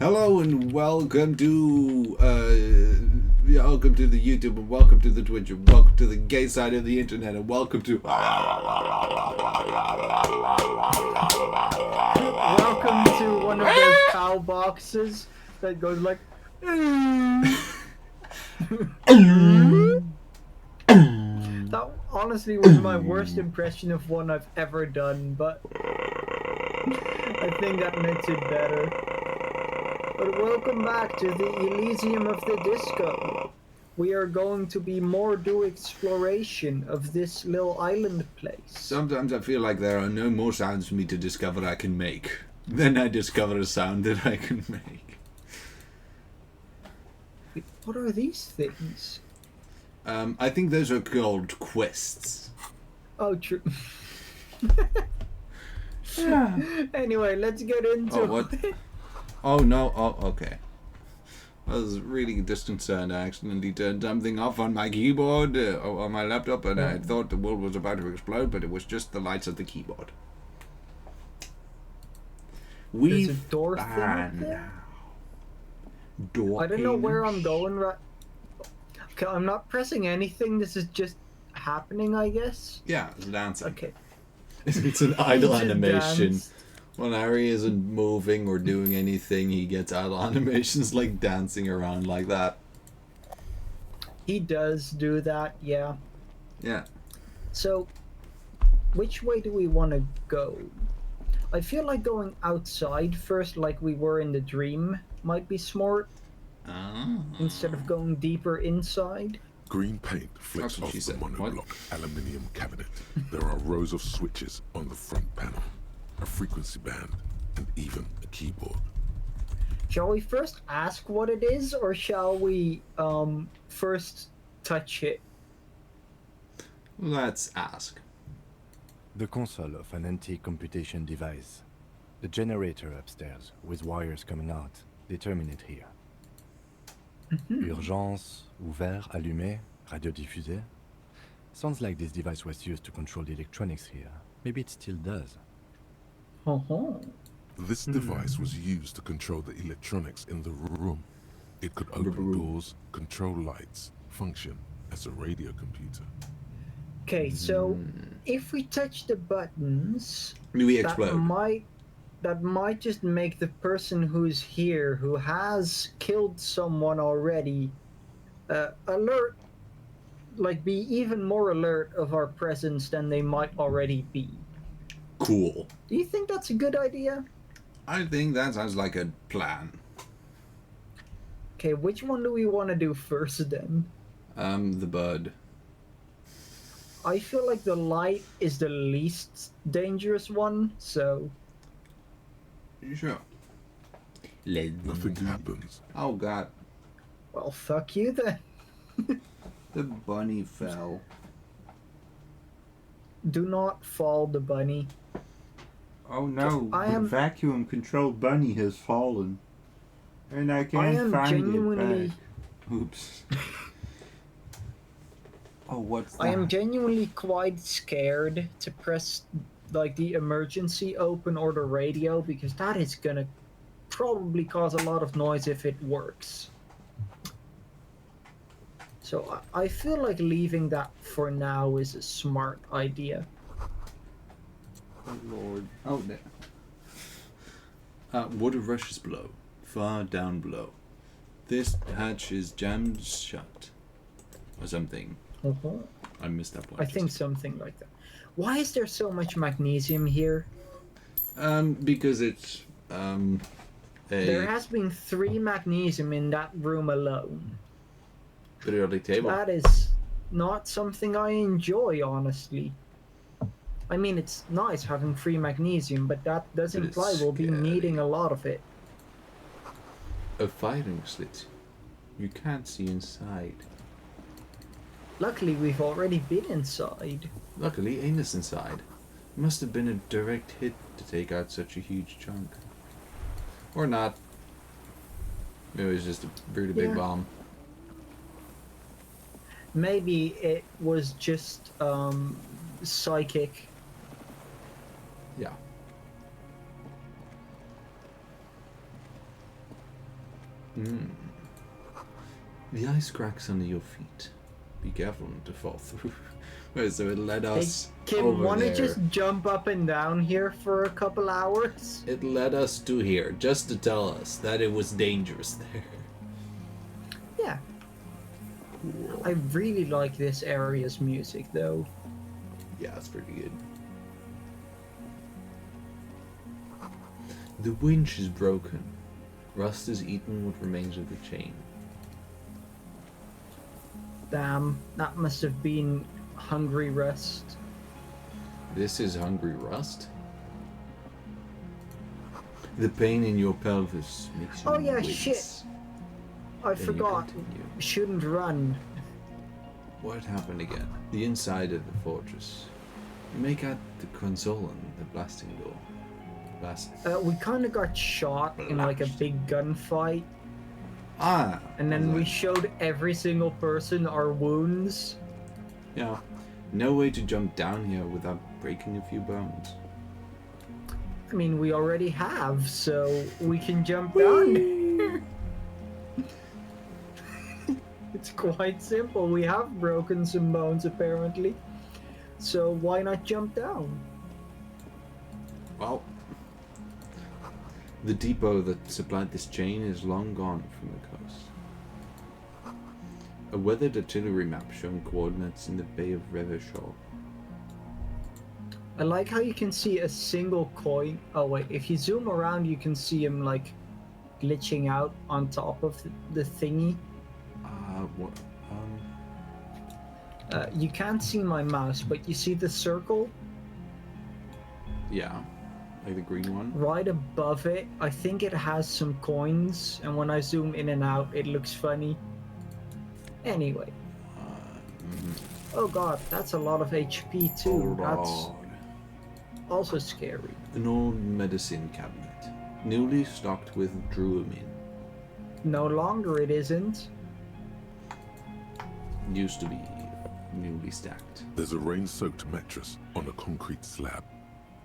Hello and welcome to welcome to the YouTube and welcome to the Twitch and welcome to the gay side of the internet and welcome to welcome to one of those cow boxes that goes like That honestly was my worst impression of one I've ever done, but I think that makes it better. But welcome back to the Elysium of the Disco. We are going to be more do exploration of this little island place. Sometimes I feel like there are no more sounds for me to discover I can make than I discover a sound that I can make. Wait, what are these things? I think those are called quests. Oh, true. Yeah. Anyway, let's get into it. Oh no, oh okay. I was really disconcerted. I accidentally turned something off on my keyboard, on my laptop, and I thought the world was about to explode, but it was just the lights of the keyboard. There's a door thing up there? Door I don't know where I'm going right. Okay, I'm not pressing anything. This is just happening, I guess. Yeah, it's dancing. Okay. It's an idle animation. Danced. When Harry isn't moving or doing anything, he gets idle animations like dancing around like that. He does do that, yeah. Yeah. So, which way do we want to go? I feel like going outside first, like we were in the dream, might be smart. Instead of going deeper inside. Green paint flicks off the monoblock aluminium cabinet. There are rows of switches on the front panel, a frequency band, and even a keyboard. Shall we first ask what it is, or shall we first touch it? Let's ask. The console of an antique computation device. The generator upstairs, with wires coming out, determine it here. Urgence, ouvert, allumé, radiodiffusé. Sounds like this device was used to control the electronics here. Maybe it still does. This device was used to control the electronics in the room. It could open doors, control lights, function as a radio computer. Okay, so if we touch the buttons, we explode. That might just make the person who's here, who has killed someone already, alert, like be even more alert of our presence than they might already be. Cool. Do you think that's a good idea? I think that sounds like a plan. Okay, which one do we want to do first then? The bud. I feel like the light is the least dangerous one, so... Sure. Nothing happens. Oh god. Well, fuck you then. The bunny fell. Do not fall the bunny. Oh no, the vacuum-controlled bunny has fallen. And I can't find it back. Oops. Oh, what's that? I am genuinely quite scared to press like the emergency open or the radio, because that is gonna probably cause a lot of noise if it works. So I feel like leaving that for now is a smart idea. Oh lord. Oh there. Water rushes below, far down below. This hatch is jammed shut. Or something. I missed that one. I think something like that. Why is there so much magnesium here? Because it's There has been 3 magnesium in that room alone. periodic table. That is not something I enjoy, honestly. I mean, it's nice having free magnesium, but that does imply we'll be needing a lot of it. A firing slit. You can't see inside. Luckily, we've already been inside. Luckily, Anus inside. Must have been a direct hit to take out such a huge chunk. Or not. Maybe it was just a really big bomb. Maybe it was just psychic. Yeah. Mm. The ice cracks under your feet. Be careful not to fall through. Wait, so it led Hey, us Kim, over wanna there. just jump up and down here for a couple hours? It led us to here, just to tell us that it was dangerous there. Yeah. Cool. I really like this area's music, though. Yeah, it's pretty good. The winch is broken. Rust has eaten what remains of the chain. Damn, that must have been hungry Rust. This is hungry Rust? The pain in your pelvis makes you Oh, yeah, wince. shit. I Then you forgot. continue. Shouldn't run. What happened again? The inside of the fortress. You make out the console and the blasting door. We kind of got shot in like a big gunfight, Ah! and then we like, showed every single person our wounds. yeah. No way to jump down here without breaking a few bones. I mean, we already have, so we can jump down. It's quite simple. We have broken some bones apparently, so why not jump down? Well, the depot that supplied this chain is long gone from the coast. A weathered artillery map showing coordinates in the Bay of Revachol. I like how you can see a single coin. Oh wait, if you zoom around, you can see him like glitching out on top of the thingy. What? You can't see my mouse, but you see the circle Yeah. Like the green one? right above it. I think it has some coins, and when I zoom in and out, it looks funny. Anyway. Oh god, that's a lot of HP too. That's also scary. An old medicine cabinet. Newly stocked with Druamin. No longer it isn't. Used to be newly stacked. There's a rain-soaked mattress on a concrete slab,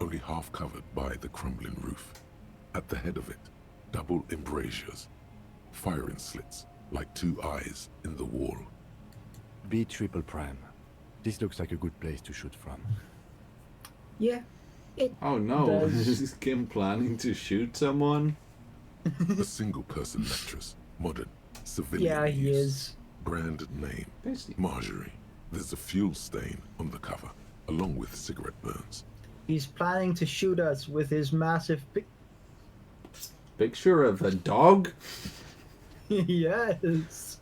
only half covered by the crumbling roof. At the head of it, double embrasures, firing slits like two eyes in the wall. B triple prime. This looks like a good place to shoot from. Yeah. Oh no, Does- is Kim planning to shoot someone? A single-person mattress, modern, civilian Yeah, he use. is. Brand name, Basically. Marjorie. There's a fuel stain on the cover, along with cigarette burns. He's planning to shoot us with his massive Picture of a dog? Yes.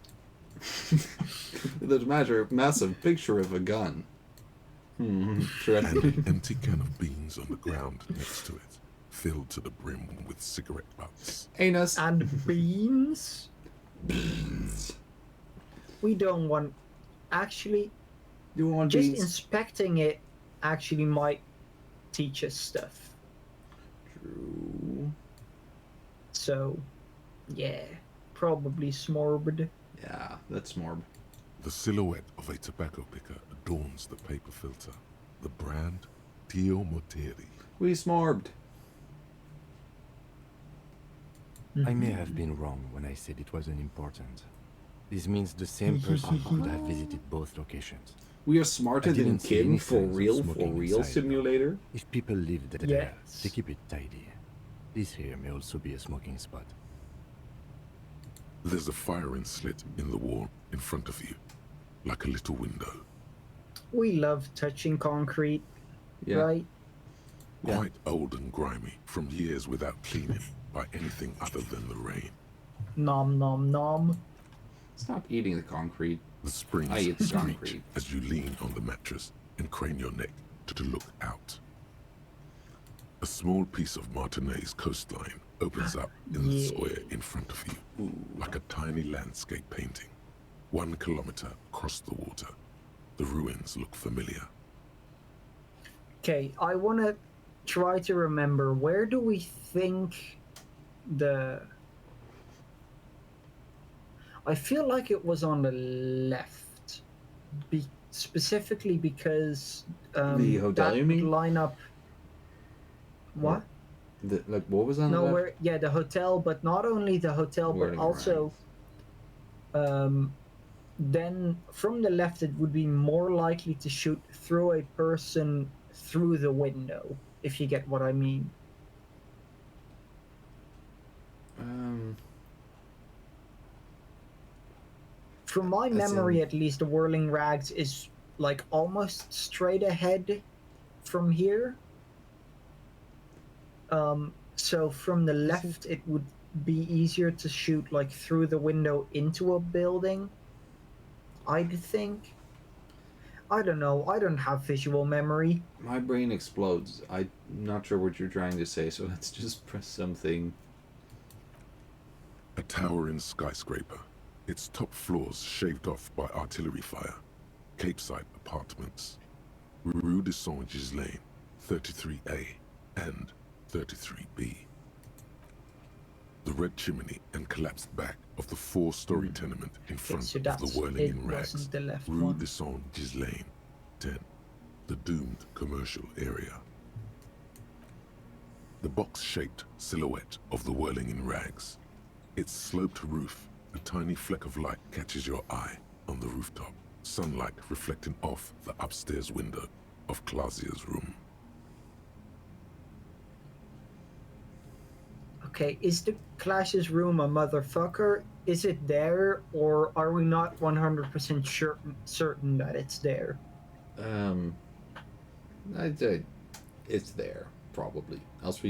There's a massive picture of a gun. Sure. And an empty can of beans on the ground next to it, filled to the brim with cigarette butts. Anus. And beans? Beans. We don't want... Actually, You want just beans? inspecting it actually might teach us stuff. True. So, yeah. Probably Smorb. Yeah, that's more. The silhouette of a tobacco picker adorns the paper filter. The brand, Dio Mortieri. We smorbed. I may have been wrong when I said it wasn't important. This means the same person could have visited both locations. We are smarter I than didn't see Kim any for signs of real smoking inside. simulator. If people lived there, Yes. they keep it tidy. This here may also be a smoking spot. There's a firing slit in the wall in front of you, like a little window. We love touching concrete, Yeah. right? Yeah. Quite old and grimy from years without cleaning by anything other than the rain. Nom nom nom. Stop eating the concrete. The springs I eat the screech concrete. as you lean on the mattress and crane your neck to look out. A small piece of Martinez coastline opens up in the Yeah. square in front of you, like a tiny landscape painting. 1 kilometer across the water. The ruins look familiar. Okay, I want to try to remember, where do we think the... I feel like it was on the left. Specifically because The hotel, that you mean? line up... What? Like, what was on the No, left? where yeah, the hotel, but not only the hotel, but Whirling also um, then from the left it would be more likely to shoot through a person through the window, if you get what I mean. Um, From my as memory, in, at least, the Whirling Rags is like almost straight ahead from here. So from the Isn't left, it would be easier to shoot like through the window into a building. I'd think. I don't know. I don't have visual memory. my brain explodes. I'm not sure what you're trying to say, so let's just press something. A towering skyscraper, its top floors shaved off by artillery fire. Capeside apartments. Rue de Saint-Gislain, 33A and 33B. The red chimney and collapsed back of the four-story tenement in front So of that's the whirling it. in rags. Wasn't the left Rue one? de Saint-Gislain, 10. The doomed commercial area. The box-shaped silhouette of the whirling in rags. Its sloped roof, a tiny fleck of light catches your eye on the rooftop. Sunlight reflecting off the upstairs window of Clausia's room. Okay, is the Clash's room a motherfucker? Is it there, or are we not 100% certain that it's there? I'd say it's there probably. Else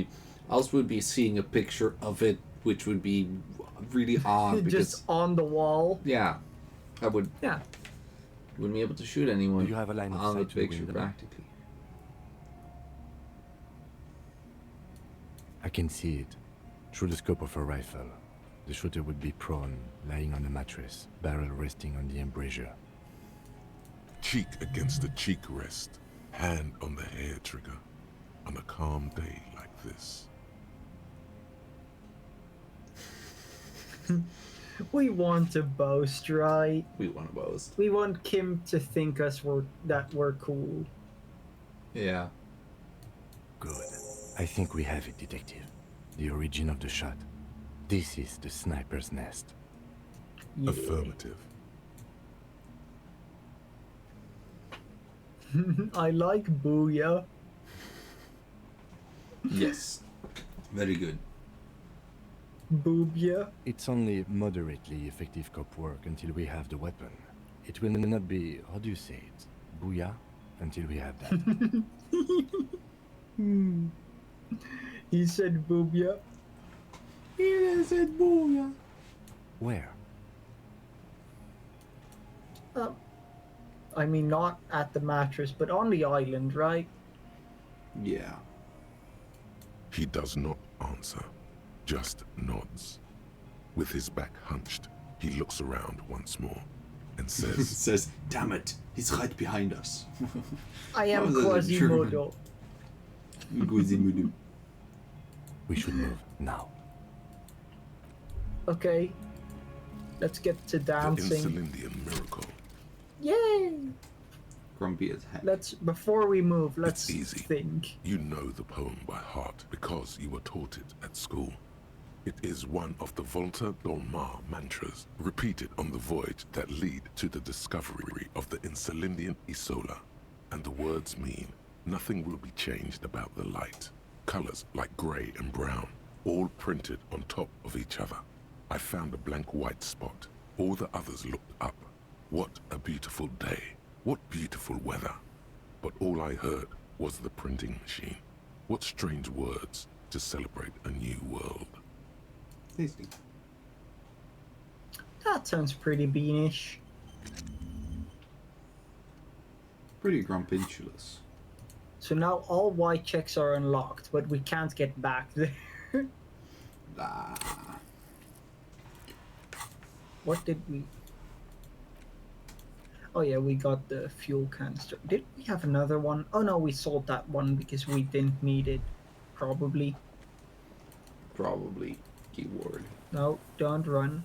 we'd be seeing a picture of it, which would be really odd because Just on the wall? yeah, I would Yeah. wouldn't be able to shoot anyone Do you have a line of on the sight to the picture window? practically. I can see it. Through the scope of a rifle. The shooter would be prone, lying on a mattress, barrel resting on the embrasure. Cheek against the cheek rest, hand on the hair trigger, on a calm day like this. We want to boast, right? We want to boast. We want Kim to think that we're cool. Yeah. Good. I think we have it, Detective. The origin of the shot. This is the sniper's nest. Yeah. Affirmative. I like Booyah. Yes. Very good. Boobia. It's only moderately effective cop work until we have the weapon. It will not be, how do you say it? Booyah? Until we have that. He said boobia. He said booyah. Where? I mean, not at the mattress, but on the island, right? Yeah. He does not answer, just nods. With his back hunched, he looks around once more and says, Says, damn it, he's right behind us. I am Oh, that's a German. Quasimodo. Quasimodo. We should move now. Okay. Let's get to the dancing. Insulindian miracle. Yay! Grumpy as heck. Before we move, let's It's easy. think. You know the poem by heart because you were taught it at school. It is one of the Volta Dolmar mantras repeated on the voyage that lead to the discovery of the Insulindian Isola. And the words mean, nothing will be changed about the light. Colors like gray and brown, all printed on top of each other. I found a blank white spot. All the others looked up. What a beautiful day. What beautiful weather. But all I heard was the printing machine. What strange words to celebrate a new world. Tasty. That sounds pretty beanish. Pretty grumpinculous. So now all white checks are unlocked, but we can't get back there. Ah. What did we... Oh yeah, we got the fuel canister. Did we have another one? Oh no, we sold that one because we didn't need it. Probably. Probably. Keyword. No, don't run.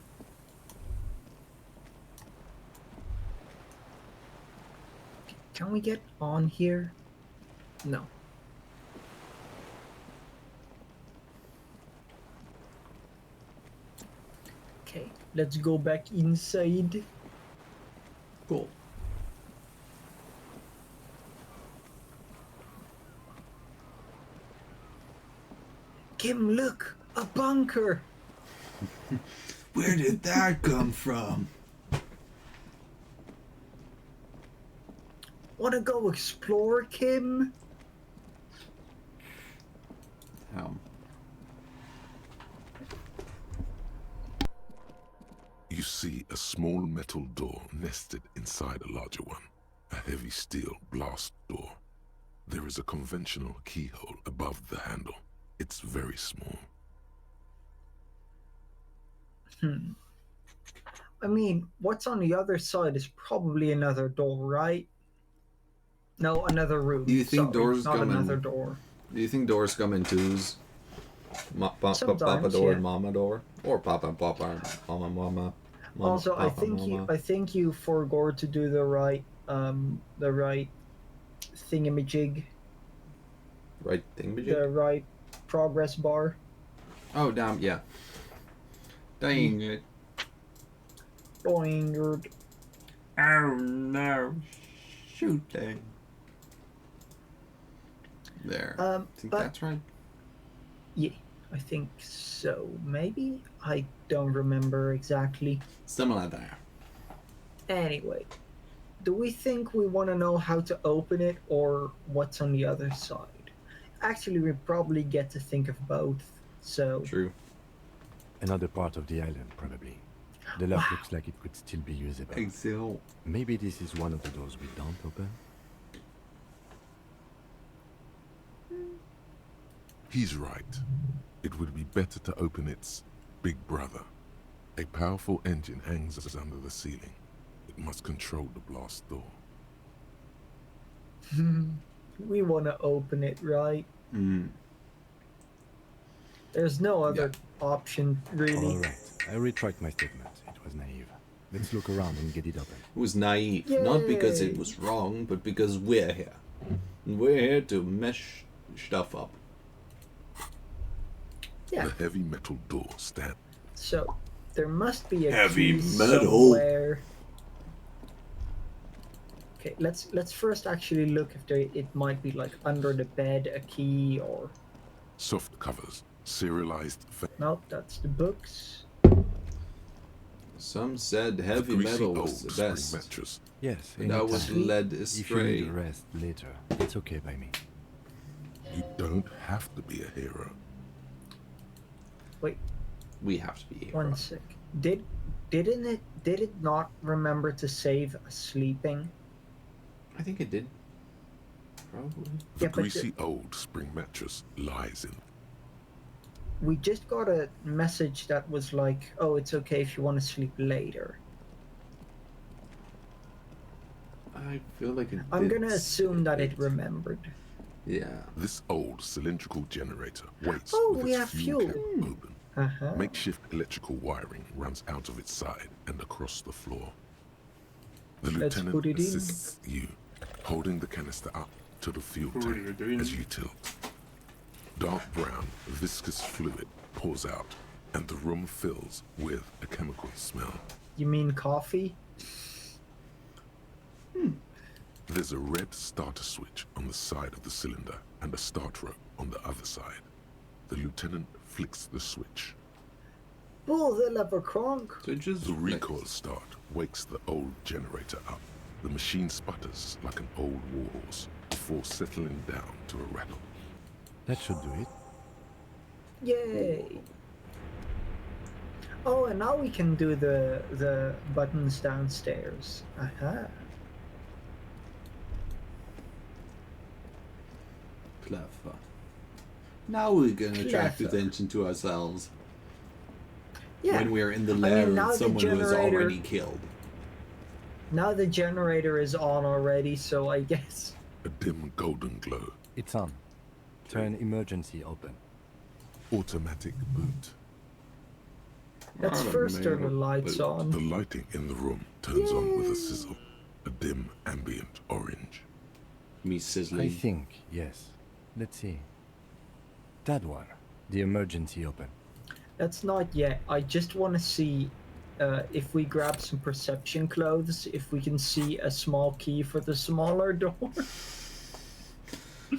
Can we get on here? No. Okay, let's go back inside. Cool. Kim, look! A bunker! Where did that come from? Wanna go explore, Kim? You see a small metal door nested inside a larger one, a heavy steel blast door. There is a conventional keyhole above the handle. It's very small. I mean, what's on the other side is probably another door, right? No, another room. Do you think Sorry, doors not come another in? door. Do you think doors come in twos? Papa Sometimes, door yeah. and mama door, or Papa and mama mama. Also, I Papa, think mama. I think you forgot to do the right thingamajig, Right thing, the right progress bar. Oh damn, yeah. Dang it. Boing. Oh no. Shooting. There. I think but- that's right. Yeah, I think so. Maybe I don't remember exactly. Something like that. Anyway, do we think we want to know how to open it or what's on the other side? Actually, we probably get to think of both. So True. Another part of the island, probably. The lock Wow. looks like it could still be usable. Exil. Maybe this is one of the doors we don't open? He's right. It would be better to open its big brother. A powerful engine hangs under the ceiling. It must control the blast door. we want to open it, right? There's no other option, really. Alright, I retract my statement. It was naive. Let's look around and get it open. It was naive. Not because it Yay. was wrong, but because we're here. And we're here to mesh stuff up. Yeah. The heavy metal door stands. So there must be a Heavy key metal. somewhere. Okay, let's first actually look if it might be like under the bed, a key, or Soft covers, serialized. no, that's the books. Some said heavy greasy metal old was the spring best. mattress. Yes, And I was anytime. led If you astray. need a rest later, it's okay by me. You don't have to be a hero. Wait, We have to be here. one sec. Did it not remember to save a sleeping? I think it did. Probably. The Yeah, but greasy old spring mattress lies in. we just got a message that was like, "Oh, it's okay if you want to sleep later." I feel like it I'm did gonna assume that it it. remembered. Yeah. This old cylindrical generator waits Oh, with we its have fuel fuel. cap open. Uh-huh. Makeshift electrical wiring runs out of its side and across the floor. The Let's lieutenant put it in. assists you, holding the canister up to the fuel Put tank it in. as you tilt. Dark brown, viscous fluid pours out, and the room fills with a chemical smell. You mean coffee? There's a red starter switch on the side of the cylinder and a start rope on the other side. The lieutenant flicks the switch. Pull the lever, Kronk. So it just The recoil start wakes the old generator up. The machine sputters like an old warhorse before settling down to a rattle. That should do it. Yay! Oh, and now we can do the buttons downstairs. Aha. clever. Now we're gonna attract Clever. attention to ourselves Yeah. when we're in the mean, lair now of the someone who is generator- already killed. Now the generator is on already, so I guess. A dim golden glow. It's on. Turn emergency open. Automatic boot. Let's I don't first turn know, the lights but on. The lighting in the room turns on with a sizzle. A dim ambient orange. Me I sizzling. think, yes. Let's see. That one. The emergency open. That's not yet. I just want to see if we grab some perception clothes, if we can see a small key for the smaller door.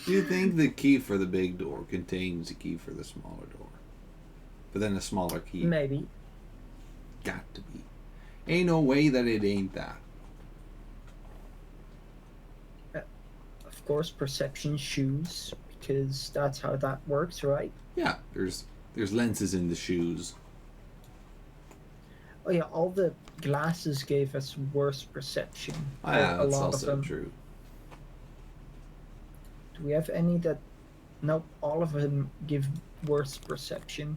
You think the key for the big door contains a key for the smaller door? But then a smaller key. Maybe. Got to be. Ain't no way that it ain't that. Of course, perception shoes, because that's how that works, right? Yeah, there's lenses in the shoes. Oh yeah, all the glasses gave us worse perception. Oh, yeah, a that's lot of also them. true. Do we have any that? Nope, all of them give worse perception.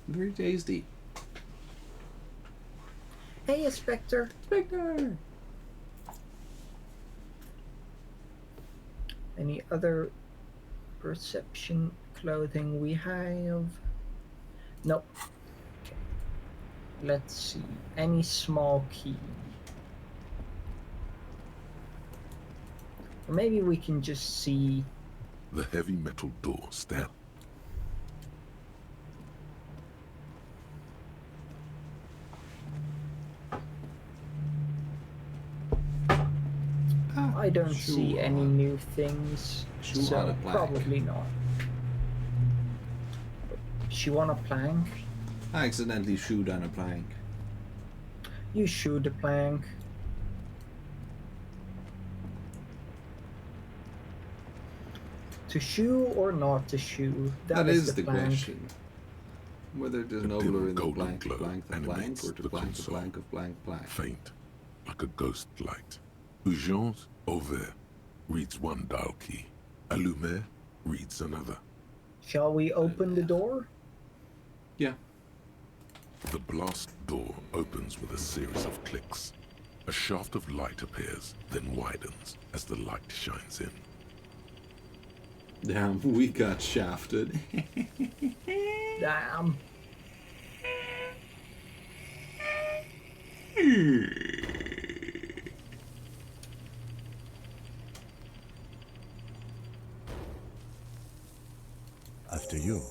Very tasty. Hey, Inspector. Spectre! Any other perception clothing we have? Nope. Okay. Let's see. Any small key. Or maybe we can just see. The heavy metal door stands. I don't see any new things, Chew on a so plank. probably not. Chew on a plank? I accidentally chewed on a plank. You chew the plank. To chew or not to chew? That is the plank. question. Whether it is A nobler dim in the golden blank, glow blank, the blank, animates or to the blank, the console. blank of blank, blank. Faint, like a ghost light. Urgence ouvert reads one dial key. Allumer reads another. Shall we open the door? Yeah. The blast door opens with a series of clicks. A shaft of light appears, then widens as the light shines in. Damn, we got shafted. Damn. After you.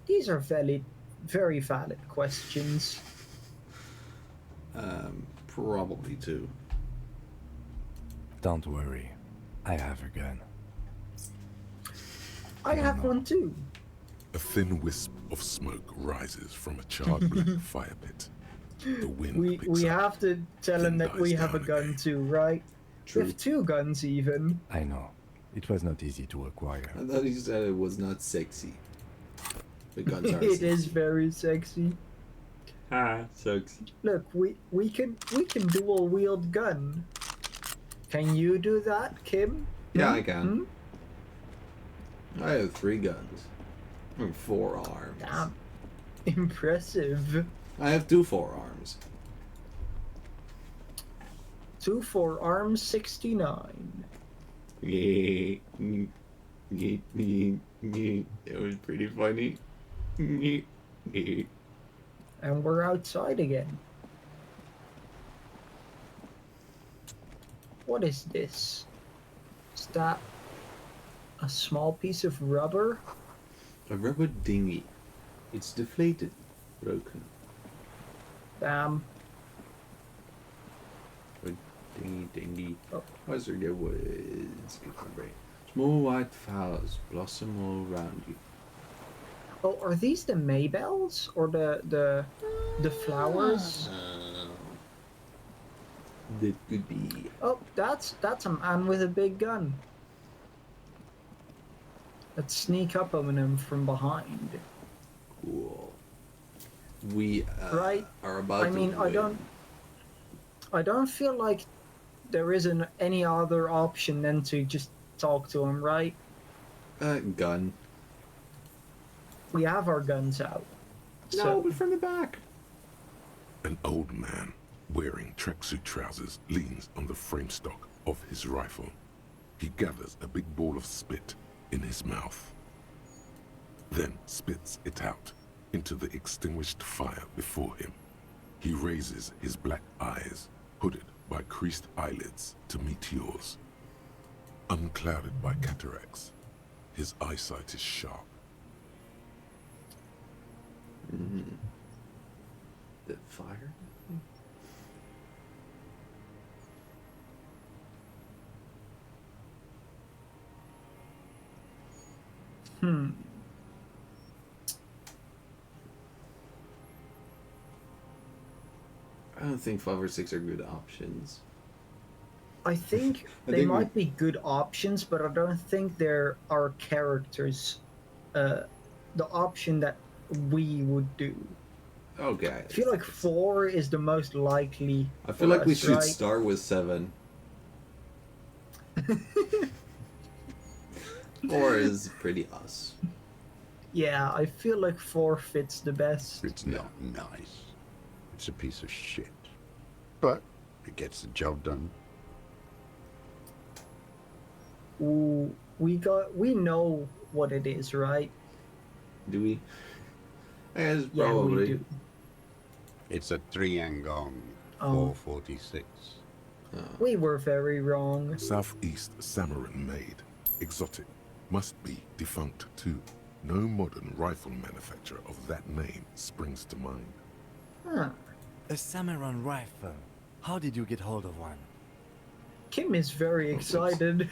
These are very valid questions. Probably too. Don't worry. I have a gun. I have one too. A thin wisp of smoke rises from a charred black fire pit. The wind We picks up. have to tell him then that we dies have a down gun again. too, right? True. We have two guns even. I know. It was not easy to acquire. I thought he said it was not sexy. The guns are It sexy. is very sexy. Ah, sexy. Look, we can dual wield gun. Can you do that, Kim? Yeah, Hmm? I can. Hmm? I have 3 guns. And 4 arms. Damn. Impressive. I have 2 forearms. 2 4-arms, 69. Yeah. It was pretty funny. And we're outside again. What is this? Is that a small piece of rubber? A rubber dinghy. It's deflated, broken. Damn. A dingy. Oh. What's there? There was. Get my brain. Small white flowers blossom all around you. Oh, are these the Maybells or the flowers? That could be. Oh, that's a man with a big gun. Let's sneak up on him from behind. Cool. We Right. are about I mean, to I don't feel like there isn't any other option than to just talk to him, right? gun. We have our guns out. No, but from the back. An old man wearing tracksuit trousers leans on the frame stock of his rifle. He gathers a big ball of spit in his mouth, then spits it out into the extinguished fire before him. He raises his black eyes, hooded by creased eyelids, to meet yours. Unclouded by cataracts, his eyesight is sharp. fire. I don't think 5 or 6 are good options. I think I they think might be good options, but I don't think they're our characters. The option that we would do. Okay. I feel like 4 is the most likely. I feel for like we us, should right? start with 7. 4 is pretty us. Yeah, I feel like 4 fits the best. It's not nice. It's a piece of shit. But it gets the job done. Ooh, we know what it is, right? Do we? Yes, Yeah, probably. we do. It's a 3-Angong Oh. 446. We were very wrong. Southeast Samarin made. Exotic. Must be defunct too. No modern rifle manufacturer of that name springs to mind. Huh. A Samaran rifle. How did you get hold of one? Kim is very excited.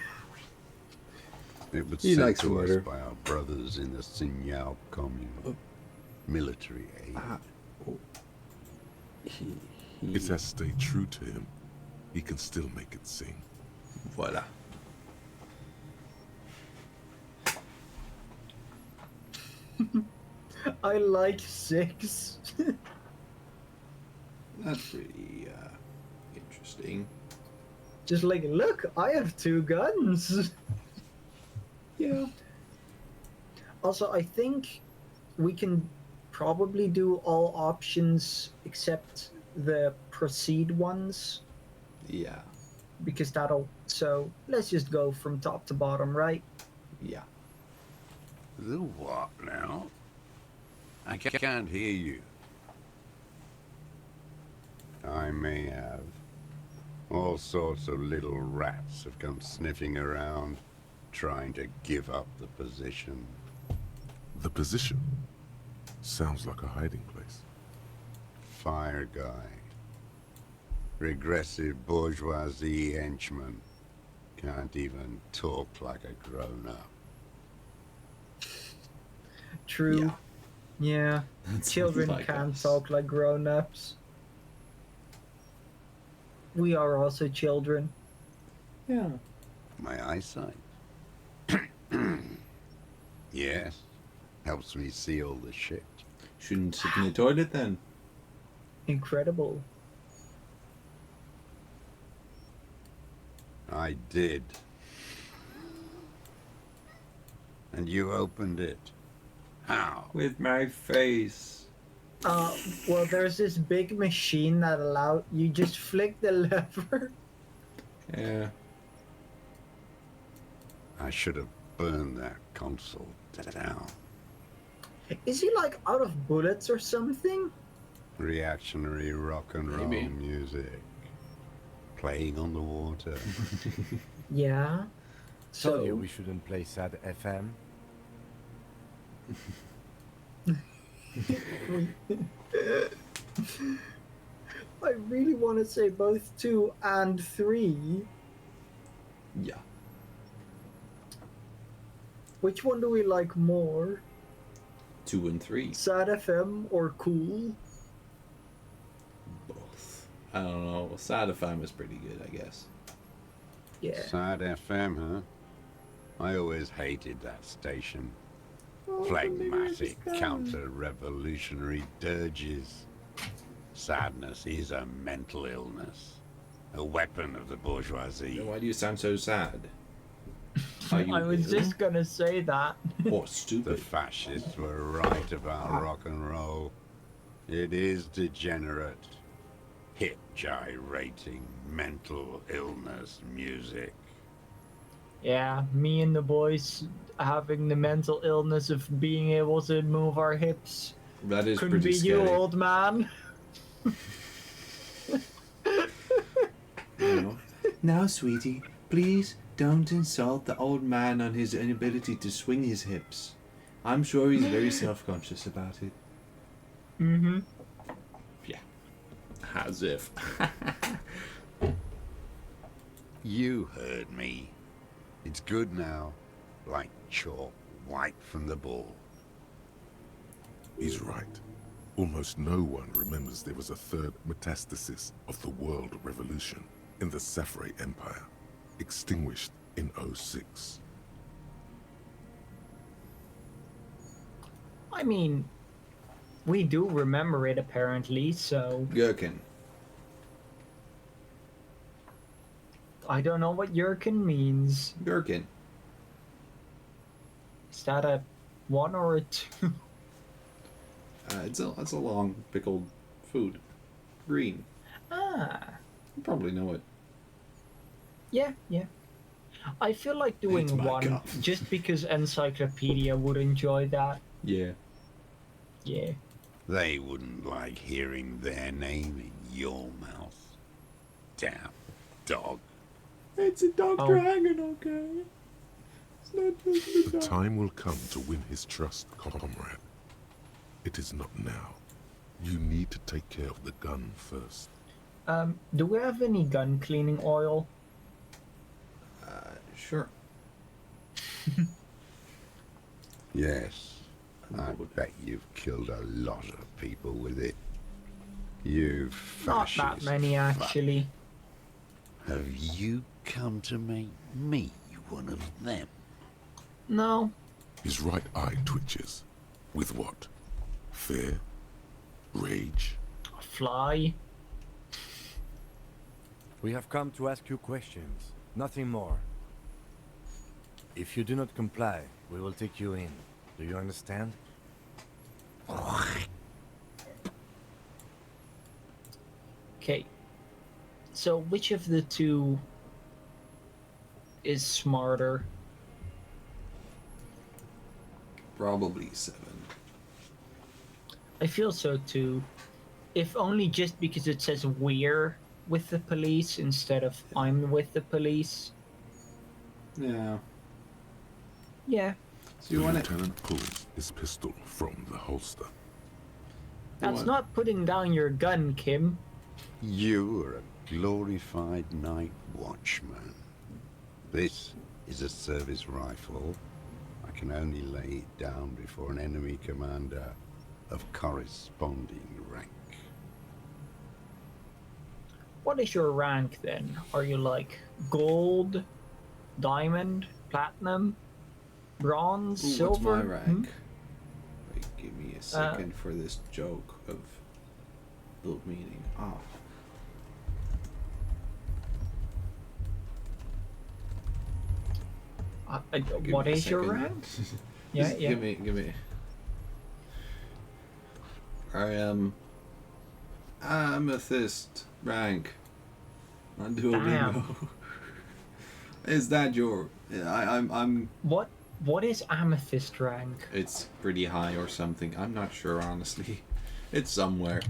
It was He sent likes to murder. us by our brothers in the Sinyao commune. Military aid. It has stayed true to him. He can still make it sing. Voila. I like 6. That's pretty interesting. Just like, look, I have 2 guns. Yeah. Also, I think we can probably do all options except the proceed ones, Yeah. because that'll. So let's just go from top to bottom, right? Yeah. The what now? I can't hear you. I may have. All sorts of little rats have come sniffing around, trying to give up the position. The position sounds like a hiding place. Fire guy. Regressive bourgeoisie henchman. Can't even talk like a grown-up. True. Yeah. That's Children like can't us. talk like grown-ups. We are also children. Yeah. My eyesight? Yes. Helps me see all the shit. Shouldn't sit in the toilet then. Incredible. I did. And you opened it. How? With my face. Well, there's this big machine that allow you just flick the lever. Yeah. I should have burned that console down. Is he like out of bullets or something? Reactionary rock and roll Maybe. music. Playing on the water. Yeah. Told you So we shouldn't play sad FM. I really want to say both 2 and 3. Yeah. Which one do we like more? 2 and 3. Sad FM or Cool? Both. I don't know. Sad FM is pretty good, I guess. Yeah. Sad FM, huh? I always hated that station. Phlegmatic counter-revolutionary dirges. Sadness is a mental illness. A weapon of the bourgeoisie. Then why do you sound so sad? Are you I was ill? just gonna say that. Or The stupid? fascists were right about rock and roll. It is degenerate, hip gyrating, mental illness music. Yeah, me and the boys having the mental illness of being able to move our hips. That is Couldn't pretty be scary. you, old man. You know? Now, sweetie, please don't insult the old man on his inability to swing his hips. I'm sure he's very self-conscious about it. Mm-hmm. Yeah. As if. You heard me. It's good now. Like chalk wiped from the board. He's right. Almost no one remembers there was a third metastasis of the world revolution in the Saffrey Empire, extinguished in '06. I mean, we do remember it apparently, so Gherkin. I don't know what Yurkin means. Gherkin. Is that a 1 or a 2? It's a long pickled food. Green. Ah, You probably know it. yeah. I feel like doing It's my 1 cup. just because Encyclopedia would enjoy that. Yeah. Yeah. They wouldn't like hearing their name in your mouth. Damn dog. It's a dog Oh. dragon, okay? It's not just a The dog. time will come to win his trust, comrade. It is not now. You need to take care of the gun first. Do we have any gun cleaning oil? Sure. Yes. I bet you've killed a lot of people with it. You Not fascist. that many, fuck. actually. Have you come to make me one of them? No. His right eye twitches. With what? Fear? Rage? A fly? We have come to ask you questions, nothing more. If you do not comply, we will take you in. Do you understand? Okay. So which of the two is smarter? Probably 7. I feel so too. If only just because it says we're with the police instead of I'm with the police. Yeah. Yeah, So you the want to... lieutenant pulls his pistol from the holster. that's What? not putting down your gun, Kim. You are a glorified night watchman. This is a service rifle. I can only lay it down before an enemy commander of corresponding rank. What is your rank then? Are you like gold, diamond, platinum, bronze, Ooh, silver? what's my rank? Wait, give me a second for this joke of build meaning. Oh. Give What me a is your second. rank? Yeah, Just yeah. Give me. I am amethyst rank on Duolingo. Is that your? I'm. What is amethyst rank? It's pretty high or something. I'm not sure honestly. It's somewhere.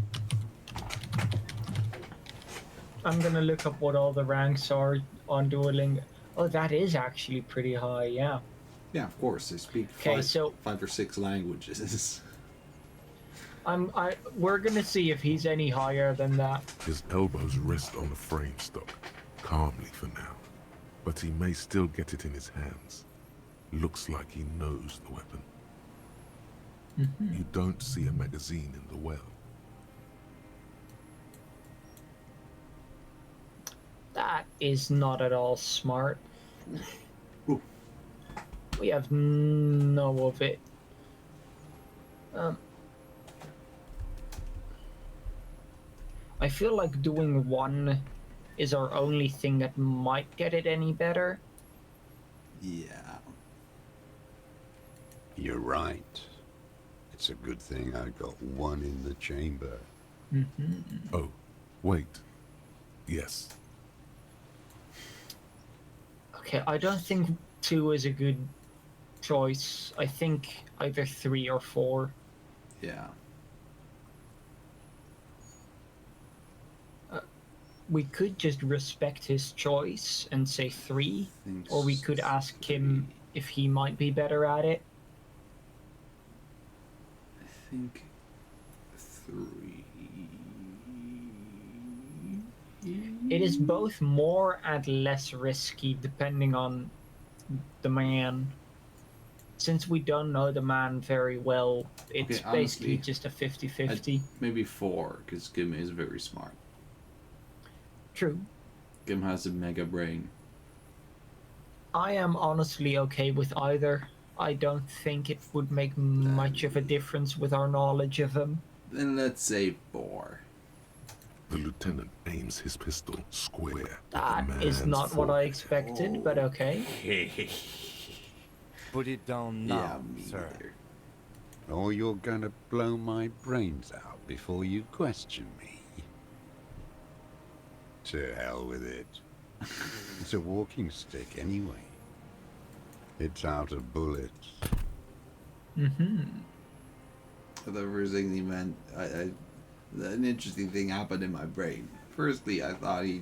I'm gonna look up what all the ranks are on Duolingo. Oh, that is actually pretty high, yeah. Yeah, of course. I speak Okay, so 5 or 6 languages. we're gonna see if he's any higher than that. His elbows rest on the frame stock, calmly for now. But he may still get it in his hands. Looks like he knows the weapon. You don't see a magazine in the well. That is not at all smart. Ooh. We have no of it. I feel like doing 1 is our only thing that might get it any better. Yeah. You're right. It's a good thing I got 1 in the chamber. Oh, wait. Yes. Okay, I don't think 2 is a good choice. I think either 3 or 4. Yeah. We could just respect his choice and say 3, Think or we could ask him if he might be better at it. I think 3. It is both more and less risky depending on the man. Since we don't know the man very well, it's Okay, basically honestly, just a 50-50. maybe 4, because Gim is very smart. True. Gim has a mega brain. I am honestly okay with either. I don't think it would make much of a difference with our knowledge of him. Then let's say 4. The lieutenant aims his pistol square at the That is man's not what I forehead. expected, but okay. Put it down now, Yeah, me sir. either. Or you're gonna blow my brains out before you question me. To hell with it. It's a walking stick anyway. It's out of bullets. Mm-hmm. For the first thing he meant, an interesting thing happened in my brain. Firstly, I thought he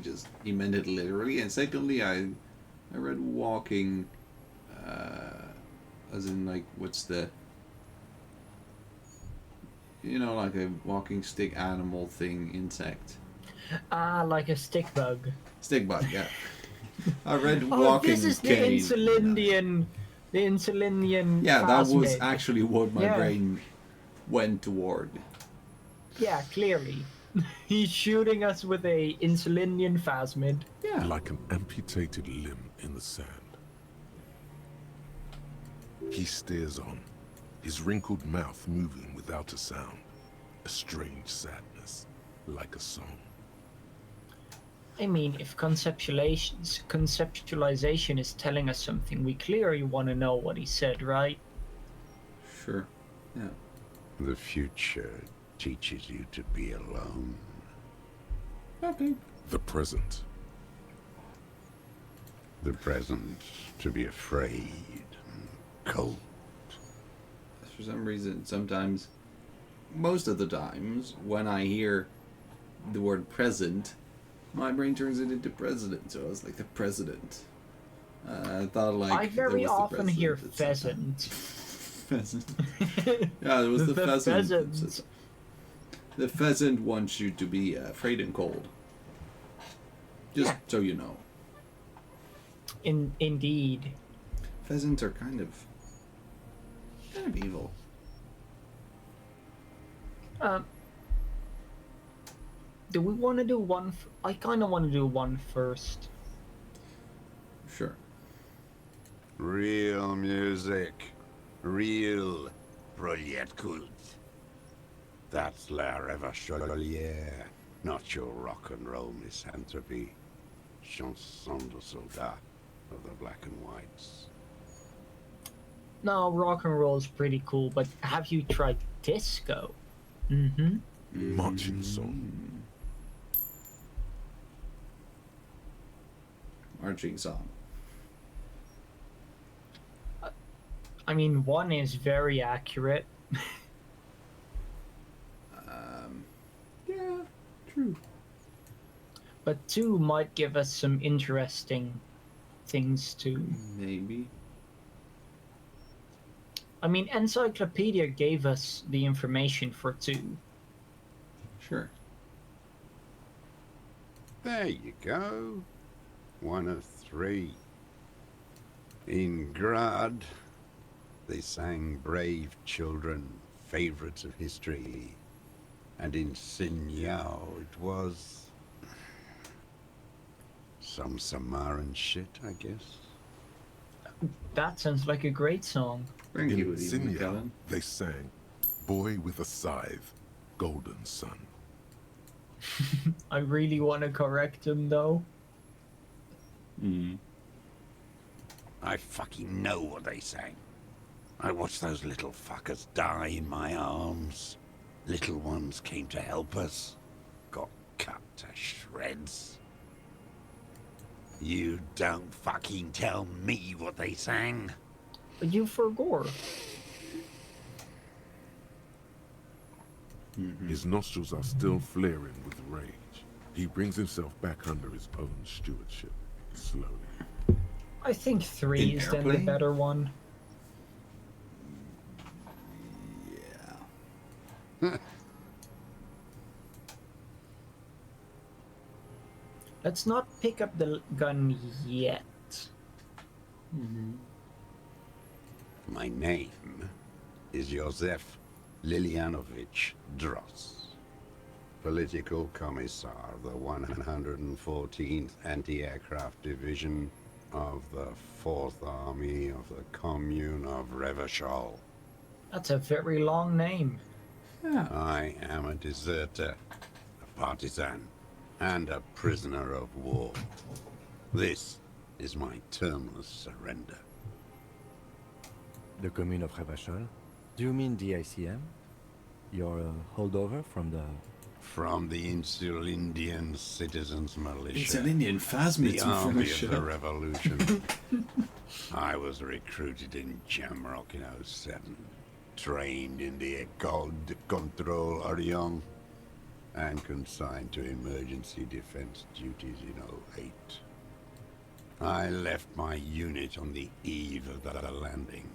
meant it literally, and secondly, I read walking, as in like, what's the, like a walking stick animal thing, insect. Ah, like a stick bug. Stick bug, yeah. I read Oh, walking this is the cane. insulindian. The insulindian. Yeah, that was phasmid. actually what my Yeah. brain went toward. Yeah, clearly. He's shooting us with a insulindian phasmid. Yeah. Like an amputated limb in the sand. He stares on, his wrinkled mouth moving without a sound. A strange sadness, like a song. I mean, if conceptualization is telling us something, we clearly want to know what he said, right? Sure. Yeah. The future teaches you to be alone. Okay. The present. The present to be afraid and cold. For some reason, sometimes, most of the times, when I hear the word present, my brain turns it into president. So I was like, the president. I thought like. I very there was the often hear president at some pheasant. time. Pheasant. Yeah, it was the pheasant. pheasant. The pheasant wants you to be afraid and cold. Just so you know. Indeed. Pheasants are kind of evil. Do we want to do one? I kind of want to do one first. Sure. Real music. Real Proletkult. That's La Chevalier, not your rock and roll misanthropy. Chanson de soldat of the black and whites. No, rock and roll is pretty cool, but have you tried disco? Mm-hmm. Marching song. Marching song. I mean, one is very accurate. Yeah, true. But two might give us some interesting things to. Maybe. I mean, Encyclopedia gave us the information for two. Sure. There you go. One of 3. In Grad, they sang Brave Children, favorites of history. And in Sinyao, it was some Samaran shit, I guess. That sounds like a great song. Thank In you, Stephen Sinya, Kellen. they sang, Boy with a Scythe, Golden Sun. I really want to correct him, though. I fucking know what they sang. I watched those little fuckers die in my arms. Little ones came to help us. Got cut to shreds. You don't fucking tell me what they sang. But you forgot. His nostrils are still flaring with rage. He brings himself back under his own stewardship, slowly. I think 3 In is then the Airplane? better one. Yeah. Let's not pick up the gun yet. My name is Josef Lilianovich Dross, Political Commissar of the 114th Anti-Aircraft Division of the 4th Army of the Commune of Revachol. That's a very long name. Yeah. I am a deserter, a partisan, and a prisoner of war. This is my termless surrender. The commune of Revachol? Do you mean the ICM? You're a holdover from the... From the Insular Indian Citizens Militia. It's an Indian phasmid The from army the of show. the revolution. I was recruited in Jamrock in 07, trained in the École de Contrôle Orient, and consigned to emergency defense duties in 08. I left my unit on the eve of the landing.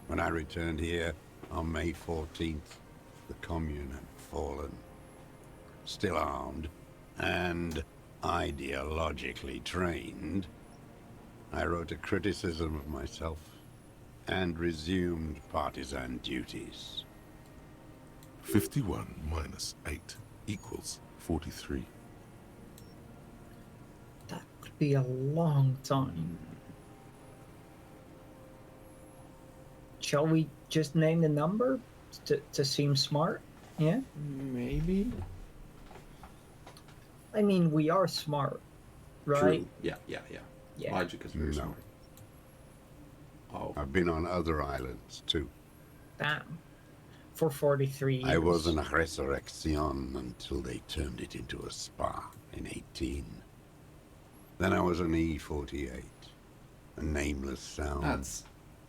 When I returned here on May 14th, the commune had fallen. Still armed and ideologically trained, I wrote a criticism of myself and resumed partisan duties. 51 minus 8 equals 43. That could be a long time. Shall we just name the number to seem smart? Yeah? Maybe. I mean, we are smart, right? True. Yeah. Yeah. Logic is very No. smart. Oh. I've been on other islands too. Damn. For 43 years. I was in a resurrection until they turned it into a spa in 18. Then I was an E-48, a nameless sound, That's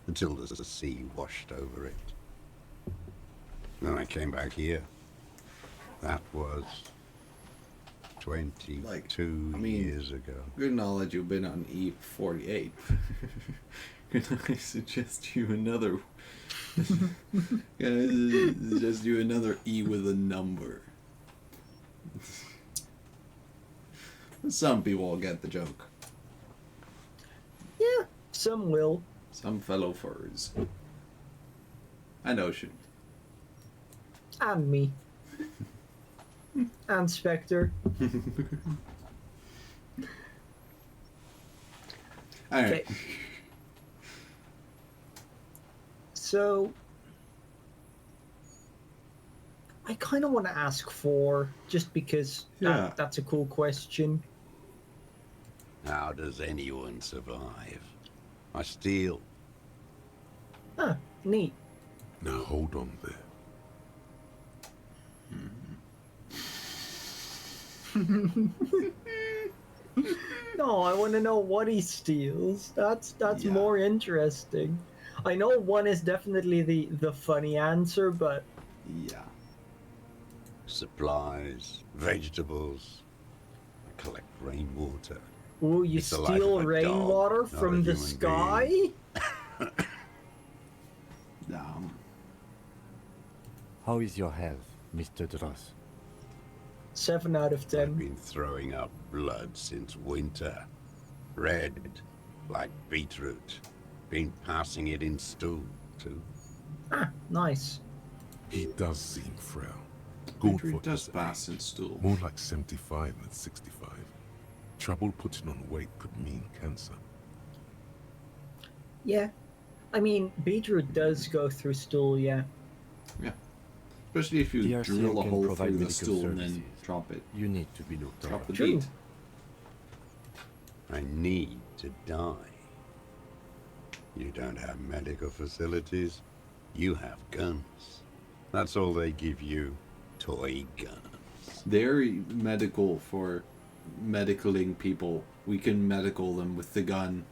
until the sea washed over it. Then I came back here. That was 22 years ago. good knowledge you've been on E48. Can I suggest you another? Can I suggest you another E with a number? Some people will get the joke. Yeah, some will. Some fellow furs. And Ocean. And me. And Spectre. Alright. Okay. So, I kind of want to ask 4, just because Yeah. that's a cool question. How does anyone survive? I steal. Huh, neat. Now hold on there. No, I want to know what he steals. That's Yeah. more interesting. I know 1 is definitely the funny answer, but Yeah. Supplies, vegetables. I collect rainwater. ooh, you It's the life steal of a rainwater dog, not from a the human sky? How is your health, Mr. Dross? 7 out of I've 10. been throwing up blood since winter. Red, like beetroot. Been passing it in stool, too. Ah, nice. He does seem frail. Good Beetroot for does his pass age. in stool. More like 75 than 65. Trouble putting on weight could mean cancer. Yeah. I mean, beetroot does go through stool, yeah. Especially if you The RCM drill a can hole provide through the medical stool and then services. drop it. You need to be looked Drop over. the True. beat. I need to die. You don't have medical facilities. You have guns. That's all they give you. Toy guns. They're medical for medicaling people. We can medical them with the gun.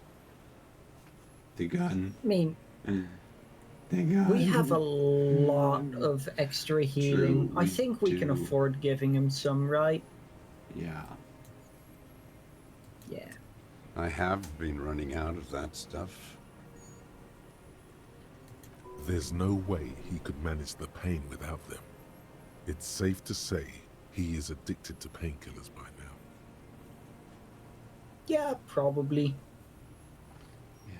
The gun. I mean, The gun. we have a lot of extra healing. True, I we think we can do. afford giving him some, right? Yeah. Yeah. I have been running out of that stuff. There's no way he could manage the pain without them. It's safe to say he is addicted to painkillers by now. Yeah, probably. Yeah.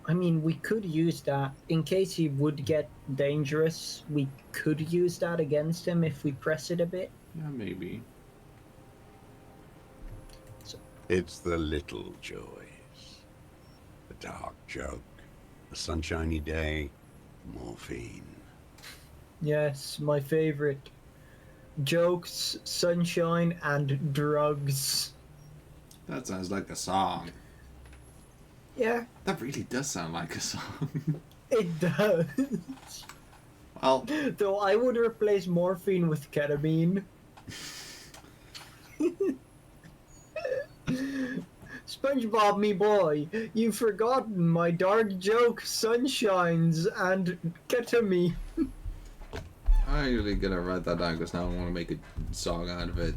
I mean, we could use that in case he would get dangerous. We could use that against him if we press it a bit. Yeah, maybe. It's the little joys. A dark joke, a sunshiny day, morphine. Yes, my favorite. Jokes, sunshine, and drugs. That sounds like a song. Yeah, That really does sound like a song. it does. Well, Though I would replace morphine with ketamine. SpongeBob, me boy, you've forgotten my dark joke, sunshines, and ketamine. I'm actually gonna write that down because now I want to make a song out of it.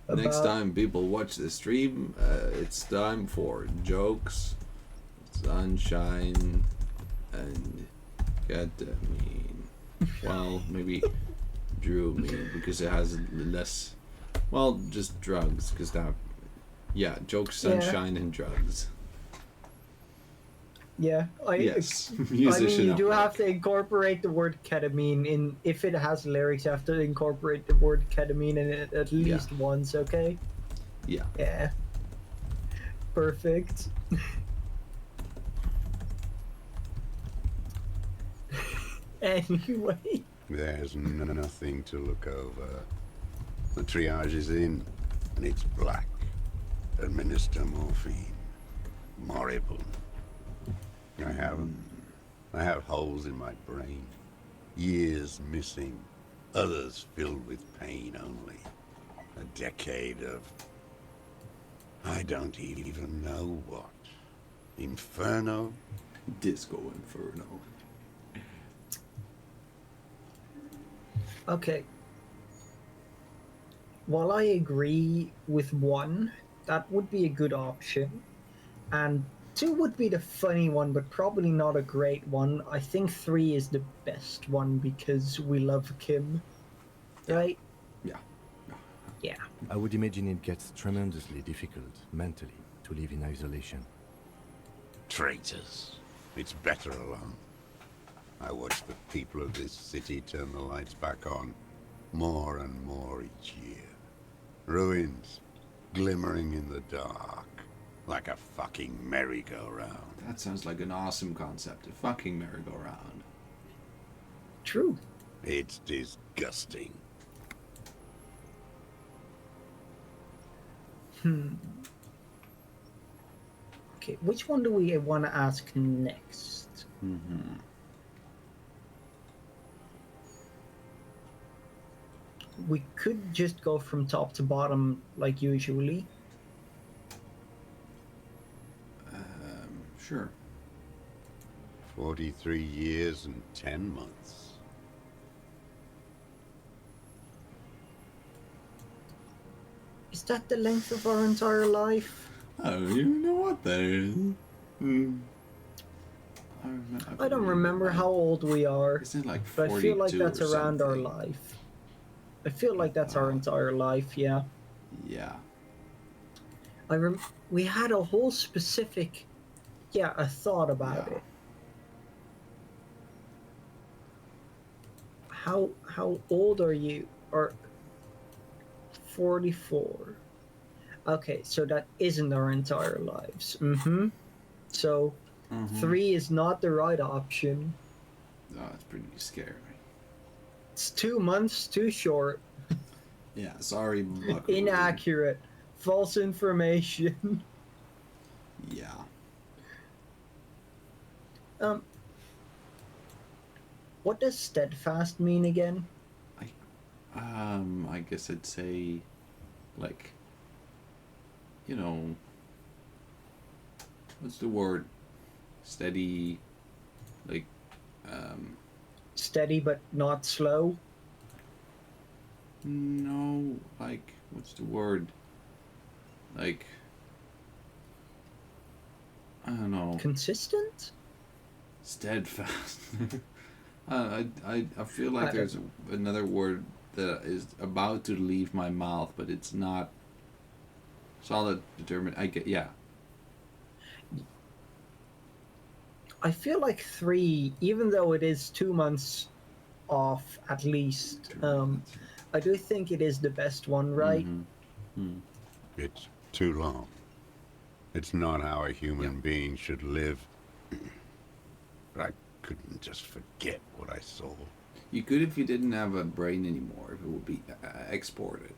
Next About- time people watch the stream, it's time for jokes, sunshine, and ketamine. Well, maybe Drewmine because it has less. Well, just drugs because that. Yeah, jokes, Yeah. sunshine, and drugs. Yeah, Yes, I mean, musician. you do upwork. have to incorporate the word ketamine in. If it has lyrics, you have to incorporate the word ketamine in it at least once. Okay. Yeah. Yeah. Perfect. Anyway. There's nothing to look over. The triage is in, and it's black. Administer morphine. Moribund. I have holes in my brain. Years missing. Others filled with pain only. A decade of... I don't even know what. Inferno? Disco Inferno. Okay. While I agree with 1, that would be a good option, and 2 would be the funny one, but probably not a great one. I think 3 is the best one because we love Kim, right? Yeah. Yeah. I would imagine it gets tremendously difficult mentally to live in isolation. Traitors. It's better alone. I watch the people of this city turn the lights back on more and more each year. Ruins, glimmering in the dark, like a fucking merry-go-round. That sounds like an awesome concept. A fucking merry-go-round. True. It's disgusting. Okay, which one do we want to ask next? Mm-hmm. We could just go from top to bottom like usually. Sure. 43 years and 10 months. Is that the length of our entire life? I don't even know what that is. I don't remember how old we are, Isn't it like but 42 I feel like that's or around our something? life. I feel like that's our entire life, yeah. Yeah. We had a whole specific, a thought about Yeah. it. How old are you? Or 44. Okay, so that isn't our entire lives. Mm-hmm. So Mhm. 3 is not the right option. Oh, that's pretty scary. It's 2 months too short. Yeah, sorry, Buckaroo. Inaccurate. False information. Yeah. What does steadfast mean again? I guess I'd say, like, you know, what's the word? Steady, like, Steady but not slow. no, like, what's the word? Like, I don't know. Consistent? Steadfast. I feel like I- there's another word that is about to leave my mouth, but it's not solid, determined. I get, yeah. I feel like 3, even though it is 2 months off at least, I do think it is the best one, right? It's too long. It's not how a human being should live. But I couldn't just forget what I saw. You could if you didn't have a brain anymore, if it would be exported.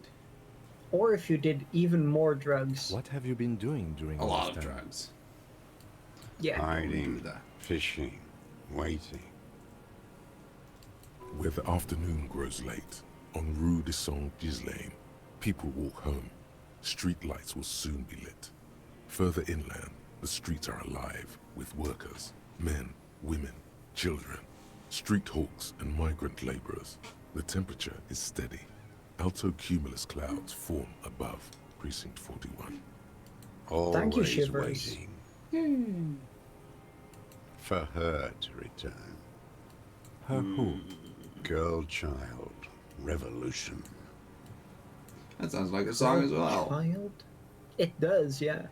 Or if you did even more drugs. What have you been doing during A all lot this of time? drugs. Yeah. do Hiding, that. fishing, waiting. Where the afternoon grows late, on Rue de Saint-Ghislain, people walk home. Street lights will soon be lit. Further inland, the streets are alive with workers, men, women, children, street hawks and migrant laborers. The temperature is steady. Alto cumulus clouds form above Precinct 41. Thank you, Always Shivers. waiting. For her to return. Her who? Girl, child, revolution. That sounds like a song as well. Child? It does, yeah.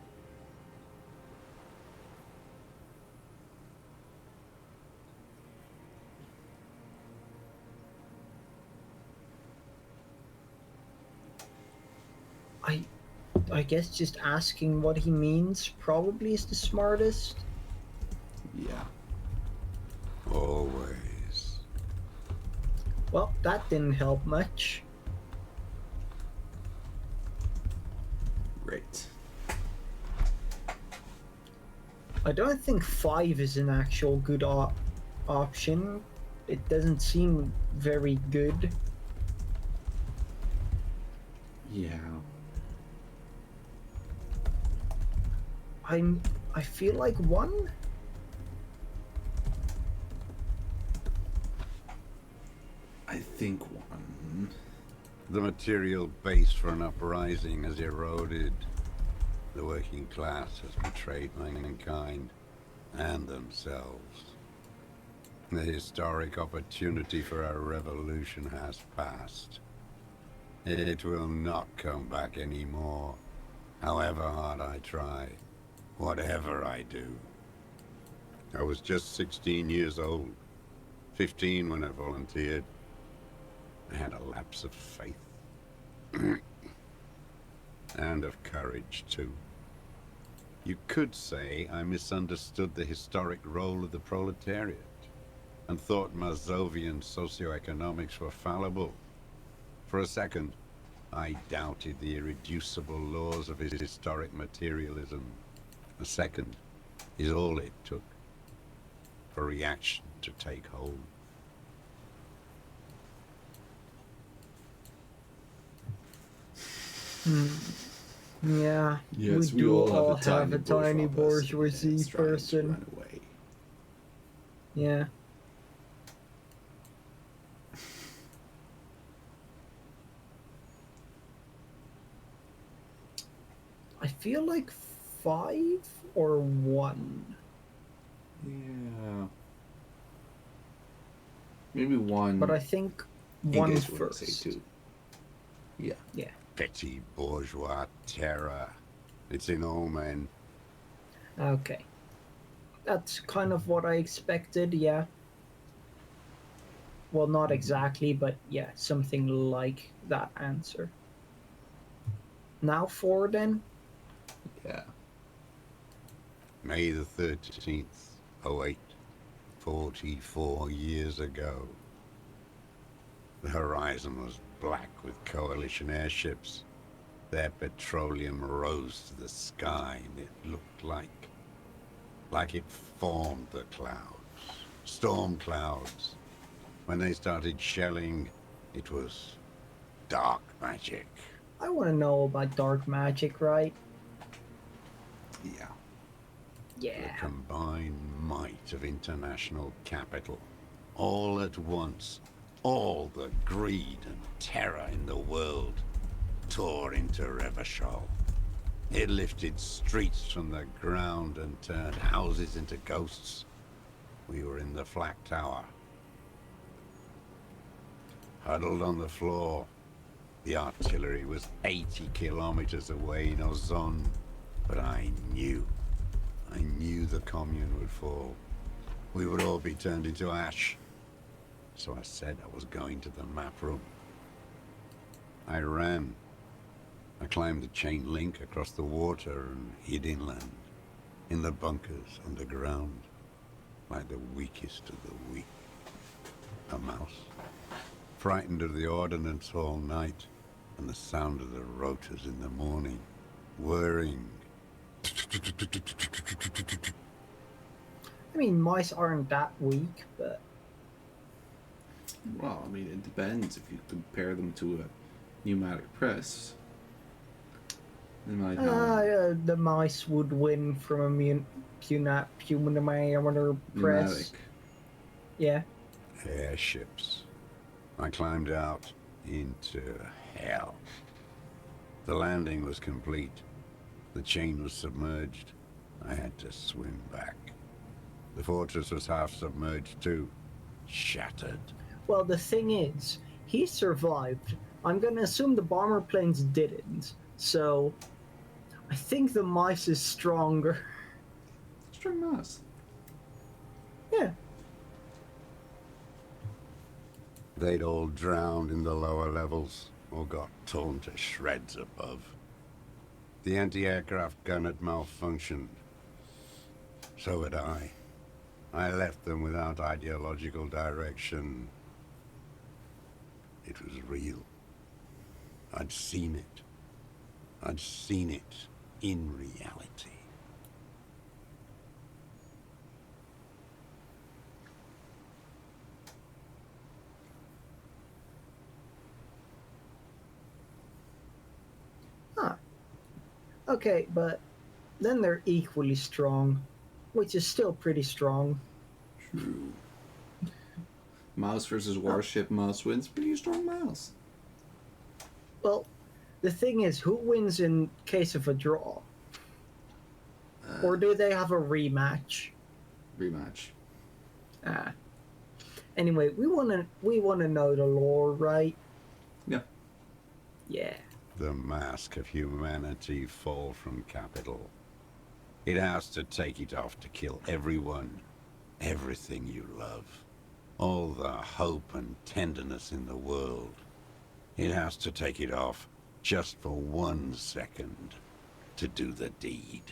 I guess just asking what he means probably is the smartest. Yeah. Always. Well, that didn't help much. Great. I don't think 5 is an actual good option. It doesn't seem very good. Yeah. I feel like 1? I think 1. The material base for an uprising has eroded. The working class has betrayed mankind and themselves. The historic opportunity for a revolution has passed. It will not come back anymore, however hard I try, whatever I do. I was just 16 years old, 15 when I volunteered. I had a lapse of faith. And of courage, too. You could say I misunderstood the historic role of the proletariat and thought Mazovian socioeconomics were fallible. For a second, I doubted the irreducible laws of his historic materialism. A second is all it took for reaction to take hold. Yeah, Yes, we do all have a tiny bourgeoisie person. Run away. Yeah. I feel like 5 or 1. Yeah. Maybe 1. But I think in 1 case we wanna say first. 2. Yeah. Yeah. Petty bourgeois terror. It's in all men. Okay. That's kind of what I expected, yeah. Well, not exactly, but yeah, something like that answer. Now 4 then? Yeah. May the 13th, 08, 44 years ago. The horizon was black with coalition airships. Their petroleum rose to the sky, and it looked like it formed the clouds. Storm clouds. When they started shelling, it was dark magic. I want to know about dark magic, right? Yeah. The Yeah. combined might of international capital. All at once, all the greed and terror in the world tore into Revachol. It lifted streets from the ground and turned houses into ghosts. We were in the Flak Tower. huddled on the floor. The artillery was 80 kilometers away in Ozon, but I knew the commune would fall. We would all be turned into ash. So I said I was going to the map room. I ran. I climbed the chain link across the water and hid inland, in the bunkers underground, like the weakest of the weak. A mouse, frightened of the ordnance all night, and the sound of the rotors in the morning, whirring. I mean, mice aren't that weak, but Well, I mean, it depends. If you compare them to a pneumatic press, they might not. the mice would win from a pneumatic press. Pneumatic. Yeah. Airships. I climbed out into hell. The landing was complete. The chain was submerged. I had to swim back. The fortress was half submerged too. Shattered. Well, the thing is, he survived. I'm gonna assume the bomber planes didn't. So, I think the mice is stronger. Strong mouse. Yeah. They'd all drowned in the lower levels, or got torn to shreds above. The anti-aircraft gun had malfunctioned. So had I. I left them without ideological direction. It was real. I'd seen it. I'd seen it in reality. Huh. Okay, but then they're equally strong, which is still pretty strong. True. Mouse versus warship. Mouse wins. Pretty strong mouse. Well, the thing is, who wins in case of a draw? Or do they have a rematch? Rematch. Ah. Anyway, we wanna know the lore, right? Yeah. Yeah. The mask of humanity fall from capital. It has to take it off to kill everyone, everything you love. All the hope and tenderness in the world. It has to take it off just for 1 second to do the deed.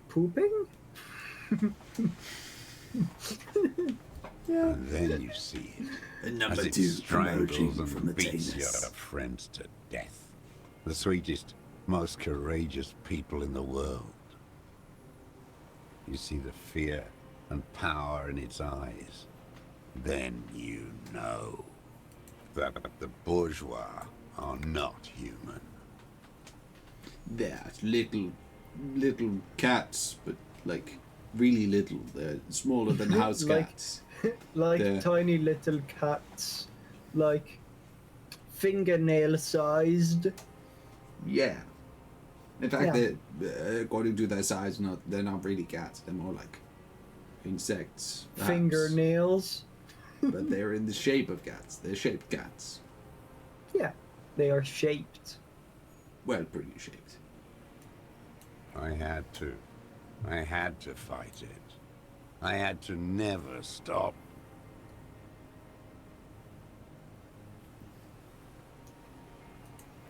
Pooping? And then you see it. As it strangles and beats your friends to death. The sweetest, most courageous people in the world. You see the fear and power in its eyes. Then you know that the bourgeois are not human. They're little cats, but like really little. They're smaller than house Like- cats. Like Yeah. tiny little cats. Like fingernail sized. Yeah. In fact, Yeah. according to their size, they're not really cats. They're more like insects. perhaps. Fingernails. But they're in the shape of cats. They're shaped cats. Yeah. They are shaped. Well, pretty shaped. I had to fight it. I had to never stop.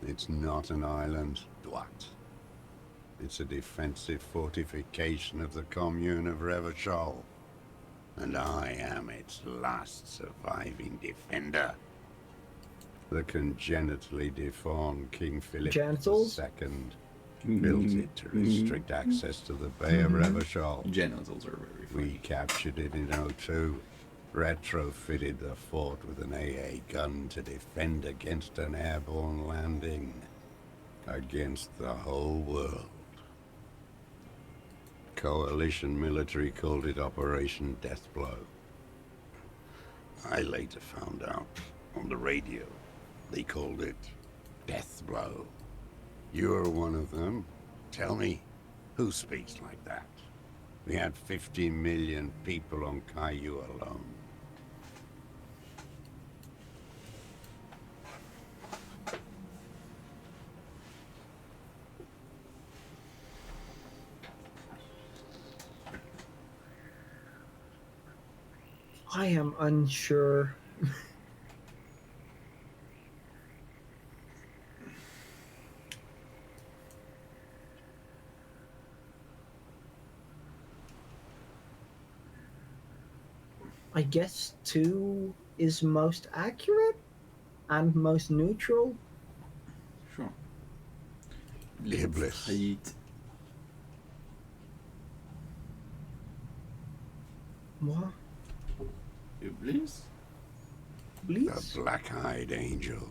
It's not an island, Dwat. It's a defensive fortification of the commune of Revachol. And I am its last surviving defender. The congenitally deformed King Philip Genitals? II built it to restrict access to the Bay of Revachol. Genitals are very funny. We captured it in '02, retrofitted the fort with an AA gun to defend against an airborne landing. Against the whole world. Coalition military called it Operation Deathblow. I later found out on the radio they called it Deathblow. You're one of them. Tell me, who speaks like that? We had 50 million people on Caillou alone. I am unsure. I guess 2 is most accurate and most neutral. Sure. Iblis. Right. What? Iblis? The Please? black-eyed angel.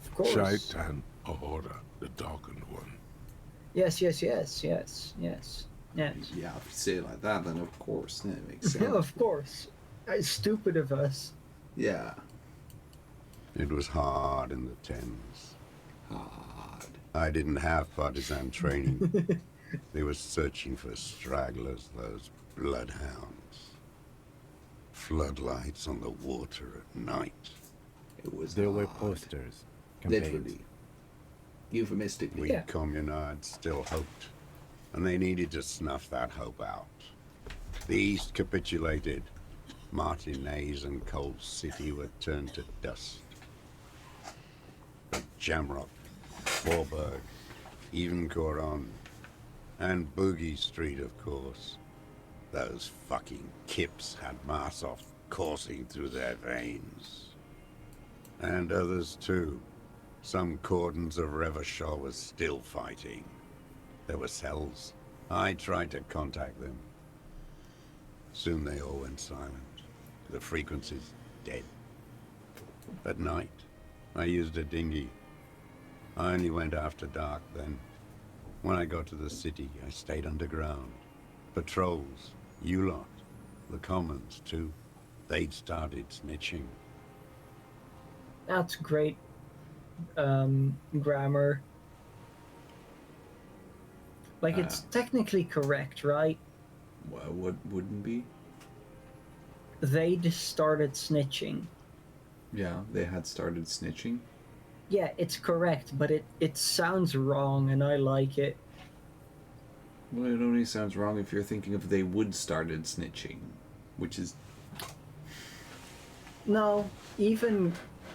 Of course. Shaitan Ahura, the darkened one. Yes, yes, yes, yes, yes, yes. Yeah, if you say it like that, then of course, yeah, it makes Yeah, sense. of course. Stupid of us. Yeah. It was hard in the Thames. Hard. I didn't have partisan training. They were searching for stragglers, those bloodhounds. Floodlights on the water at night. It was There were hard. posters, campaigns. Literally. Euphemistically. We Yeah. communards still hoped, and they needed to snuff that hope out. The East capitulated. Martinez and Cold City were turned to dust. But Jamrock, Forburg, even Coron, and Boogie Street, of course. Those fucking kips had Marsov coursing through their veins. And others too. Some cordons of Revachol was still fighting. There were cells. I tried to contact them. Soon they all went silent. The frequencies dead. At night, I used a dinghy. I only went after dark then. When I got to the city, I stayed underground. Patrols, you lot, the commons too. They'd started snitching. That's great grammar. Like, it's technically correct, right? What wouldn't be? They just started snitching. Yeah, they had started snitching. Yeah, it's correct, but it sounds wrong, and I like it. Well, it only sounds wrong if you're thinking of they would started snitching, which is No, even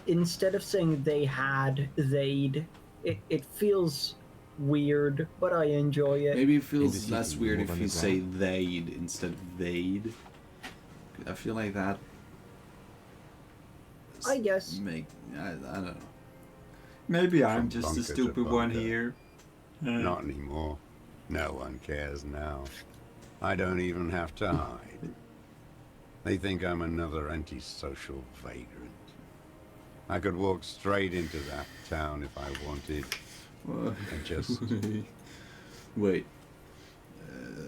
instead of saying they had, they'd, it feels weird, but I enjoy it. maybe it In the feels city, less weird move if you say underground. they'd instead of they'd. I feel like that. I guess. I don't know. Maybe I'm From just bunker a to stupid one bunker. here. Not anymore. No one cares now. I don't even have to hide. They think I'm another antisocial vagrant. I could walk straight into that town if I wanted. I just... Wait.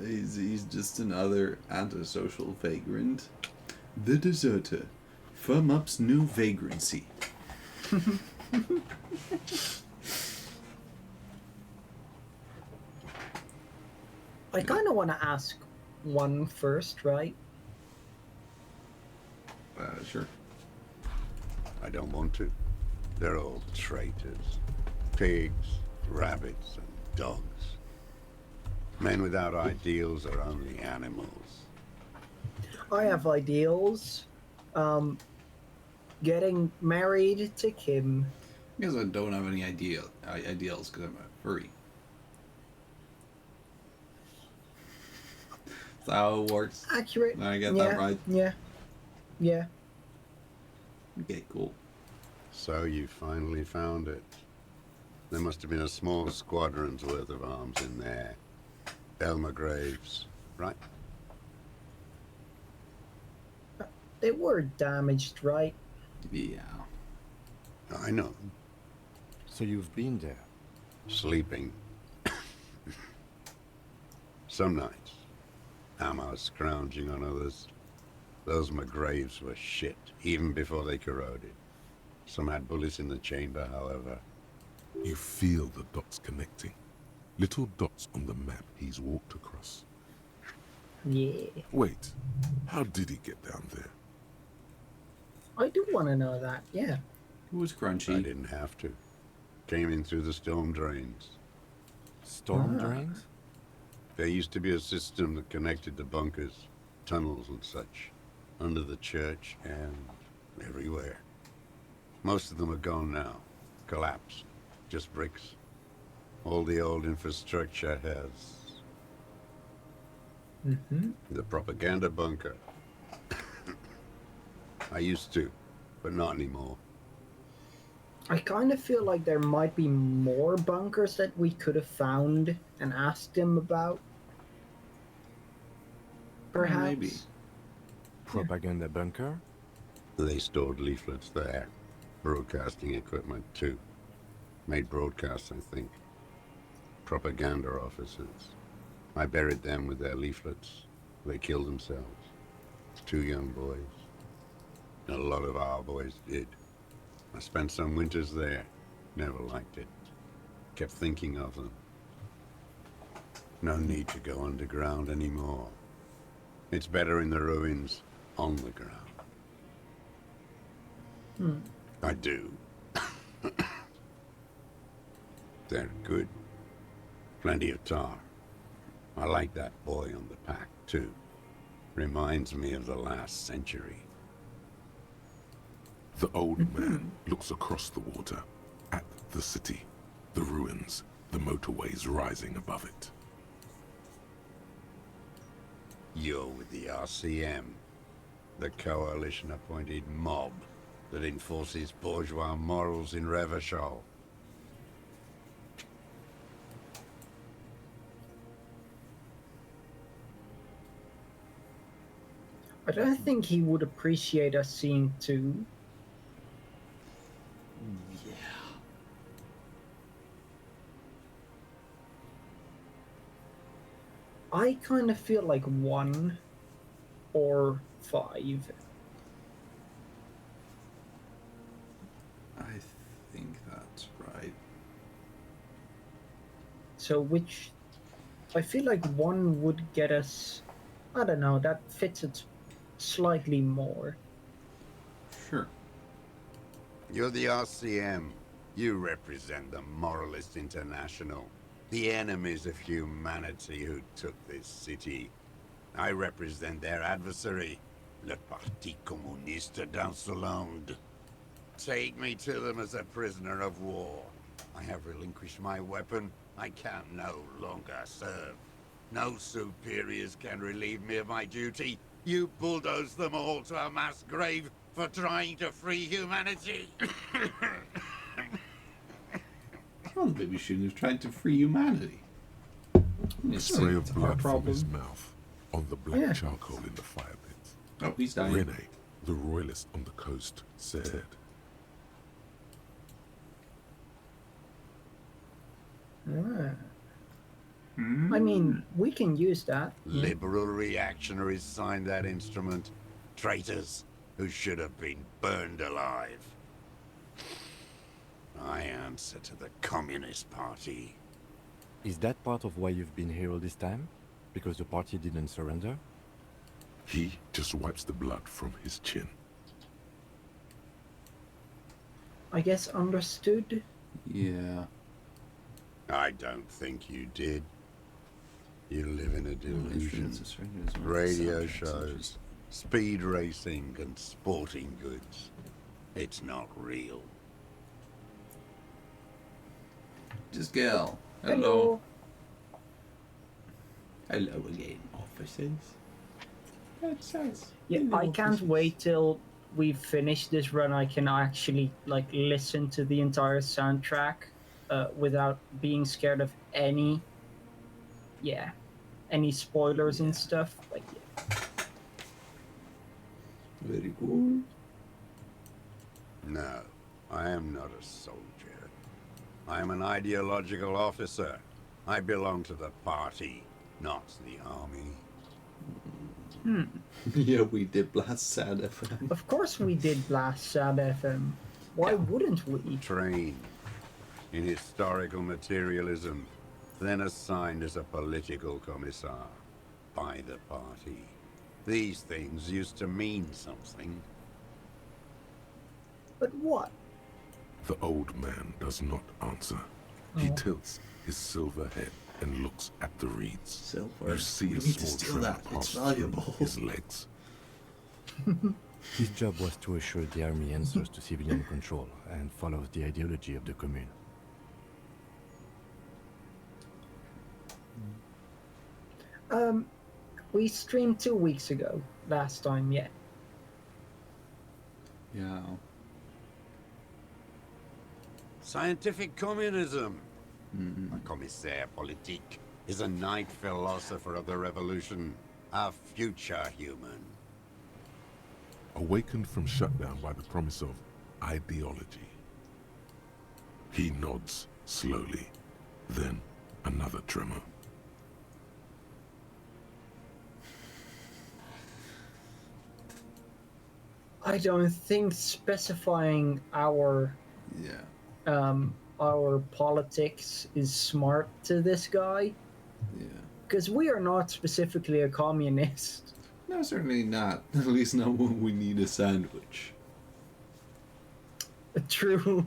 He's just another antisocial vagrant. The deserter. Firm up's new vagrancy. I kind of want to ask one first, right? Sure. I don't want to. They're all traitors. Pigs, rabbits, and dogs. Men without ideals are only animals. I have ideals. Getting married to Kim. Because I don't have any ideals because I'm a furry. That's how it works. Accurate. Did I get yeah, that right? Yeah. Yeah. Okay, cool. So you finally found it. There must have been a small squadron's worth of arms in there. Elmer Graves, right? They were damaged, right? Yeah. I know. So you've been there. Sleeping. Some nights. Ammo scrounging on others. Those McGraves were shit, even before they corroded. Some had bullets in the chamber, however. You feel the dots connecting. Little dots on the map he's walked across. Yeah. Wait, how did he get down there? I do want to know that, yeah. It was crunchy. I didn't have to. Came in through the storm drains. Storm drains? There used to be a system that connected the bunkers, tunnels and such. under the church, and everywhere. Most of them are gone now. Collapsed. Just bricks. All the old infrastructure has... The propaganda bunker. I used to, but not anymore. I kind of feel like there might be more bunkers that we could have found and asked him about. Perhaps. Maybe. Propaganda bunker? They stored leaflets there. Broadcasting equipment, too. Made broadcasts, I think. Propaganda officers. I buried them with their leaflets. They killed themselves. 2 young boys. A lot of our boys did. I spent some winters there. Never liked it. Kept thinking of them. No need to go underground anymore. It's better in the ruins, on the ground. I do. They're good. Plenty of tar. I like that boy on the pack, too. Reminds me of the last century. The old man looks across the water, at the city, the ruins, the motorways rising above it. You're with the RCM, the coalition-appointed mob that enforces bourgeois morals in Revachol. I don't think he would appreciate us seeing two. Yeah. I kind of feel like 1 or 5. I think that's right. So which... I feel like 1 would get us... I don't know, that fits it slightly more. Sure. You're the RCM. You represent the Moralist International, the enemies of humanity who took this city. I represent their adversary, le Parti Communiste d'Insolande. Take me to them as a prisoner of war. I have relinquished my weapon. I can no longer serve. No superiors can relieve me of my duty. You bulldoze them all to a mass grave for trying to free humanity. Well, maybe we shouldn't have tried to free humanity. A It's spray a of blood from problem. his mouth on the black Yeah. charcoal in the fire pit. Oh, he's dying. Rene, the royalist on the coast, said, Ah. I mean, we can use that. Liberal reactionaries signed that instrument. Traitors who should have been burned alive. I answer to the Communist Party. Is that part of why you've been here all this time? Because the party didn't surrender? he just wipes the blood from his chin. I guess understood. Yeah. I don't think you did. You live in a delusion. Radio shows, speed racing, and sporting goods. It's not real. Just girl. Hello. Hello again, officers. That's us. Yeah, Hello, I can't officers. wait till we finish this run. I can actually like listen to the entire soundtrack without being scared of any spoilers and stuff. Like, yeah. Very cool. No, I am not a soldier. I am an ideological officer. I belong to the party, not the army. Yeah, we did blast Sad FM. Of course we did blast Sad FM. Why wouldn't we? Trained in historical materialism, then assigned as a political commissar by the party. These things used to mean something. But what? The old man does not answer. He tilts his silver head and looks at the reeds. Silver. You see We a need to small steal tremor that. It's pass through valuable. his legs. His job was to assure the army answers to civilian control and follows the ideology of the Commune. We streamed 2 weeks ago. Last time, yeah. Yeah. Scientific communism. A commissaire politique is a night philosopher of the revolution, a future human. Awakened from shutdown by the promise of ideology. He nods slowly, then another tremor. I don't think specifying our Yeah. our politics is smart to this guy, Yeah. because we are not specifically a communist. No, certainly not. At least not when we need a sandwich. True.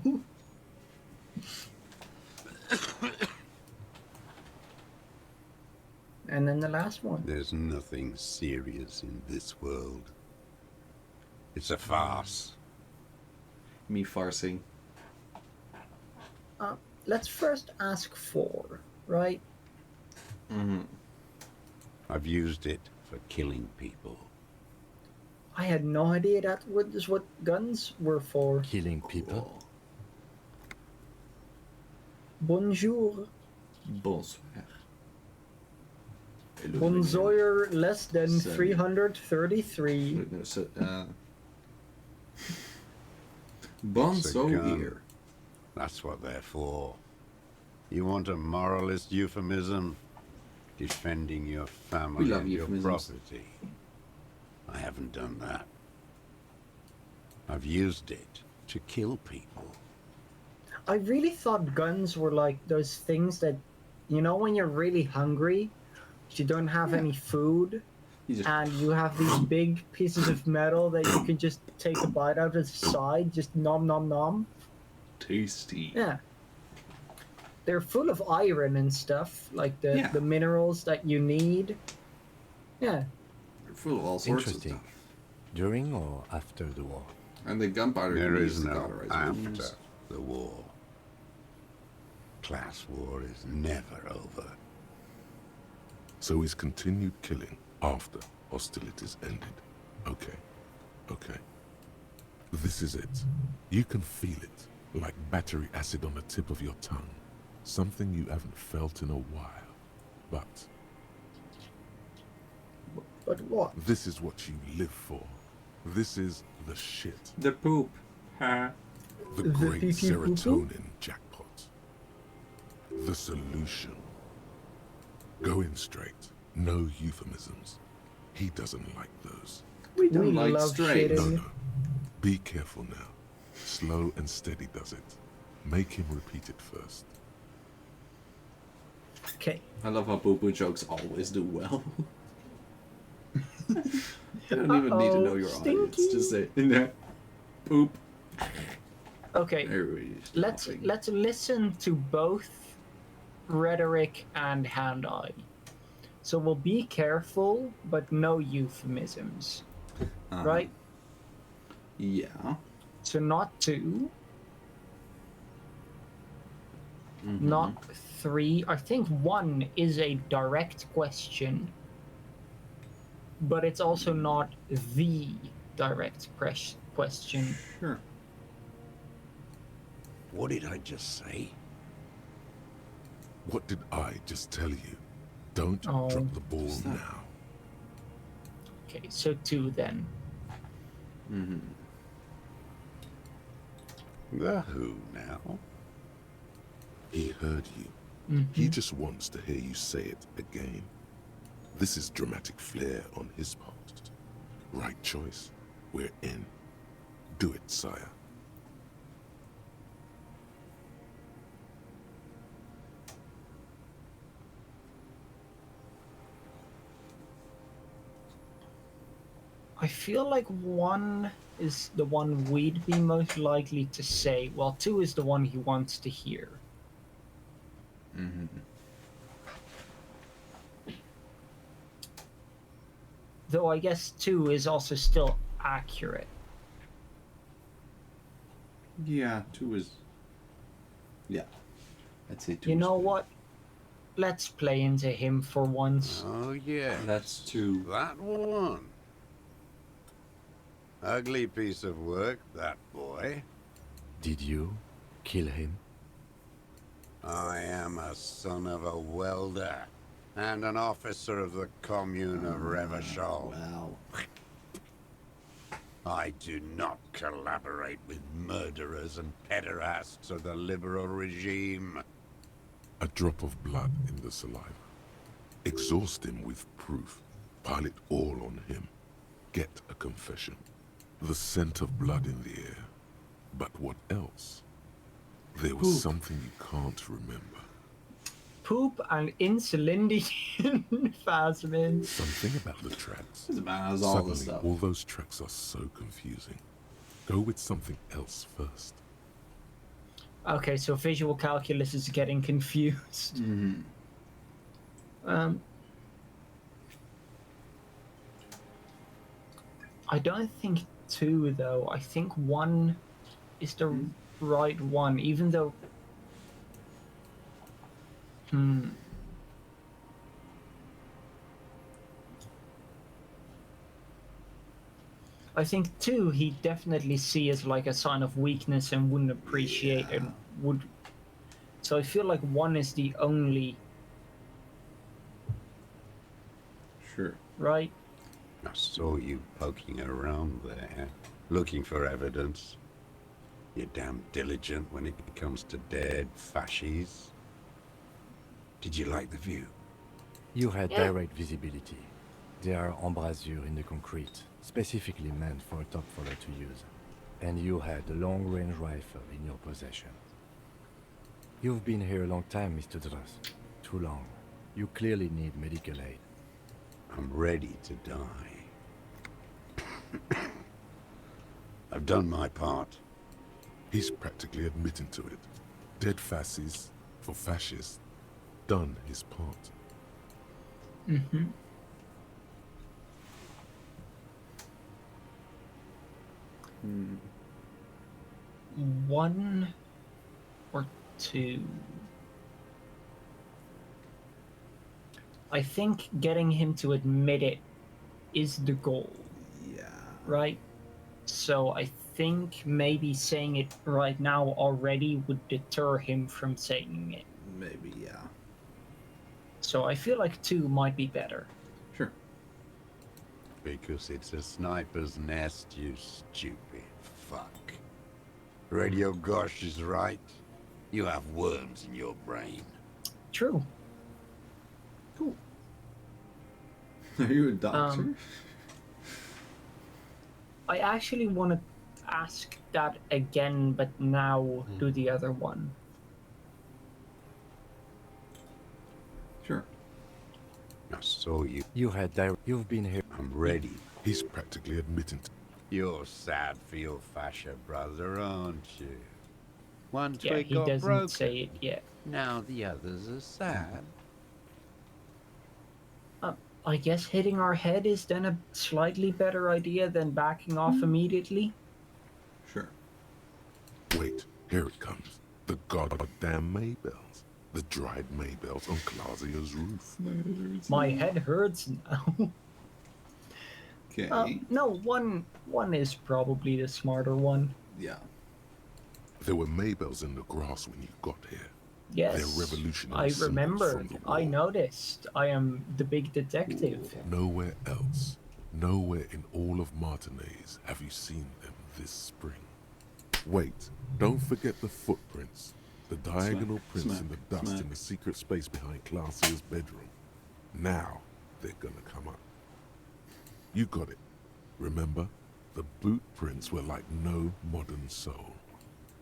And then the last one. There's nothing serious in this world. It's a farce. Me farcing. Let's first ask for, right? Mm-hmm. I've used it for killing people. I had no idea that was what guns were for. Killing people? Cool. Bonjour. Bonsoir. Bonjour less than Seven. 333. Bonso gun. ear. That's what they're for. You want a moralist euphemism? Defending your family We love and your euphemisms. property. I haven't done that. I've used it to kill people. I really thought guns were like those things that, you know, when you're really hungry, you don't have any food, You just and you have these big pieces of metal that you can just take a bite out of the side, just nom nom nom. tasty. Yeah. They're full of iron and stuff, like Yeah. the minerals that you need. Yeah. They're full of all sorts of Interesting. stuff. During or after the war? And the gunpowder There can be is used to no cauterize after wounds. the war. Class war is never over. So he's continued killing after hostilities ended. Okay. Okay. This is it. You can feel it, like battery acid on the tip of your tongue. Something you haven't felt in a while. But But what? this is what you live for. This is the shit. The poop. Huh? The The great pee-pee poo-poo? serotonin jackpot. The solution. Going straight. No euphemisms. He doesn't like those. We don't We like love straight. shitting. No, no. Be careful now. Slow and steady does it. Make him repeat it first. Okay. I love how poo-poo jokes always do well. I don't even need to know your audience. Stinky. Just say, poop. Okay. Everybody's Let's laughing. listen to both rhetoric and hand-eye. So we'll be careful, but no euphemisms, right? Yeah. So not 2, Mm-hmm. not 3. I think 1 is a direct question, but it's also not the direct question. Sure. What did I just say? What did I just tell you? Don't Oh. drop the ball What's that? now. Okay, so 2 then. Mm-hmm. The who now? He heard you. Mhm. He just wants to hear you say it again. This is dramatic flair on his part. Right choice. We're in. Do it, sire. I feel like 1 is the one we'd be most likely to say, while 2 is the one he wants to hear. Mm-hmm. Though I guess 2 is also still accurate. Yeah, 2 is. Yeah, I'd say 2. You is know good. what? Let's play into him for once. Oh, yeah. That's 2. That one. Ugly piece of work, that boy. Did you kill him? I am a son of a welder and an officer of the commune of Revachol. Wow. I do not collaborate with murderers and pederasts of the liberal regime. A drop of blood in the saliva. Exhaust him with proof. Pile it all on him. Get a confession. The scent of blood in the air. But what else? There was something you can't remember. Poop and insulin phasmin. Something about the tracks. This man has all the Suddenly, stuff. all those tracks are so confusing. Go with something else first. Okay, so visual calculus is getting confused. I don't think 2 though. I think 1 is the right one, even though. I think 2 he definitely see as like a sign of weakness and wouldn't appreciate and would. So I feel like 1 is the only Sure. right. I saw you poking around there, looking for evidence. You're damn diligent when it comes to dead fascies. Did you like the view? You had direct visibility. There are embrasures in the concrete, specifically meant for a top follower to use. And you had a long-range rifle in your possession. You've been here a long time, Mr. Druss. Too long. You clearly need medical aid. I'm ready to die. I've done my part. He's practically admitting to it. Dead fascists for fascists. Done his part. Mm-hmm. 1 or 2. I think getting him to admit it is the goal, Yeah. right? So I think maybe saying it right now already would deter him from saying it. Maybe, yeah. So I feel like 2 might be better. Sure. Because it's a sniper's nest, you stupid fuck. Radio Gosh is right. You have worms in your brain. True. Cool. Are you a doctor? I actually want to ask that again, but now do the other one. Sure. I saw you. You had You've been here. I'm ready. He's practically admitting to You're sad for your fascia brother, aren't you? One Yeah, twig he got doesn't broken. say it yet. Now the others are sad. I guess hitting our head is then a slightly better idea than backing off immediately. Sure. Wait, here it comes. The goddamn Maybells. The dried Maybells on Clausia's roof. My head hurts now. Okay. No, one is probably the smarter one. Yeah. There were Maybells in the grass when you got here. Yes, They're revolutionary I symbols remember. from the I war. noticed. I am the big detective. Nowhere else, nowhere in all of Martinez have you seen them this spring. Wait, don't forget the footprints. The diagonal prints in the dust in the secret space behind Clausia's bedroom. Now they're gonna come up. You got it. Remember? The boot prints were like no modern soul.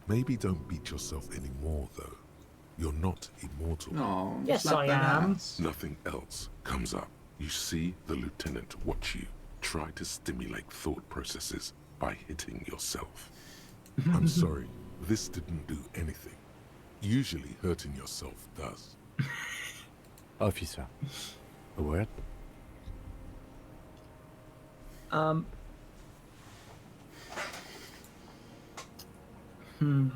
Maybe don't beat yourself anymore, though. You're not immortal. No. Yes, slap I that am. ass. Nothing else comes up. You see the lieutenant watch you. Try to stimulate thought processes by hitting yourself. I'm sorry, this didn't do anything. Usually hurting yourself does. Officer, a word? Um. Hmm.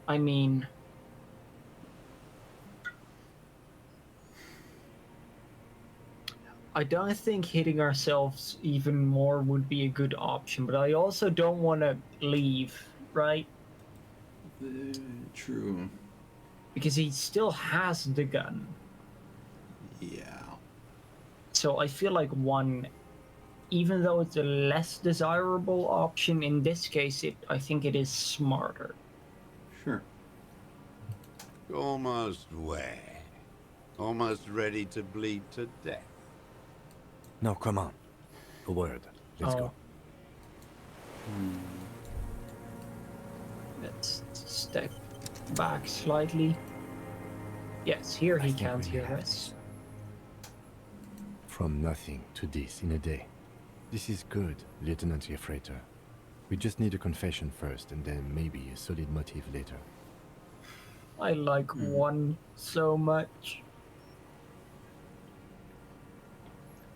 I mean, I don't think hitting ourselves even more would be a good option, but I also don't want to leave, right? True. Because he still has the gun. Yeah. So I feel like one, even though it's a less desirable option, in this case, I think it is smarter. Sure. Almost where? Almost ready to bleed to death. No, come on. A word. Let's Oh. go. Let's step back slightly. Yes, here I he think can't we hear have us. this. From nothing to this in a day. This is good, Lieutenant Gefreiter. We just need a confession first, and then maybe a solid motive later. I like one so much.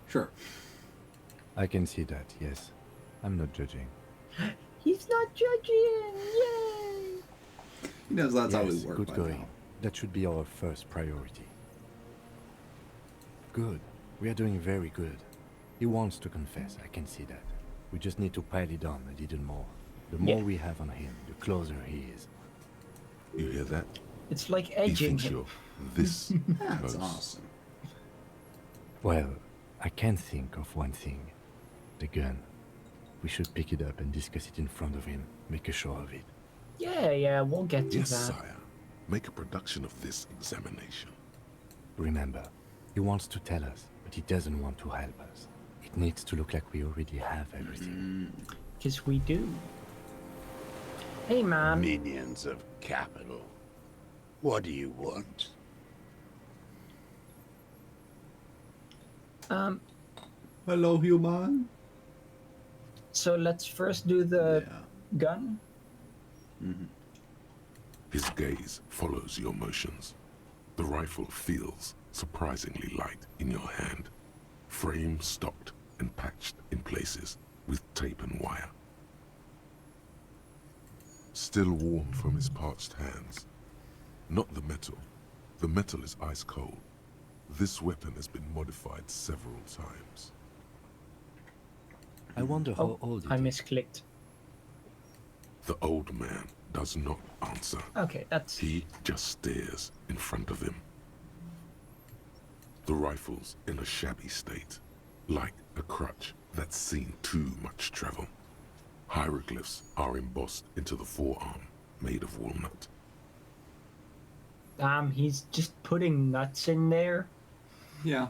Sure. I can see that, yes. I'm not judging. He's not judging! Yay! He knows that's how we Yes, work good by going. now. That should be our first priority. Good. We are doing very good. He wants to confess, I can see that. We just need to pile it on a little more. The more Yeah. we have on him, the closer he is. You hear that? It's like He edging thinks him. you're this That's close. awesome. Well, I can think of one thing. The gun. We should pick it up and discuss it in front of him. Make a show of it. Yeah, we'll get to Yes, that. sire. Make a production of this examination. Remember, he wants to tell us, but he doesn't want to help us. It needs to look like we already have everything. Because we do. Hey, man. Minions of capital. What do you want? Hello, human. So let's first do the Yeah. gun. His gaze follows your motions. The rifle feels surprisingly light in your hand. Frame stocked and patched in places with tape and wire. Still warm from his parched hands. Not the metal. The metal is ice cold. This weapon has been modified several times. I wonder how Oh, old I it is. misclicked. The old man does not answer. Okay, that's... He just stares in front of him. The rifle's in a shabby state, like a crutch that's seen too much travel. Hieroglyphs are embossed into the forearm, made of walnut. Damn, he's just putting nuts in there. Yeah.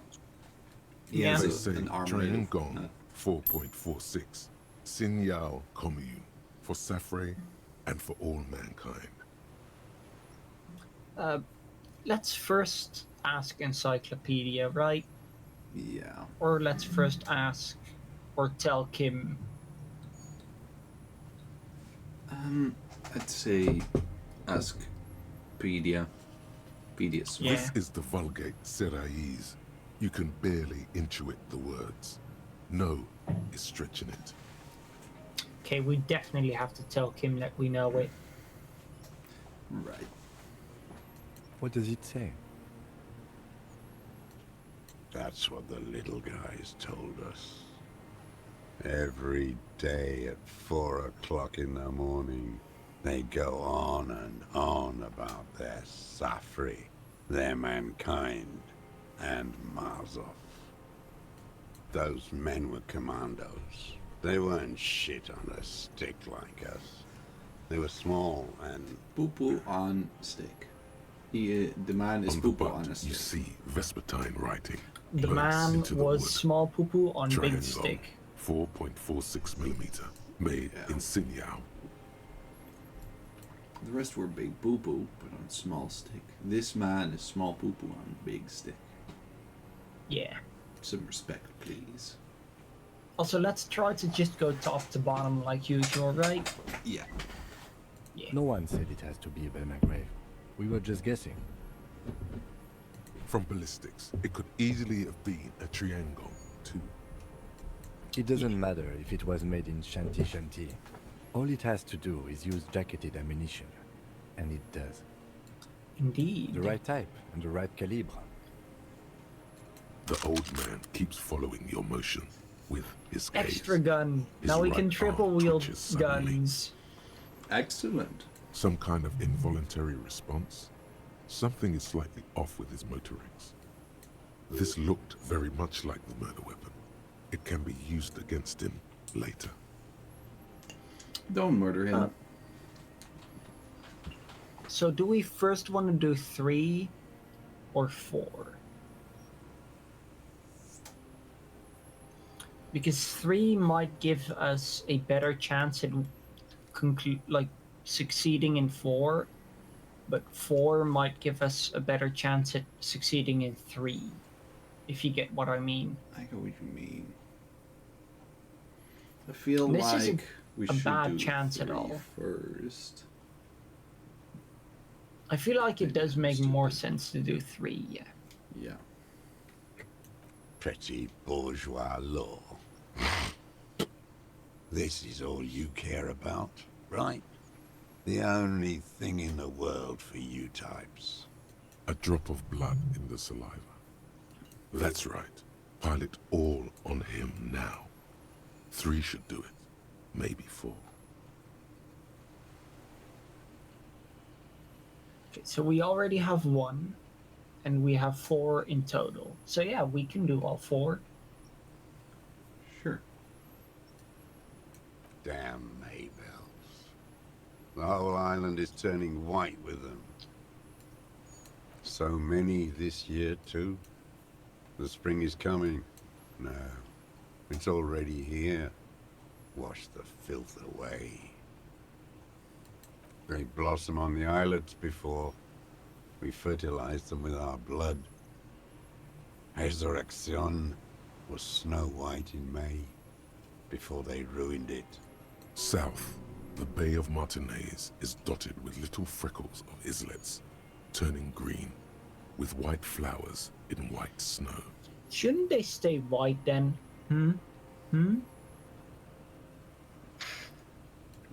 He Yeah. has They a- say an arm Drain rated- Gong 4.46, Sin Yao Commune, for Safre and for all mankind. Let's first ask Encyclopedia, right? Yeah. Or let's first ask or tell Kim. I'd say ask Pedia. Pedia's Yeah. This is the Vulgate Seraïs. You can barely intuit the words. No is stretching it. Okay, we definitely have to tell Kim that we know it. Right. What does it say? That's what the little guys told us. Every day at 4 o'clock in the morning, they go on and on about their Safri, their mankind, and Mazov. Those men were commandos. They weren't shit on a stick like us. They were small and Poo poo on stick. The man is On the poo poo butt, on a you stick. see Vespertine writing. The Burns man into the was wood. small poo poo on big Triangle, stick. 4.46 millimeter, made Yeah. in Sinyao. The rest were big poo poo, but on small stick. This man is small poo poo on big stick. Yeah. Some respect, please. Also, let's try to just go top to bottom like usual, right? Yeah. No one said it has to be a Belma grave. We were just guessing. From ballistics, it could easily have been a triangle, too. It doesn't matter if it was made in Shanty Shanty. All it has to do is use jacketed ammunition. And it does. Indeed. The right type and the right calibre. The old man keeps following your motion with his gaze. Extra gun. His Now we right can arm triple wield twitches suddenly. guns. Excellent. Some kind of involuntary response. Something is slightly off with his motorings. This looked very much like the murder weapon. It can be used against him later. Don't murder him. So do we first want to do 3 or 4? Because 3 might give us a better chance at succeeding in 4, but 4 might give us a better chance at succeeding in 3, if you get what I mean. I get what you mean. I feel This like isn't we a should bad do chance at 3 all. first. I feel like it does make Stupid. more sense to do 3, yeah. Yeah. Pretty bourgeois law. This is all you care about, right? The only thing in the world for you types. A drop of blood in the saliva. That's right. Pile it all on him now. 3 should do it. Maybe 4. Okay, so we already have 1, and we have 4 in total. So yeah, we can do all 4. Sure. Damn Maybells. The whole island is turning white with them. So many this year, too. The spring is coming. No, it's already here. Wash the filth away. They blossom on the islets before we fertilize them with our blood. Resurrection was snow white in May before they ruined it. South, the Bay of Martinez is dotted with little freckles of islets, turning green, with white flowers in white snow. Shouldn't they stay white then?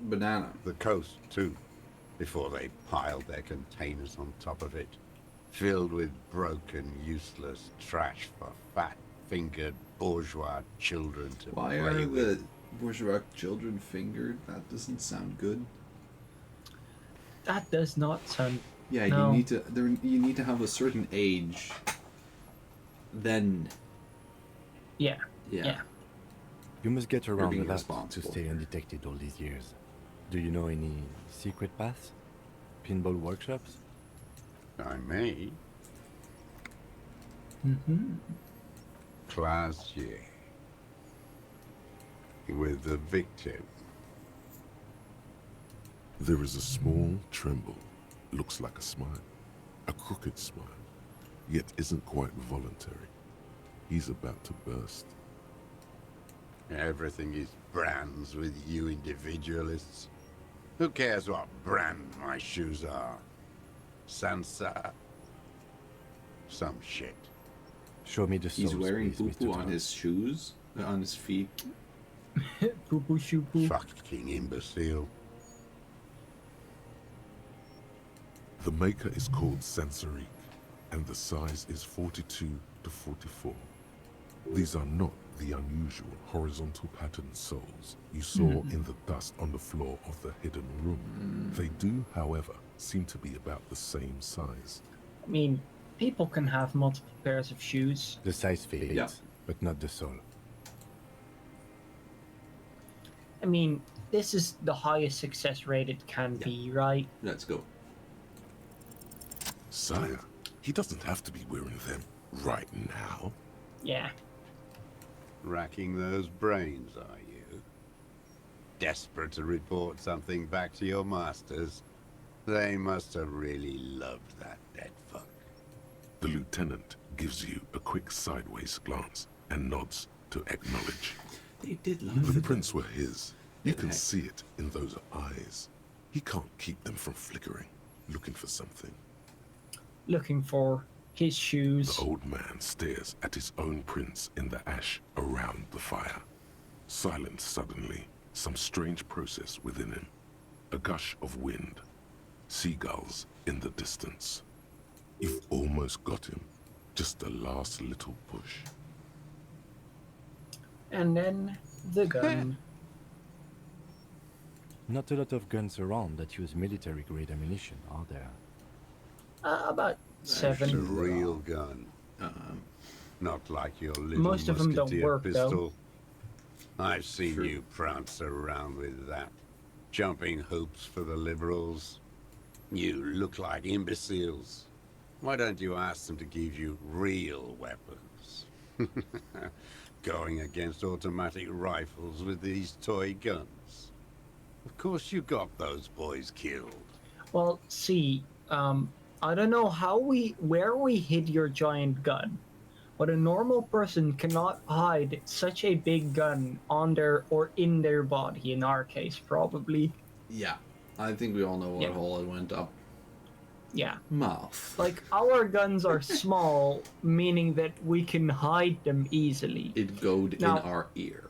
Banana. The coast, too, before they piled their containers on top of it, filled with broken, useless trash for fat-fingered bourgeois children to Why play are with. the bourgeois children fingered? That doesn't sound good. That does not sound... Yeah, No. you need to have a certain age. Then, Yeah. yeah. You must get around being a lot to responsible stay here. undetected all these years. Do you know any secret paths? Pinball workshops? I may. Classier. With the victim. There is a small tremble, looks like a smile, a crooked smile, yet isn't quite voluntary. He's about to burst. Everything is brands with you individualists. Who cares what brand my shoes are? Sansa. Some shit. Show me the He's source, wearing please, poo-poo Mr. on Tom. his shoes, on his feet. Poo-poo shoo-poo. Fucking imbecile. The maker is called Sansarique, and the size is 42 to 44. These are not the unusual horizontal patterned soles you saw in the dust on the floor of the hidden room. They do, however, seem to be about the same size. I mean, people can have multiple pairs of shoes. The size fits, Yeah. but not the sole. I mean, this is the highest success rate it can be, right? Let's go. Sire, he doesn't have to be wearing them right now. Yeah. Racking those brains, are you? Desperate to report something back to your masters? They must have really loved that dead fuck. The lieutenant gives you a quick sideways glance and nods to acknowledge. They did love The it. prints were his. You can Okay. see it in those eyes. He can't keep them from flickering, looking for something. Looking for his shoes. The old man stares at his own prints in the ash around the fire. Silent suddenly, some strange process within him. A gush of wind. Seagulls in the distance. You've almost got him. Just the last little push. And then the gun. Not a lot of guns around that use military-grade ammunition, are there? About It's a 7. real gun. Not like your little Most of them don't musketeer work, though. pistol. I've seen True. you prance around with that. Jumping hoops for the liberals. You look like imbeciles. Why don't you ask them to give you real weapons? Going against automatic rifles with these toy guns. Of course you got those boys killed. Well, see, I don't know where we hid your giant gun, but a normal person cannot hide such a big gun on their or in their body. In our case, probably. Yeah. I think we all know what Yeah. hole it went up. Yeah. Mouth. Like, our guns are small, meaning that we can hide them easily. It goed Now- in our ear.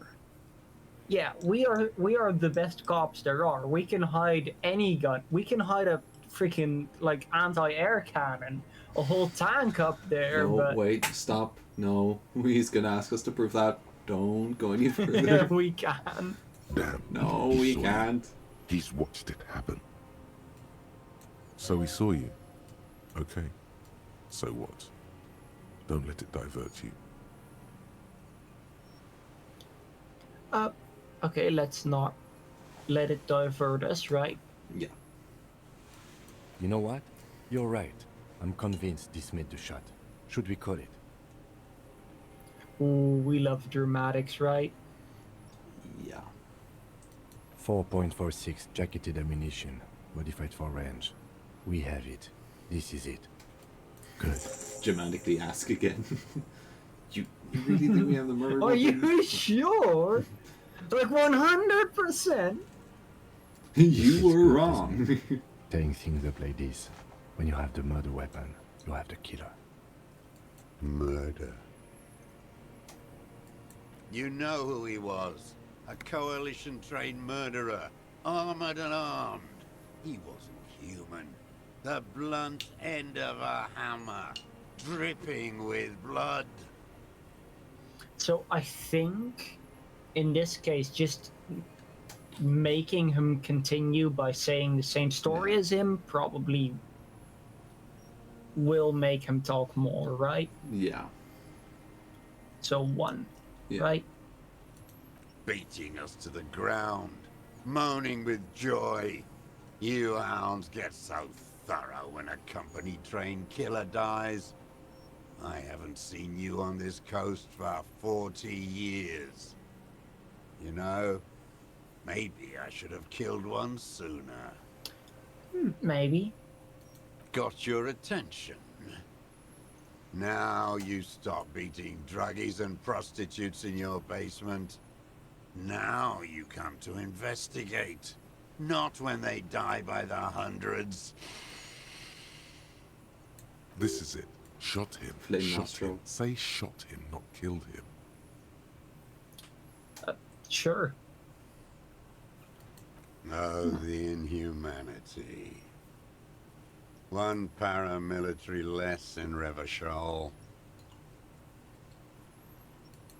Yeah, we are the best cops there are. We can hide any gun. We can hide a freaking like anti-air cannon, a whole tank up there. No, but wait, stop. No. He's gonna ask us to prove that. Don't go any yeah, further. we can. Damn. No, he we saw you. can't. He's watched it happen. So he saw you. Okay. So what? Don't let it divert you. Okay, let's not let it divert us, right? Yeah. You know what? You're right. I'm convinced this made the shot. Should we call it? Ooh, we love dramatics, right? Yeah. 4.46 jacketed ammunition, modified for range. We have it. This is it. Good. Dramatically ask again. you really think we have the murder Are weapon? you sure? Like 100%? You were Good, wrong. isn't it? Tearing things up like this. When you have the murder weapon, you have the killer. Murder. You know who he was. A coalition-trained murderer. Armored and armed. He wasn't human. The blunt end of a hammer. Dripping with blood. So I think, in this case, just making him continue by saying the same story as him probably will make him talk more, right? Yeah. So 1, Yeah. right? Beating us to the ground. Moaning with joy. You hounds get so thorough when a company-trained killer dies. I haven't seen you on this coast for 40 years. You know, maybe I should have killed one sooner. Maybe. Got your attention. Now you stop beating druggies and prostitutes in your basement. Now you come to investigate. Not when they die by the hundreds. This is it. Shot him. Flame Shot nostril. him. Say shot him, not killed him. Sure. Oh, the inhumanity. One paramilitary less in Revachol.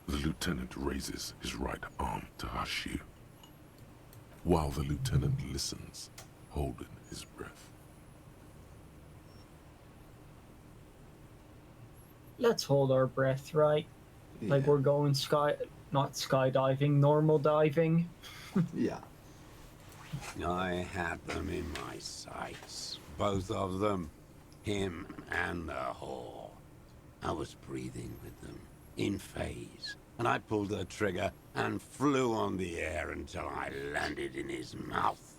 The lieutenant raises his right arm to hush you, while the lieutenant listens, holding his breath. Let's hold our breath, right? Like Yeah. we're going not skydiving, normal diving. Yeah. I had them in my sights. Both of them. Him and the whore. I was breathing with them, in phase. And I pulled the trigger and flew on the air until I landed in his mouth.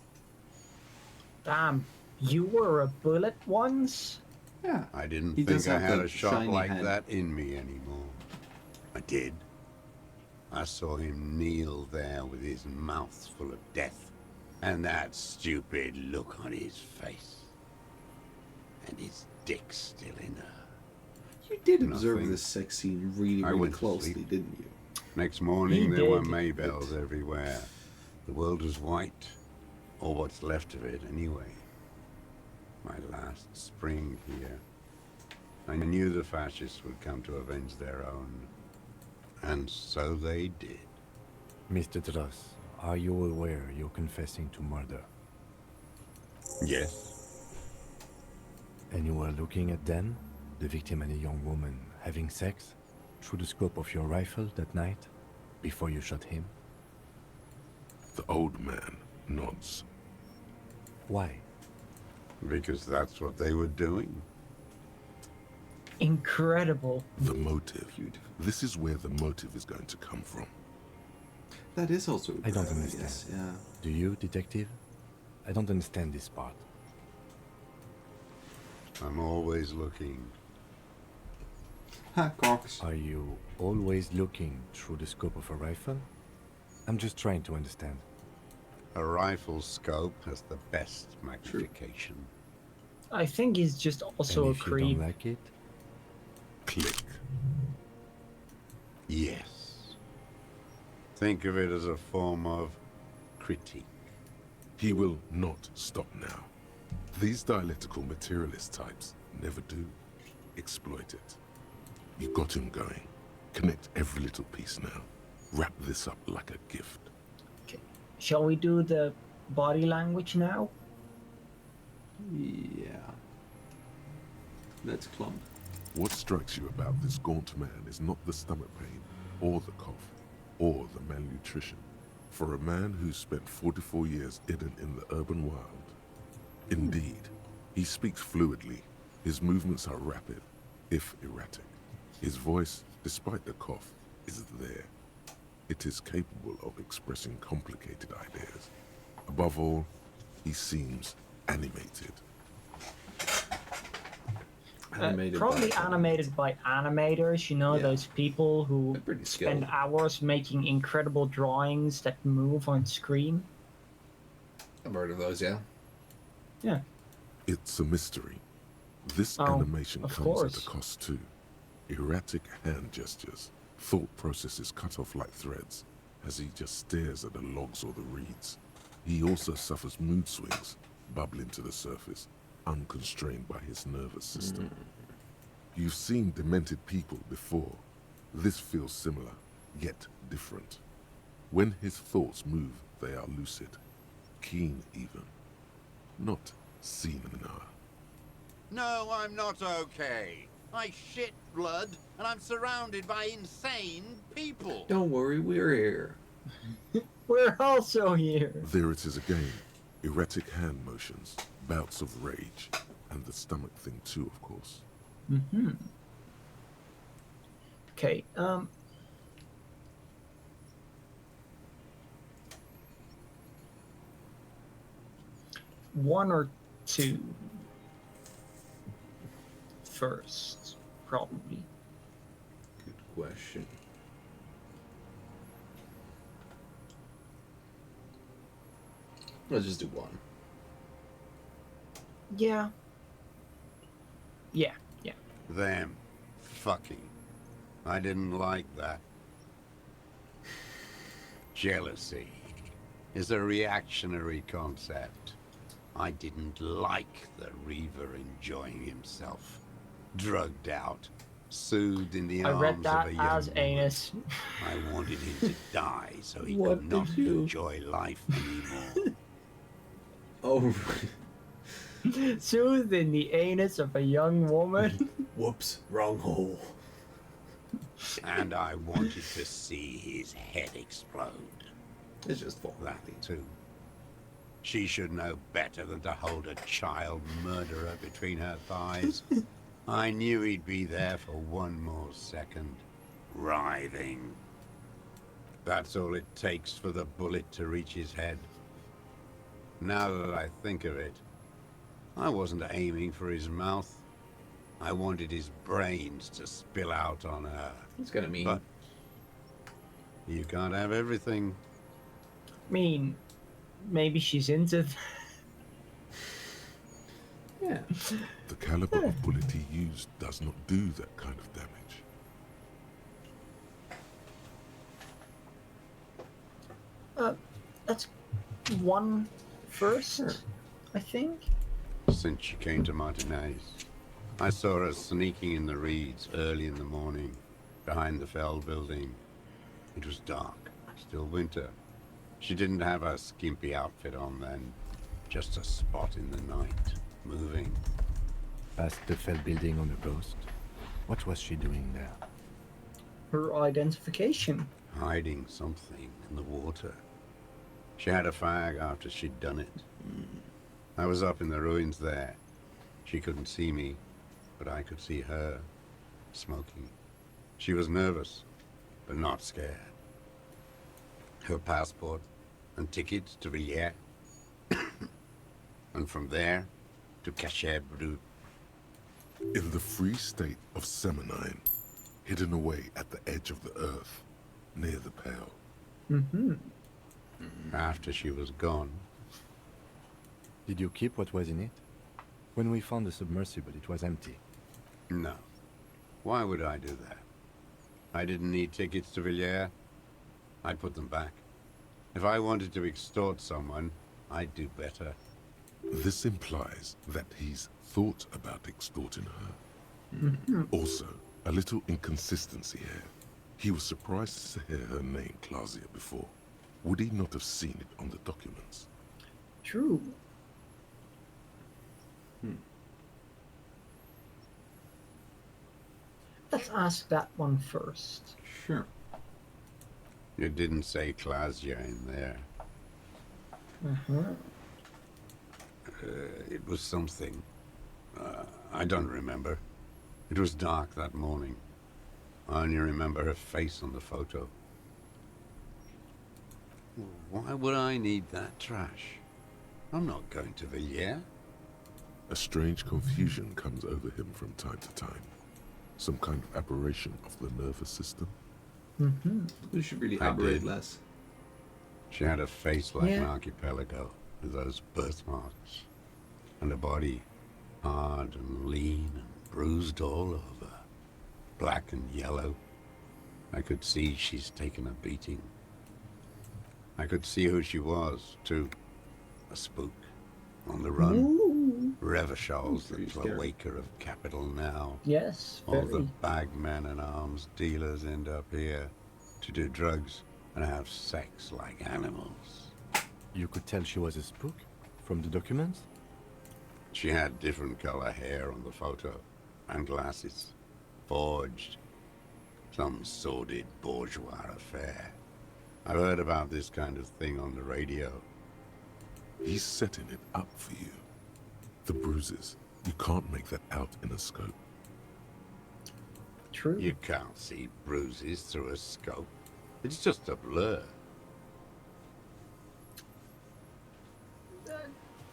Damn, you were a bullet once? Yeah. I didn't He think does I have had that a shot shiny like head. that in me anymore. I did. I saw him kneel there with his mouth full of death, and that stupid look on his face. And his dick still in her. You did observe Nothing. this sex scene really, I really went to closely, sleep. didn't you? Next morning, He there were did. Maybells everywhere. The world was white, or what's left of it anyway. My last spring here. I knew the fascists would come to avenge their own. And so they did. Mr. Dross, are you aware you're confessing to murder? Yes. And you were looking at them, the victim and a young woman, having sex, through the scope of your rifle that night, before you shot him? The old man nods. Why? Because that's what they were doing. Incredible. The motive. Beautiful. This is where the motive is going to come from. That is also. I don't incredible, understand. yes, yeah. Do you, detective? I don't understand this part. I'm always looking. Ha, Cox. Are you always looking through the scope of a rifle? I'm just trying to understand. A rifle scope has the best magnification. I think he's just also And a if you creep. don't like it, Click. Yes. Think of it as a form of critique. He will not stop now. These dialectical materialist types never do. Exploit it. You got him going. Connect every little piece now. Wrap this up like a gift. Shall we do the body language now? Yeah. Let's clump. What strikes you about this gaunt man is not the stomach pain, or the cough, or the malnutrition. For a man who's spent 44 years hidden in the urban wild. Indeed, he speaks fluidly. His movements are rapid, if erratic. His voice, despite the cough, is there. It is capable of expressing complicated ideas. Above all, he seems animated. Animated Probably by- animated by animators, you know, Yeah. those people who They're pretty spend skilled. hours making incredible drawings that move on screen. I've heard of those, yeah. Yeah. It's a mystery. This Oh, animation of comes course. at a cost too. Erratic hand gestures, thought processes cut off like threads, as he just stares at the logs or the reeds. He also suffers mood swings, bubbling to the surface, unconstrained by his nervous system. You've seen demented people before. This feels similar, yet different. When his thoughts move, they are lucid, keen even, not seen in an hour. No, I'm not okay. I shit blood, and I'm surrounded by insane people. Don't worry, we're here. We're also here. There it is again. Erratic hand motions, bouts of rage, and the stomach thing too, of course. Okay, one or two first, probably. Good question. Let's just do one. Yeah. Yeah, yeah. Them. Fucking. I didn't like that. Jealousy is a reactionary concept. I didn't like the Reaver enjoying himself. Drugged out. Soothed in the I arms read that of a young as woman. anus. I wanted him to die so he What could did not you- enjoy life anymore. Oh, Soothed in the anus of a young woman. whoops, wrong hole. And I wanted to see his head explode. It's just fun. That too. She should know better than to hold a child murderer between her thighs. I knew he'd be there for one more second. Writhing. That's all it takes for the bullet to reach his head. Now that I think of it, I wasn't aiming for his mouth. I wanted his brains to spill out on her. It's gonna mean. But you can't have everything. I mean, maybe she's into Yeah. The caliber of bullet he used does not do that kind of damage. That's one first, Sure. I think. Since she came to Martinez, I saw her sneaking in the reeds early in the morning, behind the Fell building. It was dark, still winter. She didn't have her skimpy outfit on then, just a spot in the night, moving. Past the Fell building on the coast. What was she doing there? Her identification. Hiding something in the water. She had a fag after she'd done it. I was up in the ruins there. She couldn't see me, but I could see her, smoking. She was nervous, but not scared. Her passport and tickets to Villiers, and from there to Cachet Brut. In the free state of Seminine, hidden away at the edge of the earth, near the Pale. Mm-hmm. After she was gone, Did you keep what was in it? When we found the submersible, it was empty. no. Why would I do that? I didn't need tickets to Villiers. I'd put them back. If I wanted to extort someone, I'd do better. This implies that he's thought about extorting her. Also, a little inconsistency here. He was surprised to hear her name Clausia before. Would he not have seen it on the documents? True. Let's ask that one first. Sure. You didn't say Clausia in there. Uh-huh. It was something. I don't remember. It was dark that morning. I only remember her face on the photo. Why would I need that trash? I'm not going to Villiers. A strange confusion comes over him from time to time. Some kind of aberration of the nervous system. Mm-hmm. We should really I elaborate did. less. She had a face like an Yeah. archipelago, with those birthmarks. And a body hard and lean and bruised all over. Black and yellow. I could see she's taken a beating. I could see who she was, too. A spook. On the run. Ooh. Revachol's the Pretty scary. cloaca of capital now. Yes, All very. the bagmen and arms dealers end up here to do drugs and have sex like animals. You could tell she was a spook from the documents? She had different color hair on the photo and glasses. Forged. Some sordid bourgeois affair. I've heard about this kind of thing on the radio. He's setting it up for you. The bruises, you can't make that out in a scope. True. You can't see bruises through a scope. It's just a blur.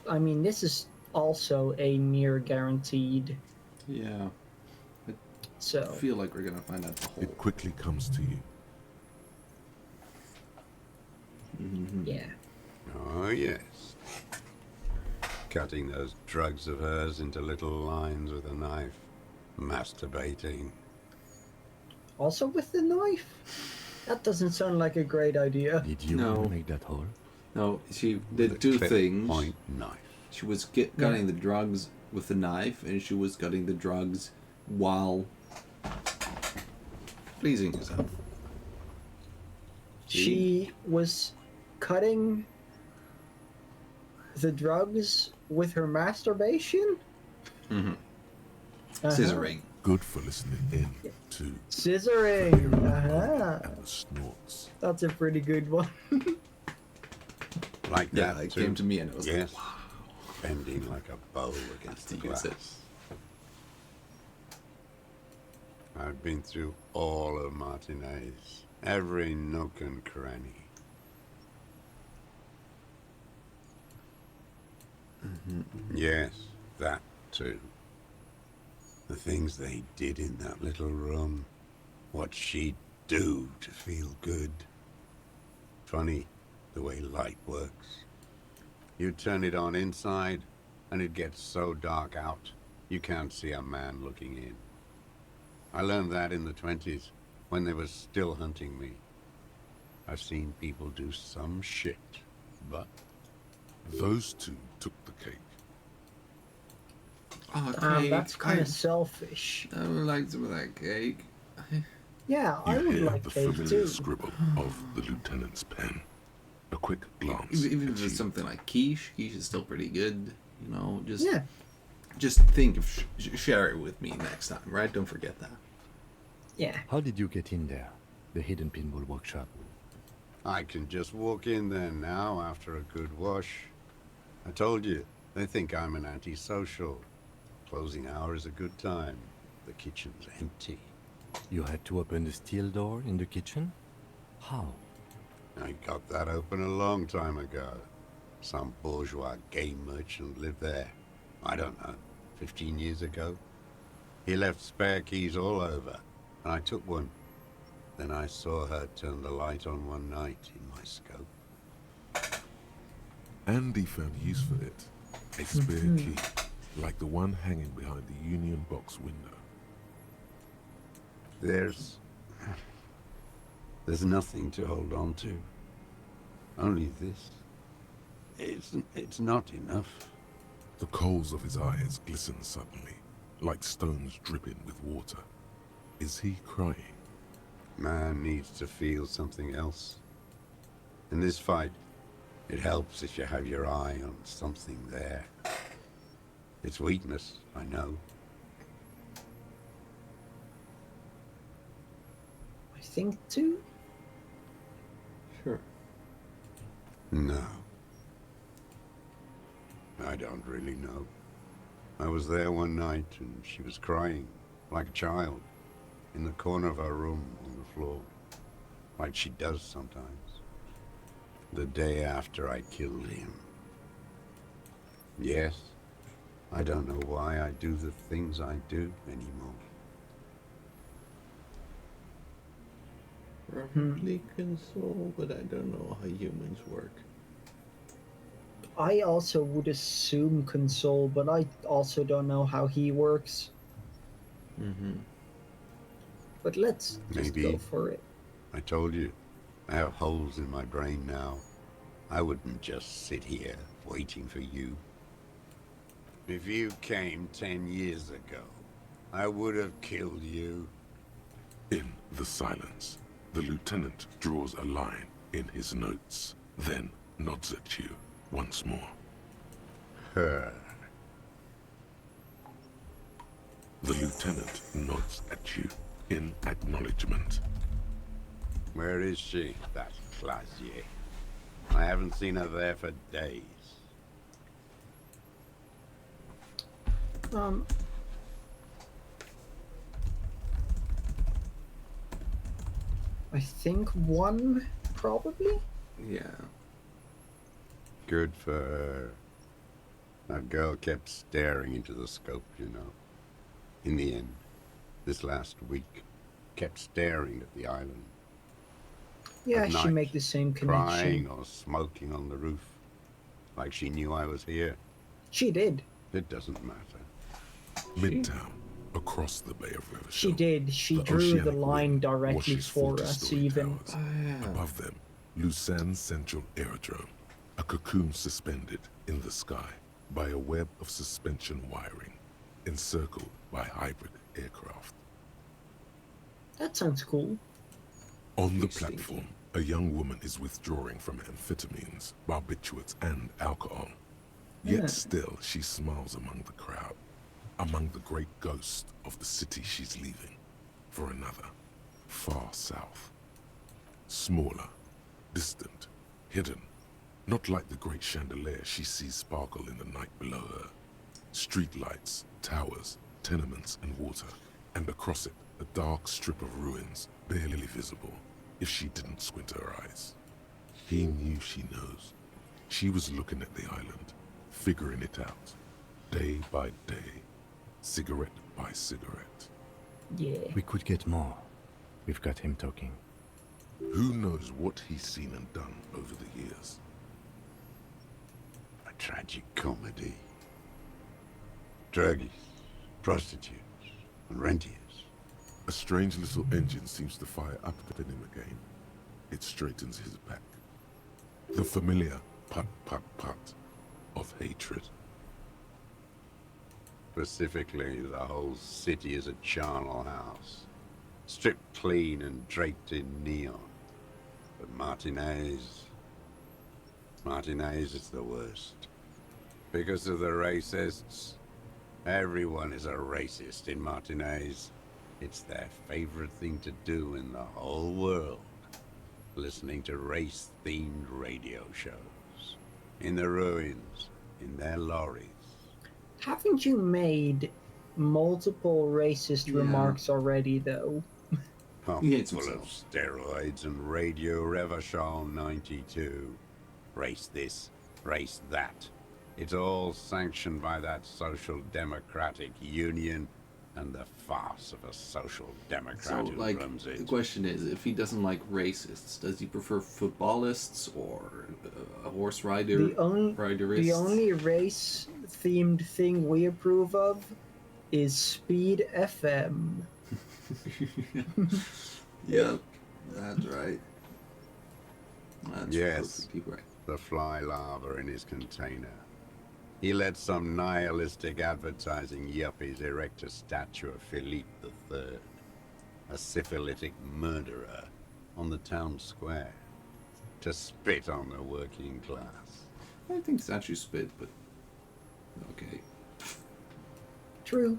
I mean, this is also a near guaranteed. Yeah. I So feel like we're gonna find out the whole. It quickly comes to you. yeah. Oh, yes. Cutting those drugs of hers into little lines with a knife. Masturbating. Also with the knife. That doesn't sound like a great idea. Did you No. make that hole? No, she With did a two clip things. Point knife. She was cutting the drugs with the knife, and she was cutting the drugs while pleasing herself. She was cutting the drugs with her masturbation? Mm-hmm. Uh-huh. Scissoring. Good for listening in to Scissoring. Uh-huh. and the snorts. That's a pretty good one. Like Yeah, that, it too. came to me and it was Yes. like, wow. Bending like a bow against the to use it. glass. I've been through all of Martinez. Every nook and cranny. Yes, that too. The things they did in that little room. What she'd do to feel good. Funny, the way light works. You turn it on inside, and it gets so dark out, you can't see a man looking in. I learned that in the 20s, when they were still hunting me. I've seen people do some shit, but Those two took the cake. Oh, cake. That's kind of selfish. I would like some of that cake. Yeah, I You would hear like the cake familiar too. scribble of the lieutenant's pen. A quick glance. Even at if it's you. something like quiche is still pretty good. You know, Yeah, just think of share it with me next time, right? Don't forget that. yeah. How did you get in there? The hidden pinball workshop. I can just walk in there now after a good wash. I told you, they think I'm an antisocial. Closing hour is a good time. The kitchen's empty. You had to open the steel door in the kitchen? How? I got that open a long time ago. Some bourgeois game merchant lived there. I don't know, 15 years ago. He left spare keys all over, and I took one. Then I saw her turn the light on one night in my scope. Andy found use for it. A spare key, like the one hanging behind the Union box window. There's nothing to hold on to. Only this. It's not enough. The coals of his eyes glisten suddenly, like stones dripping with water. Is he crying? Man needs to feel something else. In this fight, it helps if you have your eye on something there. It's weakness, I know. I think too. Sure. No. I don't really know. I was there one night and she was crying, like a child, in the corner of her room on the floor, like she does sometimes. The day after I killed him. Yes, I don't know why I do the things I do anymore. Probably console, but I don't know how humans work. I also would assume console, but I also don't know how he works. Mm-hmm. But let's just Maybe. go for it. I told you, I have holes in my brain now. I wouldn't just sit here waiting for you. If you came 10 years ago, I would have killed you. In the silence, the lieutenant draws a line in his notes, then nods at you once more. Her. The lieutenant nods at you in acknowledgement. Where is she, that Clasier? I haven't seen her there for days. I think one, probably? Yeah. Good for her. That girl kept staring into the scope, you know. In the end, this last week, kept staring at the island. Yeah, At she night, make the same crying connection. or smoking on the roof. Like she knew I was here. She did. It doesn't matter. Midtown, across the Bay of River. She did. She The drew the oceanic line rim directly washes for 40 us, story even. towers. Oh, yeah. Above them, Lusan's Central Aerodrome, a cocoon suspended in the sky by a web of suspension wiring, encircled by hybrid aircraft. That sounds cool. On the Interesting. platform, a young woman is withdrawing from amphetamines, barbiturates, and alcohol. Yet Yeah. still, she smiles among the crowd, among the great ghosts of the city she's leaving, for another, far south. Smaller, distant, hidden, not like the great chandelier she sees sparkle in the night below her. Streetlights, towers, tenements, and water, and across it, a dark strip of ruins, barely visible, if she didn't squint her eyes. He knew she knows. She was looking at the island, figuring it out, day by day, cigarette by cigarette. Yeah. We could get more. We've got him talking. Who knows what he's seen and done over the years? A tragic comedy. druggies, prostitutes, and rentiers. A strange little engine seems to fire up within him again. It straightens his back. The familiar put of hatred. Specifically, the whole city is a charnel house, stripped clean and draped in neon. But Martinez is the worst. Because of the racists, everyone is a racist in Martinez. It's their favorite thing to do in the whole world. Listening to race-themed radio shows. In the ruins, in their lorries. Haven't you made multiple racist remarks already, though? Pump He hates full of himself. steroids and Radio Revachol 92. Race this, race that. It's all sanctioned by that Social Democratic Union and the farce of a Social Democrat So, who like, runs the it. question is, if he doesn't like racists, does he prefer footballists or horse rider? The only race-themed thing we approve of is Speed FM. Yep, that's right. That's Yes. perfectly right. The fly larva in his container. He let some nihilistic advertising yuppies erect a statue of Philippe III, a syphilitic murderer, on the town square, to spit on the working class. I think statue spit, but okay. True.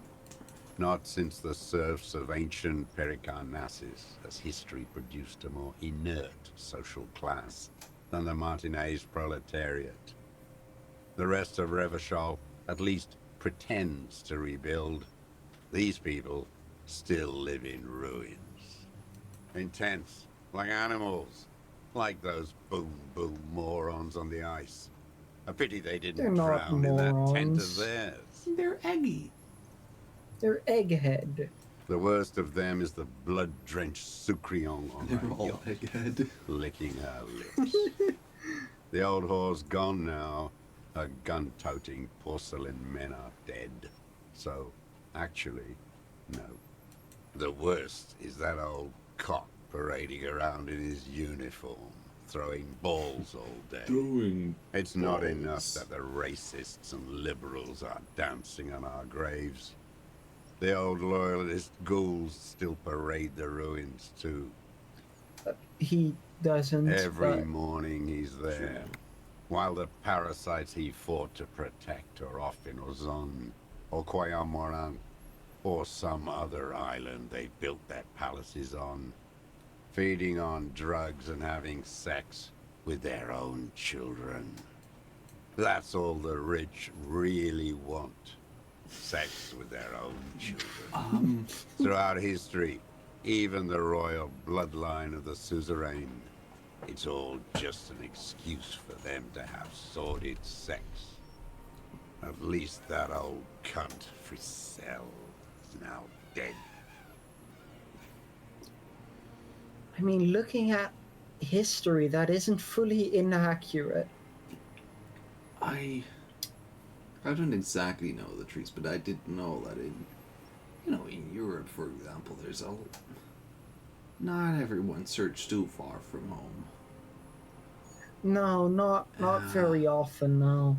Not since the serfs of ancient Pericarnassus has history produced a more inert social class than the Martinez proletariat. The rest of Revachol at least pretends to rebuild. These people still live in ruins. In tents, like animals, like those boom morons on the ice. A pity they They're didn't not drown in that tent of morons. theirs. They're eggy. They're egghead. The worst of them is the blood-drenched Sucrion on They're her all yacht, egghead. licking her lips. The old whore's gone now. Her gun-toting porcelain men are dead. So, actually, no. The worst is that old cop parading around in his uniform, throwing balls all day. Doing. It's not enough that the racists and liberals are dancing on our graves. The old loyalist ghouls still parade the ruins too. He doesn't. Every but morning he's there. While the parasites he fought to protect are off in Ozon, or Quayamoran, or some other island they built their palaces on, feeding on drugs and having sex with their own children. That's all the rich really want. Sex with their own children. Throughout history, even the royal bloodline of the suzerain, it's all just an excuse for them to have sordid sex. At least that old cunt Frisell is now dead. I mean, looking at history, that isn't fully inaccurate. I don't exactly know the truth, but I did know that in Europe, for example, not everyone searched too far from home. No, not very often. No.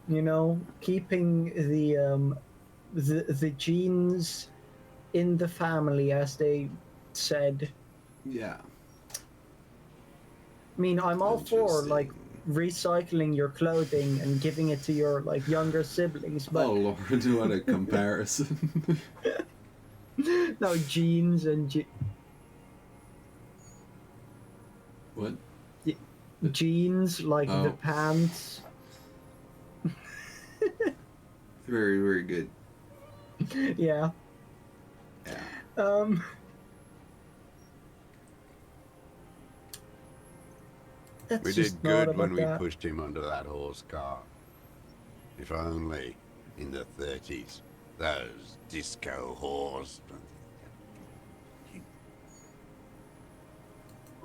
You know, keeping the genes in the family, as they said. Yeah. I mean, I'm all for like recycling your clothing and giving it to your like younger siblings, but Oh Lord, what a comparison. no jeans and What? jeans like the Oh. pants. Very, very good. Yeah. Yeah. That's We just did not good about when we that. pushed him under that horse car. If only, in the 30s, those disco whores.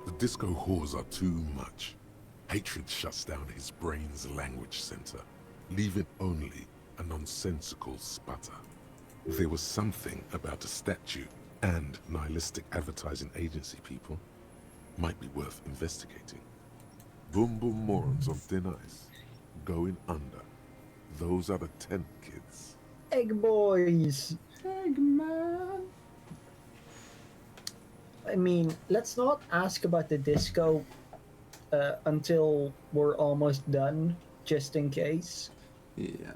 The disco whores are too much. Hatred shuts down his brain's language center, leaving only a nonsensical sputter. There was something about a statue and nihilistic advertising agency people might be worth investigating. Boom boom morons on thin ice, going under. Those are the tent kids. Egg boys. Eggman. I mean, let's not ask about the disco until we're almost done, just in case. Yeah.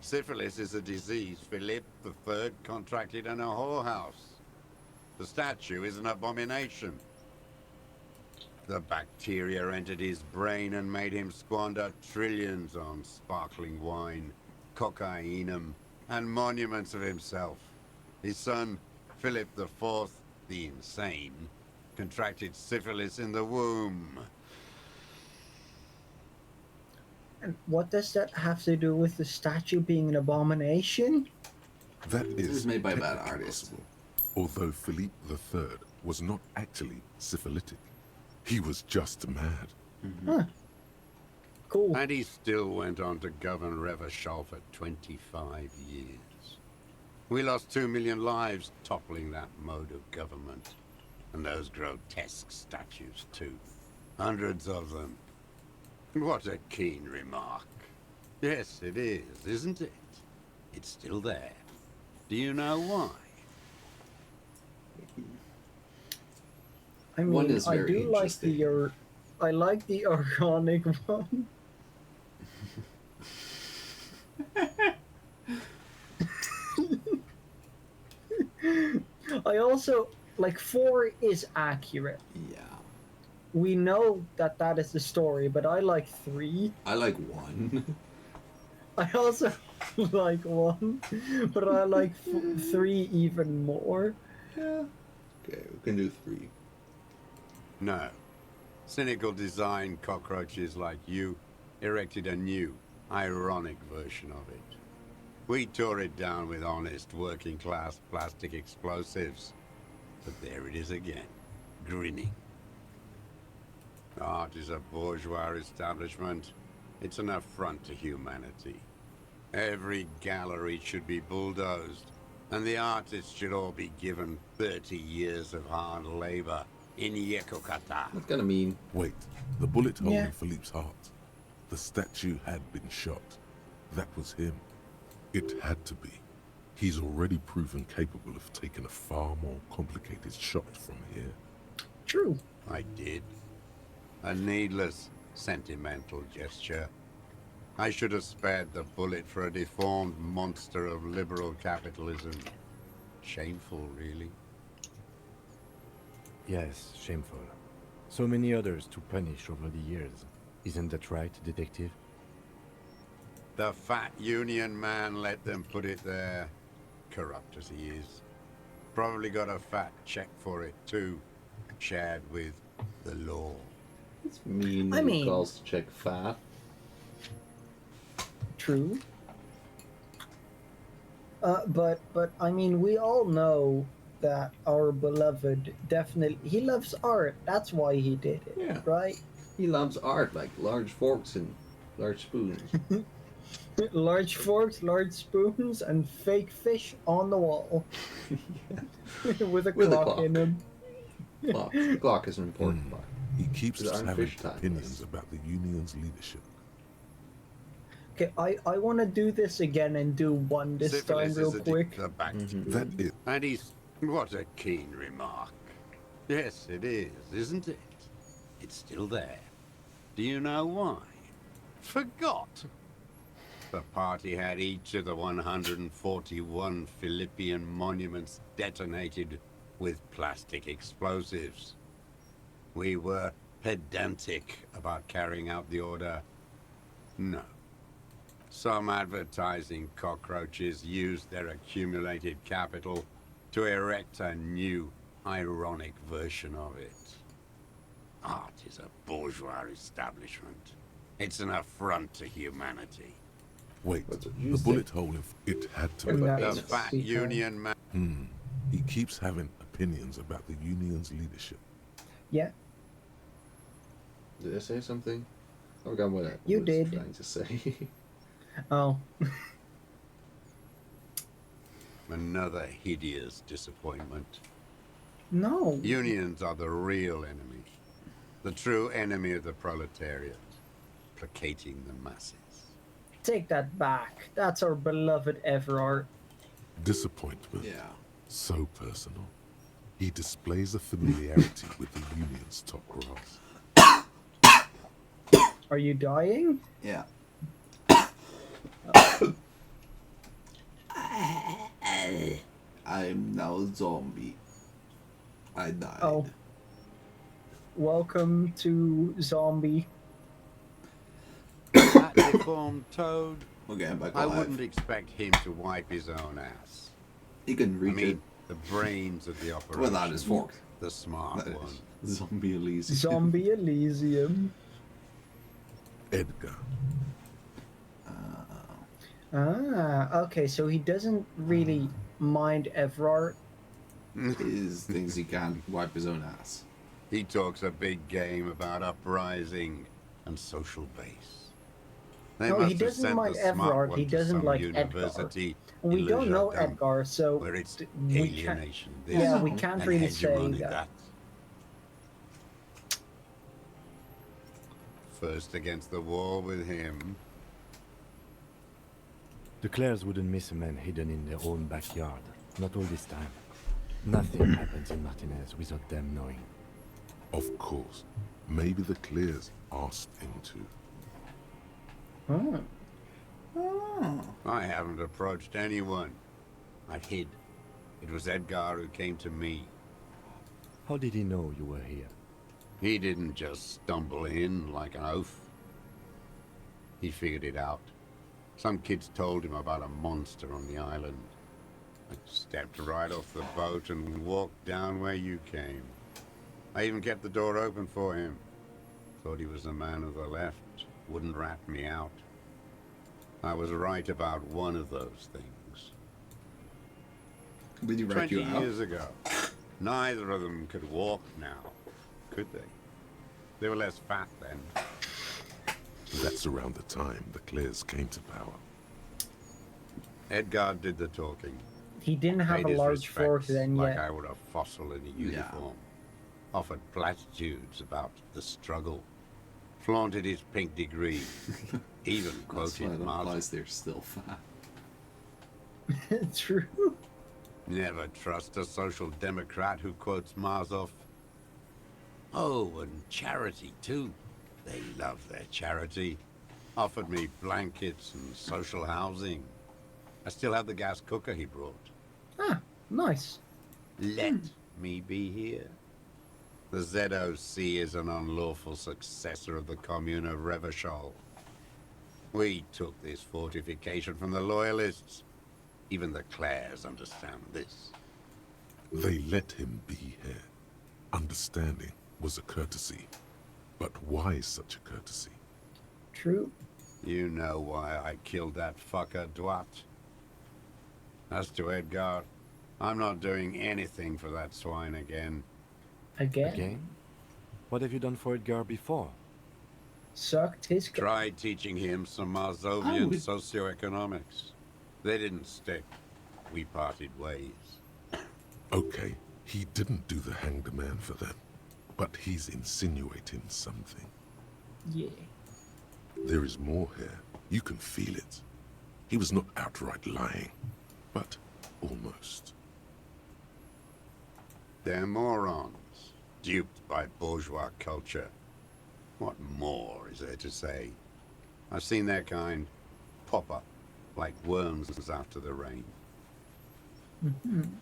Syphilis is a disease Philip III contracted in a whorehouse. The statue is an abomination. The bacteria entered his brain and made him squander trillions on sparkling wine, cocainum, and monuments of himself. His son, Philip IV, the insane, contracted syphilis in the womb. And what does that have to do with the statue being an abomination? That This is is made by bad technically artists. possible. Although Philippe III was not actually syphilitic. He was just mad. Huh. Cool. And he still went on to govern Revachol for 25 years. We lost 2 million lives toppling that mode of government. And those grotesque statues, too. Hundreds of them. What a keen remark. Yes, it is, isn't it? It's still there. Do you know why? I One mean, is I very do like interesting. I like the ironic one. I also like 4 is accurate. Yeah. We know that that is the story, but I like 3. I like 1. I also like 1, but I like 3 even more. Yeah. Okay, we can do 3. No. Cynical design cockroaches like you erected a new, ironic version of it. We tore it down with honest, working-class plastic explosives. But there it is again, grinning. Art is a bourgeois establishment. It's an affront to humanity. Every gallery should be bulldozed, and the artists should all be given 30 years of hard labor in Yekokata. That's kind of mean. Wait, the bullet hole Yeah. in Philippe's heart. The statue had been shot. That was him. It had to be. He's already proven capable of taking a far more complicated shot from here. True. I did. A needless, sentimental gesture. I should have spared the bullet for a deformed monster of liberal capitalism. Shameful, really. Yes, shameful. So many others to punish over the years. Isn't that right, detective? The fat union man let them put it there. Corrupt as he is. Probably got a fat check for it, too. Shared with the law. It's mean. I when mean- he calls to check fat. True. But I mean, we all know that our beloved definitely he loves art. That's why he did it. Yeah. Right. He loves art, like large forks and large spoons. Large forks, large spoons, and fake fish on the wall with a With a clock clock. in them. Clock. The clock is an important part. He keeps There aren't having fish timeless. opinions about the union's leadership. Okay, I want to do this again and do one this Syphilis time real is quick. the bacteria. That is. And he's... What a keen remark. Yes, it is, isn't it? It's still there. Do you know why? Forgot. The party had each of the 141 Philippian monuments detonated with plastic explosives. We were pedantic about carrying out the order. No. Some advertising cockroaches used their accumulated capital to erect a new, ironic version of it. Art is a bourgeois establishment. It's an affront to humanity. Wait, That's what the you bullet hole in it had to What be. about That's The anus? fat because- union man. He keeps having opinions about the union's leadership. Yeah, Did I say something? I forgot what I You was did. trying to say. Oh, Another hideous disappointment. no. Unions are the real enemy. The true enemy of the proletariat. Placating the masses. Take that back. That's our beloved Everard. Disappointment. Yeah. So personal. He displays a familiarity with the Union's top brass. Are you dying? Yeah. I'm now a zombie. I died. Oh. Welcome to Zombie. That deformed toad. We'll get him back I alive. wouldn't expect him to wipe his own ass. He can I reach mean, the brains of the operation. it without his fork. The smart That one. is Zombie Elysium. Zombie Elysium. Edgar. Ah, okay, so he doesn't really mind Everard. Is things he can't wipe his own ass. He talks a big game about uprising and social base. They No, must he have doesn't sent mind the smart Everard, one he to doesn't some like Edgar. university And we in don't Le know Jardin, Edgar, so where it's we can't. alienation. This Yeah, we can't and really say hegemony that. First against the wall with him. The Clares wouldn't miss a man hidden in their own backyard. Not all this time. Nothing happens in Martinez without them knowing. Of course. Maybe the Clears asked him to. Oh. Oh. I haven't approached anyone. I hid. It was Edgar who came to me. How did he know you were here? He didn't just stumble in like an oaf. He figured it out. Some kids told him about a monster on the island. I stepped right off the boat and walked down where you came. I even kept the door open for him. Thought he was a man of the left. Wouldn't rat me out. I was right about one of those things. Did he rat 20 you out? years ago. Neither of them could walk now, could they? They were less fat then. That's around the time the Clears came to power. Edgar did the talking. He didn't have Paid a his large fork respects then like yet. I would a fossil in a uniform. Offered platitudes about the struggle. Flaunted his pink degree. Even That's why quoted the Martin. implies they're still fat. True. Never trust a social democrat who quotes Marzoff. Oh, and charity too. They love their charity. Offered me blankets and social housing. I still have the gas cooker he brought. Ah, nice. Let me be here. The ZOC is an unlawful successor of the Commune of Revachol. We took this fortification from the Loyalists. Even the Clares understand this. They let him be here. Understanding was a courtesy. But why such a courtesy? True. You know why I killed that fucker, Dwat. As to Edgar, I'm not doing anything for that swine again. Again. Again? What have you done for Edgar before? Sucked his cock. Tried teaching him some Marzovian Oh, socioeconomics. They didn't stick. We parted ways. Okay, he didn't do the hanged man for them. But he's insinuating something. Yeah. There is more here. You can feel it. He was not outright lying, but almost. They're morons, duped by bourgeois culture. What more is there to say? I've seen their kind pop up like worms after the rain.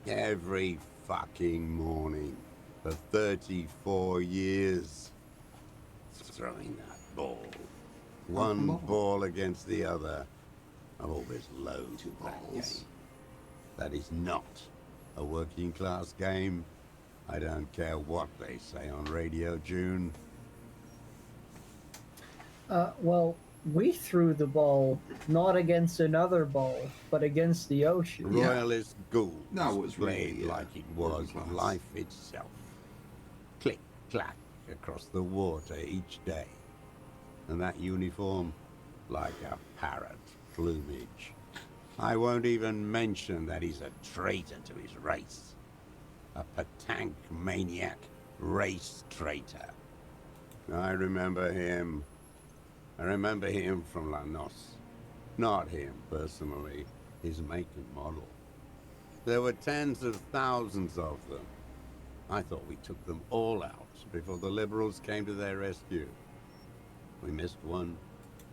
Every fucking morning for 34 years. Throwing that ball. One ball against the other. I've always loathed that game. That is not a working class game. I don't care what they say on Radio June. Well, we threw the ball not against another ball, but against the ocean. Yeah. Royalist ghouls No, it was played really, like it was working class. life itself. Click, clack across the water each day. And that uniform like a parrot. plumage. I won't even mention that he's a traitor to his race. A Patank maniac race traitor. I remember him. I remember him from Lanos. Not him, personally. His make and model. There were tens of thousands of them. I thought we took them all out before the liberals came to their rescue. We missed one.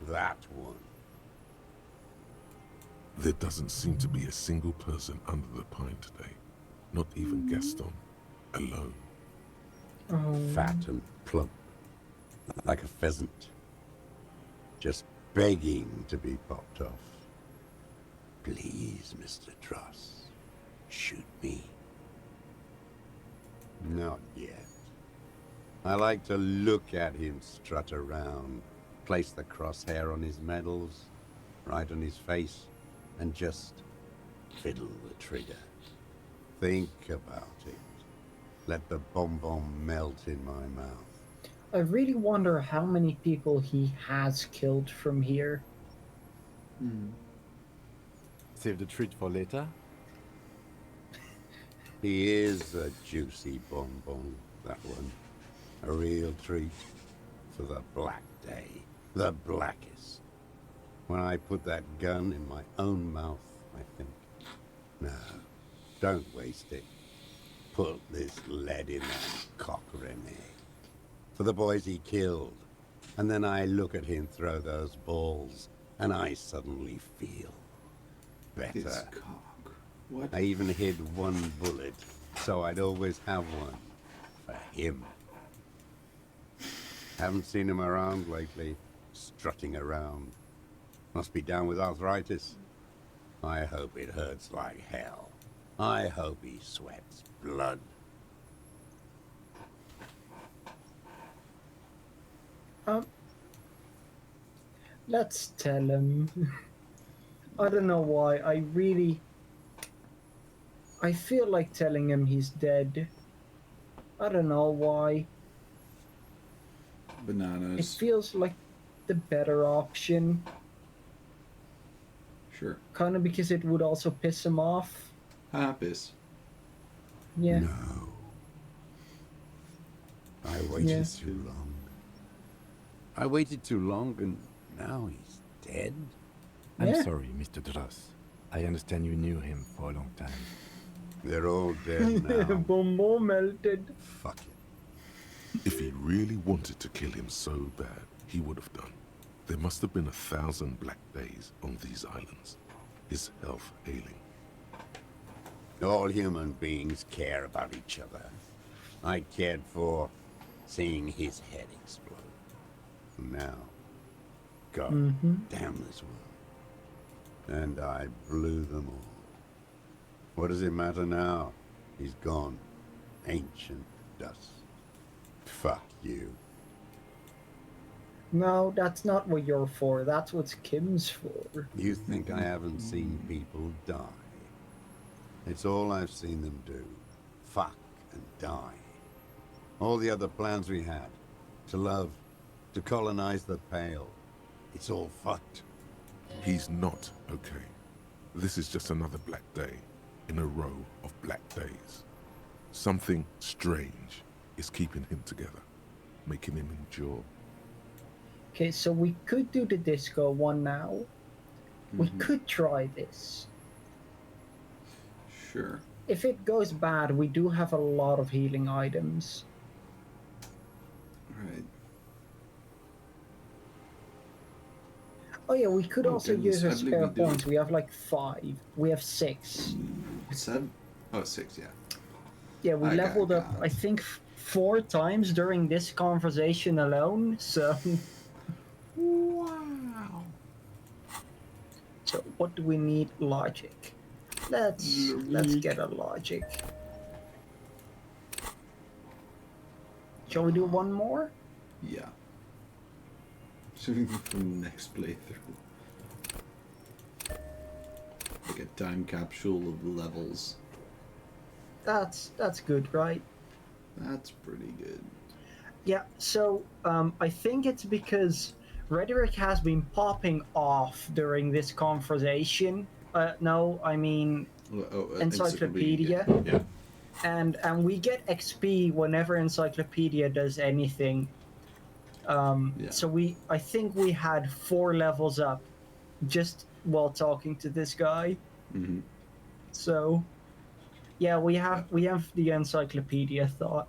That one. There doesn't seem to be a single person under the pine today. Not even Gaston. Alone. Fat and plump. Like a pheasant. Just begging to be popped off. Please, Mr. Dross. Shoot me. Not yet. I like to look at him strut around, place the crosshair on his medals, right on his face, and just fiddle the trigger. Think about it. Let the bomb melt in my mouth. I really wonder how many people he has killed from here. Save the treat for later. He is a juicy bonbon, that one. A real treat for the black day. The blackest. When I put that gun in my own mouth, I think, no, don't waste it. Put this lead in that cock renee. For the boys he killed. And then I look at him throw those balls, and I suddenly feel better. His cock. What? I even hid one bullet, so I'd always have one. For him. Haven't seen him around lately, strutting around. Must be down with arthritis. I hope it hurts like hell. I hope he sweats blood. Let's tell him. I don't know why. I feel like telling him he's dead. I don't know why. It Bananas. feels like the better option. Sure. Kind of because it would also piss him off. Happis. Yeah. No. I waited Yeah. too long. I waited too long, and now he's dead? I'm Yeah. sorry, Mr. Dross. I understand you knew him for a long time. They're all dead now. Bombo melted. Fuck it. If he really wanted to kill him so bad, he would have done. There must have been 1,000 black days on these islands. His health ailing. All human beings care about each other. I cared for seeing his head explode. Now, God damn this world. And I blew them all. What does it matter now? He's gone. Ancient dust. Fuck you. No, that's not what you're for. That's what Kim's for. You think I haven't seen people die? It's all I've seen them do. Fuck and die. All the other plans we had. To love. To colonize the Pale. It's all fucked. He's not okay. This is just another black day in a row of black days. Something strange is keeping him together, making him endure. Okay, so we could do the disco one now. We could try this. Sure. If it goes bad, we do have a lot of healing items. Right. Oh yeah, we could Oh, also goodness, use our I believe spare we do. points. We have like 5. We have 6. What's that? Oh, 6, yeah. Yeah, we I got leveled up, it. I think, 4 times during this conversation alone, so... Wow. So what do we need? Logic. Let's get a logic. Shall we do one more? Yeah. From the next playthrough. Like a time capsule of levels. That's good, right? That's pretty good. Yeah, so I think it's because rhetoric has been popping off during this conversation. No, I mean encyclopedia. Yeah. And we get XP whenever encyclopedia does anything. Yeah. So I think we had 4 levels up just while talking to this guy. Mm-hmm. So yeah, we have the encyclopedia thought.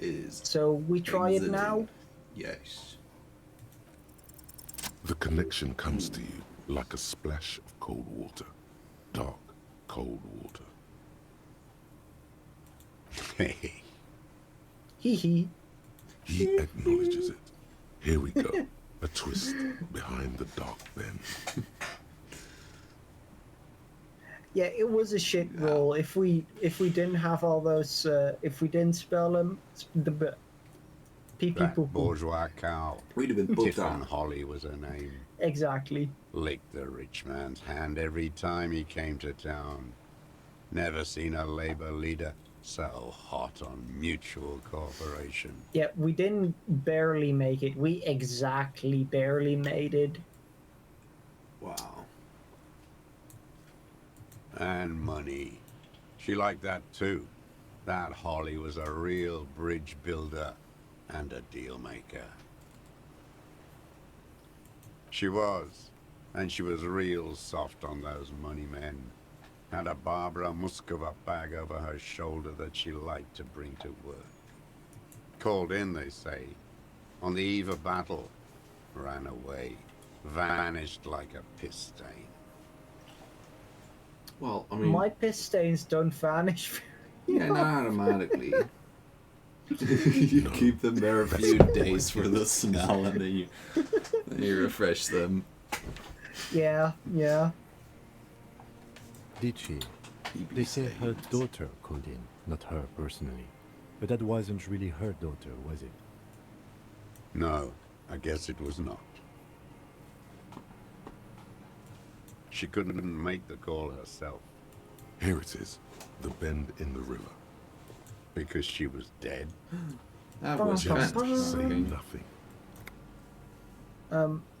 Is So we try it now. exhilarating. Yes. The connection comes to you like a splash of cold water. Dark, cold water. Hey, Hee hee. He acknowledges it. Here we go. A twist behind the dark bend. Yeah, it was a shit roll. If we didn't have all those, if we didn't spell them, the pee pee that poo poo. bourgeois cow. We'd have been booked Tiffin on. Holly was her name. Exactly. Licked the rich man's hand every time he came to town. Never seen a labor leader so hot on mutual cooperation. Yeah, we didn't barely make it. We exactly barely made it. Wow. And money. She liked that too. That Holly was a real bridge builder and a deal maker. She was. And she was real soft on those money men. Had a Barbara Muscova bag over her shoulder that she liked to bring to work. Called in, they say, on the eve of battle. Ran away. Vanished like a piss stain. Well, I mean, My piss stains don't vanish. yeah, not automatically. You keep them there a few days for the smell, and then you refresh them. Yeah, yeah. Did she? They say her daughter called in, not her personally. But that wasn't really her daughter, was it? No, I guess it was not. She couldn't make the call herself Here it is. The bend in the river. because she was dead. That was Just say fascinating. nothing.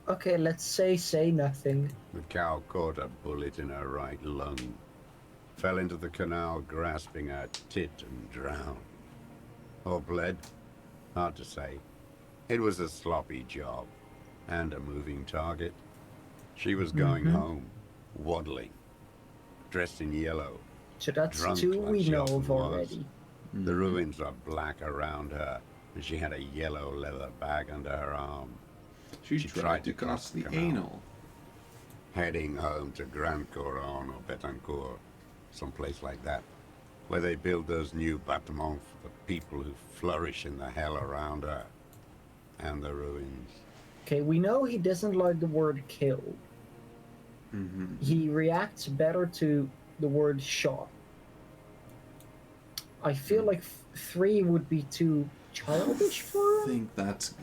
Okay, let's say nothing. The cow caught a bullet in her right lung. Fell into the canal grasping her tit and drowned. Or bled? Hard to say. It was a sloppy job. And a moving target. She was going home, waddling. Dressed in yellow. So that's Drunk 2 like we she know often of was. already. The ruins are black around her, and she had a yellow leather bag under her arm. She She tried tried to to cross cross the the canal. anal. Heading home to Grand Couronne or Betancourt, someplace like that, where they build those new bâtiments for the people who flourish in the hell around her. And the ruins. Okay, we know he doesn't like the word kill. He reacts better to the word shot. I feel like 3 would be too childish for him.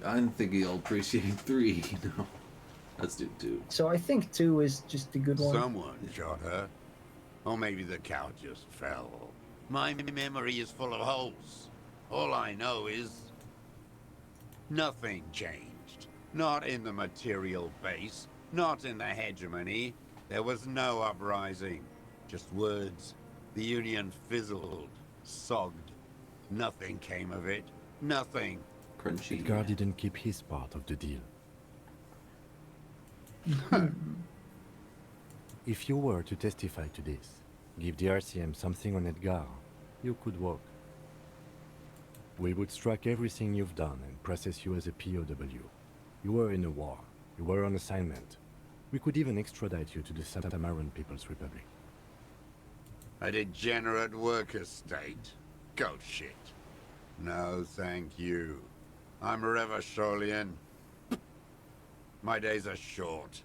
I think he'll appreciate 3. No, let's do 2. So I think 2 is just a good one. Someone shot her. Or maybe the cow just fell. My memory is full of holes. All I know is nothing changed. Not in the material base, not in the hegemony. There was no uprising. Just words. The Union fizzled, sogged. Nothing came of it. Nothing. Crunchy. Edgar didn't keep his part of the deal. If you were to testify to this, give the RCM something on Edgar, you could walk. We would strike everything you've done and process you as a POW. You were in a war. You were on assignment. We could even extradite you to the Samaran People's Republic. A degenerate worker state. Go shit. No, thank you. I'm Revacholian. My days are short.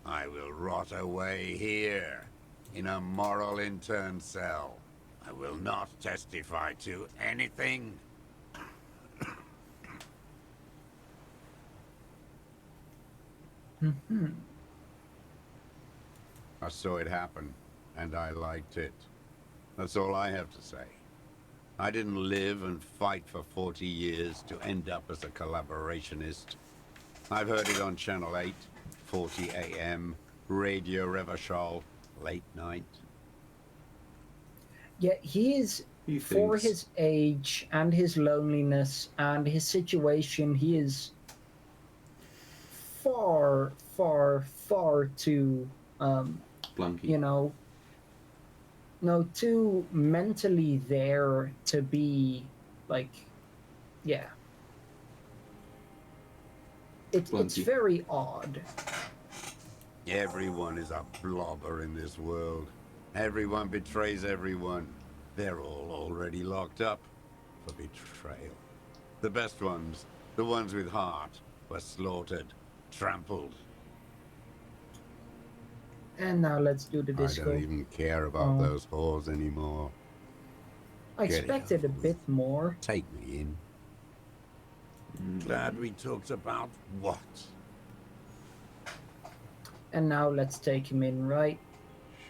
I will rot away here, in a moral intern cell. I will not testify to anything. I saw it happen, and I liked it. That's all I have to say. I didn't live and fight for 40 years to end up as a collaborationist. I've heard it on Channel 8, 40 AM, Radio Revachol, late night. Yeah, he is, He for thinks. his age and his loneliness and his situation, he is far, far, far too, Blunky. you know, no, too mentally there to be, like, yeah. It's Blunky. very odd. Everyone is a blobber in this world. Everyone betrays everyone. They're all already locked up for betrayal. The best ones, the ones with heart, were slaughtered, trampled. And now let's do the I disco. don't even care about Oh. those whores anymore. I Get it expected a over bit with. more. Take me in. Glad we talked about what? And now let's take him in, right?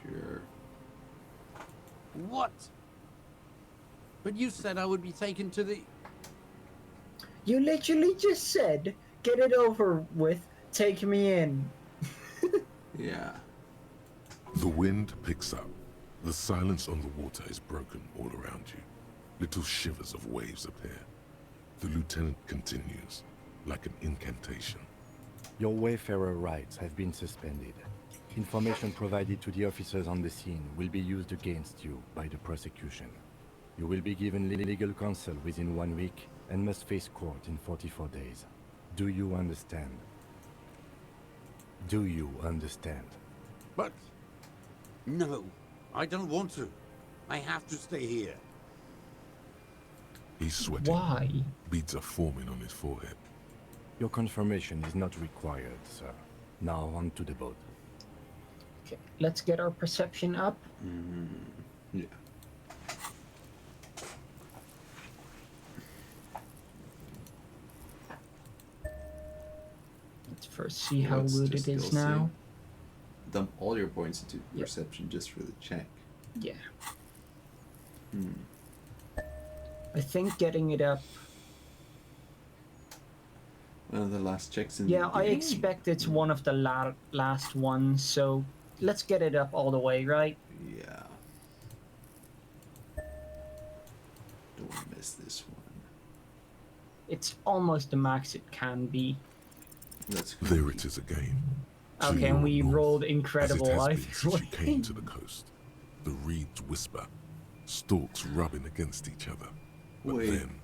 Sure. What? But you said I would be taken to the... You literally just said, get it over with, take me in. Yeah. The wind picks up. The silence on the water is broken all around you. Little shivers of waves appear. The lieutenant continues, like an incantation. Your Wayfarer rights have been suspended. Information provided to the officers on the scene will be used against you by the prosecution. You will be given legal counsel within 1 week and must face court in 44 days. Do you understand? Do you understand? But... No, I don't want to. I have to stay here. He's sweating. Why? Beads are forming on his forehead. Your confirmation is not required, sir. Now on to the boat. Okay, let's get our perception up. Yeah. Let's first see how Let's good just it is go see. now. Dump all your points into Yep. perception just for the check. Yeah. I think getting it up. One of the last checks in Yeah, the I game. expect it's one of the last ones, so let's get it up all the way, right? Yeah. Don't want to miss this one. It's almost the max it can be. Let's go. There it is again. To Okay, your and we north, rolled as incredible it has either been since way. you came to the coast. The reeds whisper, stalks rubbing against each other. But Wait. then,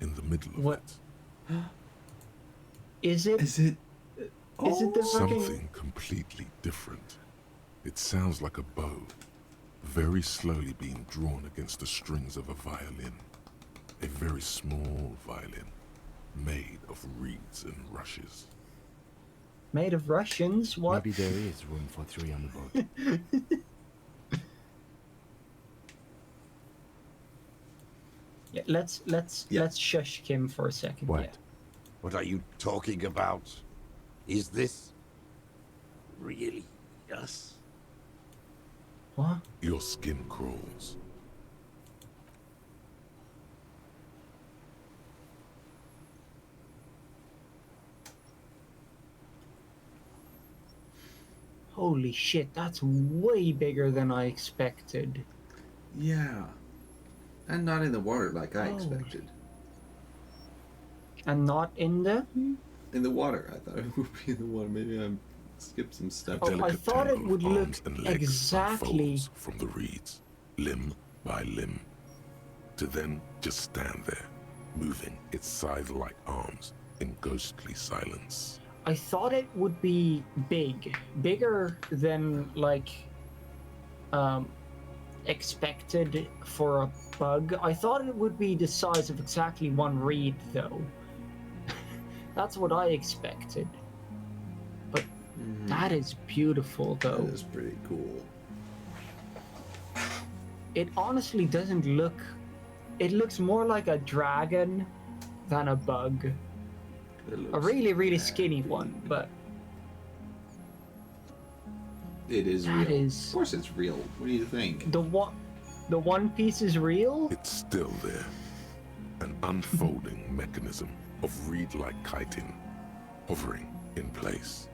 in the middle of What? it, Is it? Is it? Is it the fucking? something completely different. It sounds like a bow, very slowly being drawn against the strings of a violin. A very small violin, made of reeds and rushes. Made of Russians? What? Maybe there is room for 3 on the boat. Yeah, let's shush Kim for a second. What? Yeah. What are you talking about? Is this... really us? What? Your skin crawls. Holy shit, that's way bigger than I expected. Yeah. And not in the water like I Oh. expected. And not in the... In the water, I thought it would be in the water. Maybe I skipped some steps. Oh, I Delicate thought it tangle would of look arms and legs exactly... unfolds from the reeds, limb by limb, to then just stand there, moving its scythe-like arms in ghostly silence. I thought it would be big. Bigger than, like, expected for a bug. I thought it would be the size of exactly one reed, though. That's what I expected. But that is beautiful, though. That is pretty cool. It honestly doesn't look... It looks more like a dragon than a bug. It A looks really, really bad. skinny one, but It is that real. is... Of course it's real. What do you think? The one piece is real? It's still there, an unfolding mechanism of reed-like chitin. hovering in place.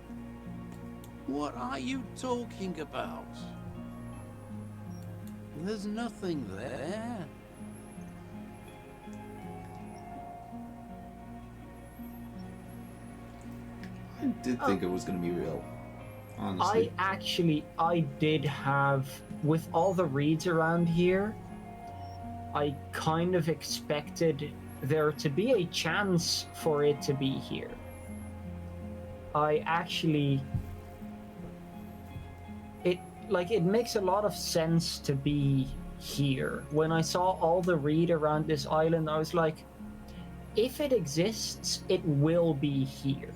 What are you talking about? There's nothing there. I did think it was going to be real. Honestly. I did have, with all the reeds around here, I kind of expected there to be a chance for it to be here. It makes a lot of sense to be here. When I saw all the reed around this island, I was like, if it exists, it will be here.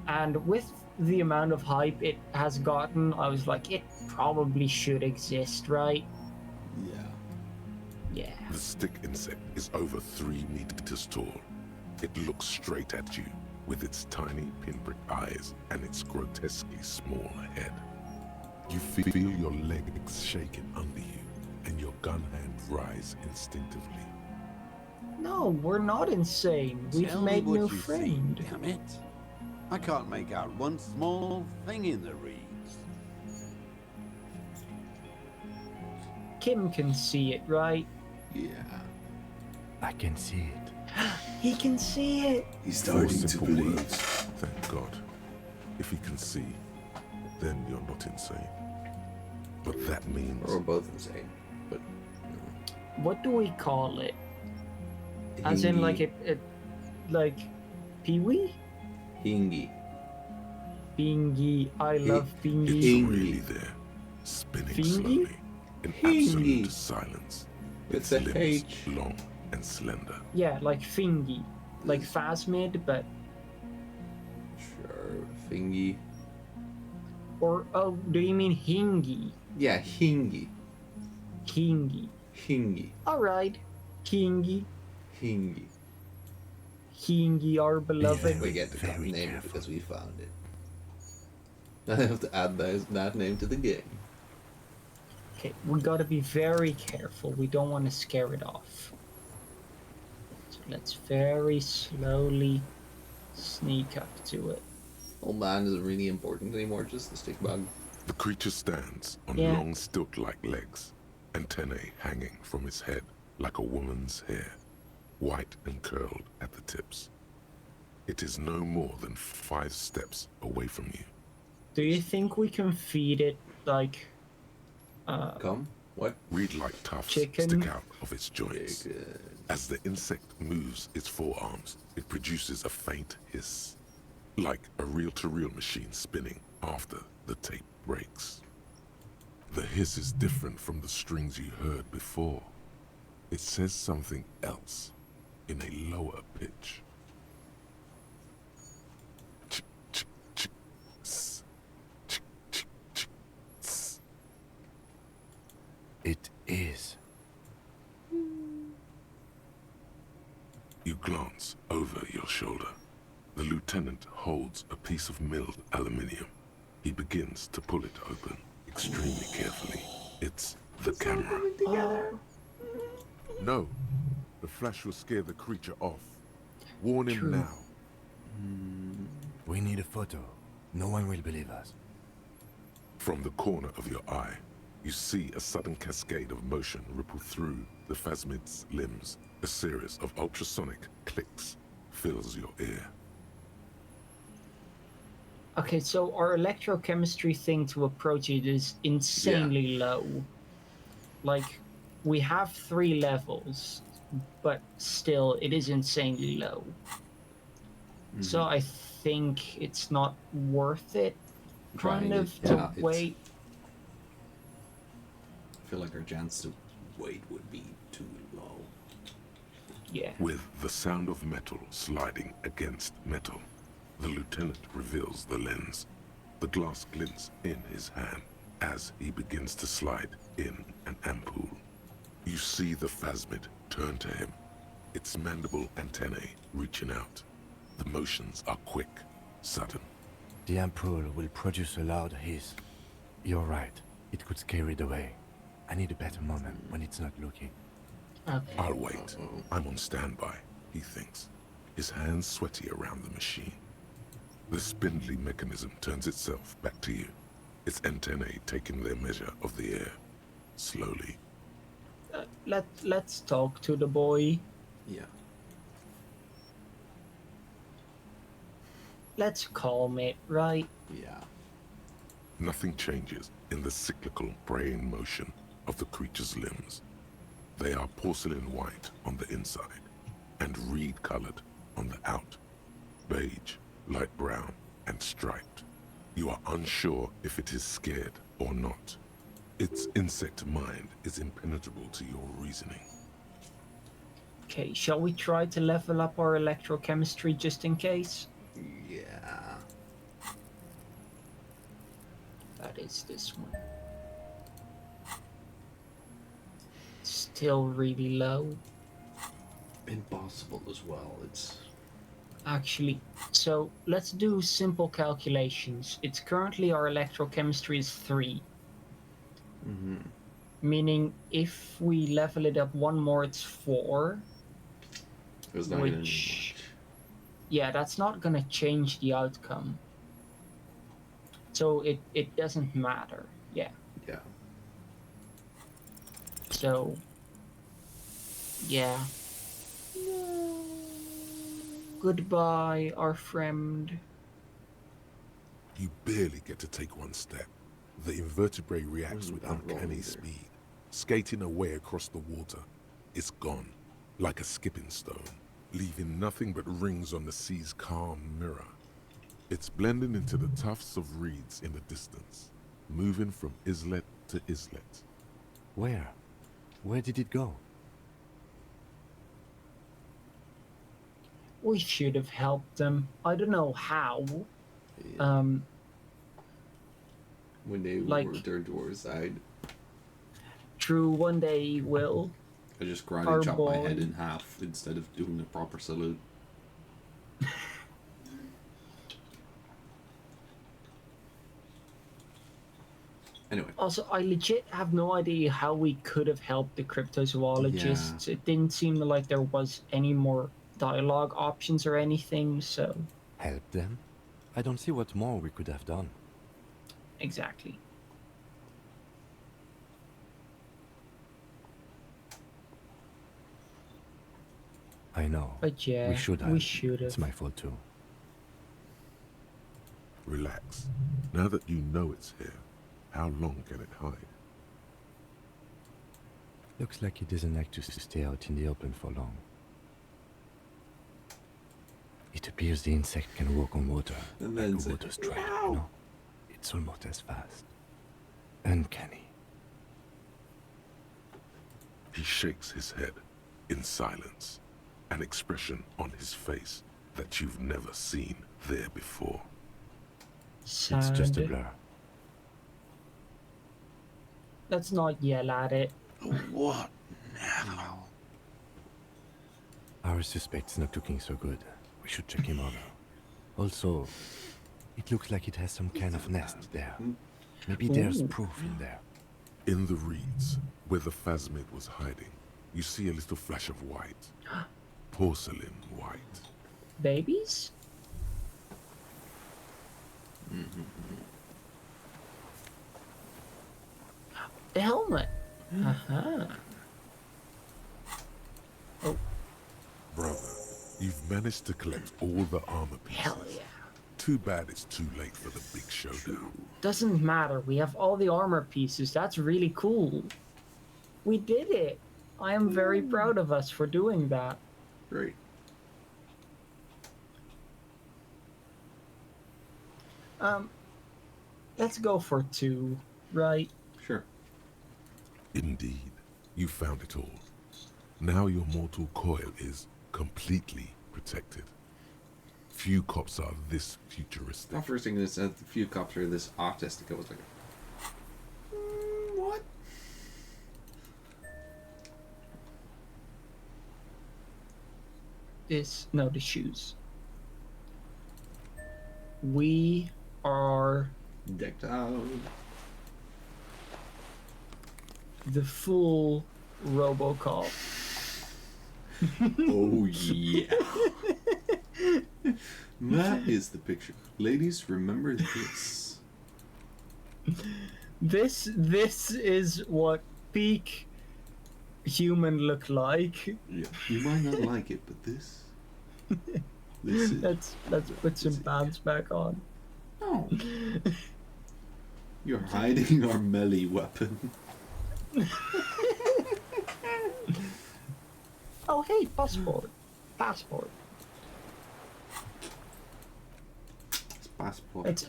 And with the amount of hype it has gotten, I was like, it probably should exist, right? Yeah. Yeah. The stick insect is over 3 meters tall. It looks straight at you with its tiny pinprick eyes and its grotesquely small head. You feel your legs shaking under you and your gun hand rise instinctively. No, we're not insane. We've Tell me made what new you friend. see, damn it. I can't make out one small thing in the reeds. Kim can see it, right? Yeah. I can see it. He can see it. He's Four starting to simple believe. words. Thank God. If he can see, then you're not insane. But that means Or we're both insane. But What do we call it? As in, like, like, Pee-wee? Hingy. Bingy. I love it's Bingy. really there, spinning Fingy? slowly in Hingy. absolute silence. It's Its a limbs H. long and slender. Yeah, like Fingy. Like Phasmid, but... Sure. Fingy. Or, oh, do you mean Hingy? Yeah, Hingy. Hingy. Hingy. Alright. Hingy. Hingy. Hingy, our beloved. We get to Very name it careful. because we found it. I have to add that name to the game. Okay, we gotta be very careful. We don't want to scare it off. So let's very slowly sneak up to it. Old man isn't really important anymore, just the stick bug. The creature stands on Yeah. long stilt-like legs, antennae hanging from its head like a woman's hair, white and curled at the tips. It is no more than 5 steps away from you. Do you think we can feed it, like, Come? What? Reed-like tufts Chicken. stick out of its joints. Chicken. As the insect moves its forearms, it produces a faint hiss, like a reel-to-reel machine spinning after the tape breaks. The hiss is different from the strings you heard before. It says something else in a lower pitch. Ch- ch- ch- s- ch- ch- ch- s. It is. You glance over your shoulder. The lieutenant holds a piece of milled aluminium. He begins to pull it open extremely carefully. It's the camera. No, the flash will scare the creature off. Warn him True. now. We need a photo. No one will believe us. From the corner of your eye, you see a sudden cascade of motion ripple through the phasmid's limbs. A series of ultrasonic clicks fills your ear. Okay, so our electrochemistry thing to approach it is insanely low. Like, we have 3 levels, but still, it is insanely low. So I think it's not worth it, Trying kind it, of, yeah, to it's- wait. I feel like our chance to wait would be too low. Yeah. With the sound of metal sliding against metal, the lieutenant reveals the lens. The glass glints in his hand as he begins to slide in an ampoule. You see the phasmid turn to him, its mandible antennae reaching out. The motions are quick, sudden. The ampoule will produce a loud hiss. You're right. It could scare it away. I need a better moment when it's not looking. Okay. I'll wait. I'm on standby, he thinks, his hands sweaty around the machine. The spindly mechanism turns itself back to you, its antennae taking their measure of the air, slowly. Let's talk to the boy. Yeah. Let's calm it, right? Yeah. Nothing changes in the cyclical braying motion of the creature's limbs. They are porcelain white on the inside and reed-colored on the out. Beige, light brown, and striped. You are unsure if it is scared or not. Its insect mind is impenetrable to your reasoning. Okay, shall we try to level up our electrochemistry just in case? Yeah. That is this one. Still really low. Impossible as well. It's Actually, so let's do simple calculations. It's currently our electrochemistry is 3. Meaning if we level it up one more, it's 4. It's not gonna do Which, much. yeah, that's not gonna change the outcome. So it doesn't matter. Yeah. Yeah. So, yeah. Goodbye, our friend. You barely get to take one step. The invertebrate reacts with Not wrong uncanny either. speed, skating away across the water. It's gone, like a skipping stone, leaving nothing but rings on the sea's calm mirror. It's blending into the tufts of reeds in the distance, moving from islet to islet. Where? Where did it go? We should have helped them. I don't know how. Yeah. When they like- returned to our side, True, one day will. I just karate Our chopped my boy. head in half instead of doing a proper salute. Anyway, Also, I legit have no idea how we could have helped the cryptozoologists. It didn't seem like there was any more dialogue options or anything, so Help them? I don't see what more we could have done. exactly. I know. But yeah, we should have. we should It's have. my fault too. Relax. Now that you know it's here, how long can it hide? Looks like it doesn't like to stay out in the open for long. It appears the insect can walk on water, And like then a say, water strider. "Meow." No, it's almost as fast. Uncanny. He shakes his head in silence, an expression on his face that you've never seen there before. Sad. It's just a blur. Let's not yell at it. what now? Our suspect's not looking so good. We should check him over. Also, it looks like it has some kind of nest there. Maybe there's Ooh. proof in there. In the reeds, where the phasmid was hiding, you see a little flash of white. Porcelain white. Babies? The helmet. Uh-huh. Brother, you've managed to collect all the armor pieces. Hell yeah. Too bad it's too late for the big showdown. Doesn't matter. We have all the armor pieces. That's really cool. We did it. I am very proud of us for doing that. Great. Let's go for 2, right? Sure. Indeed, you found it all. Now your mortal coil is completely protected. Few cops are this futuristic. The first thing that said the few cops are this autistic, I was like, what? No, the shoes. We are Decked out. the full RoboCop. Oh yeah. That is the picture. Ladies, remember this. This is what peak human look like. Yeah. You might not like it, but this is... Let's put some pants back on. No. You're hiding our melee weapon. Oh hey, passport. Passport. It's passport. It's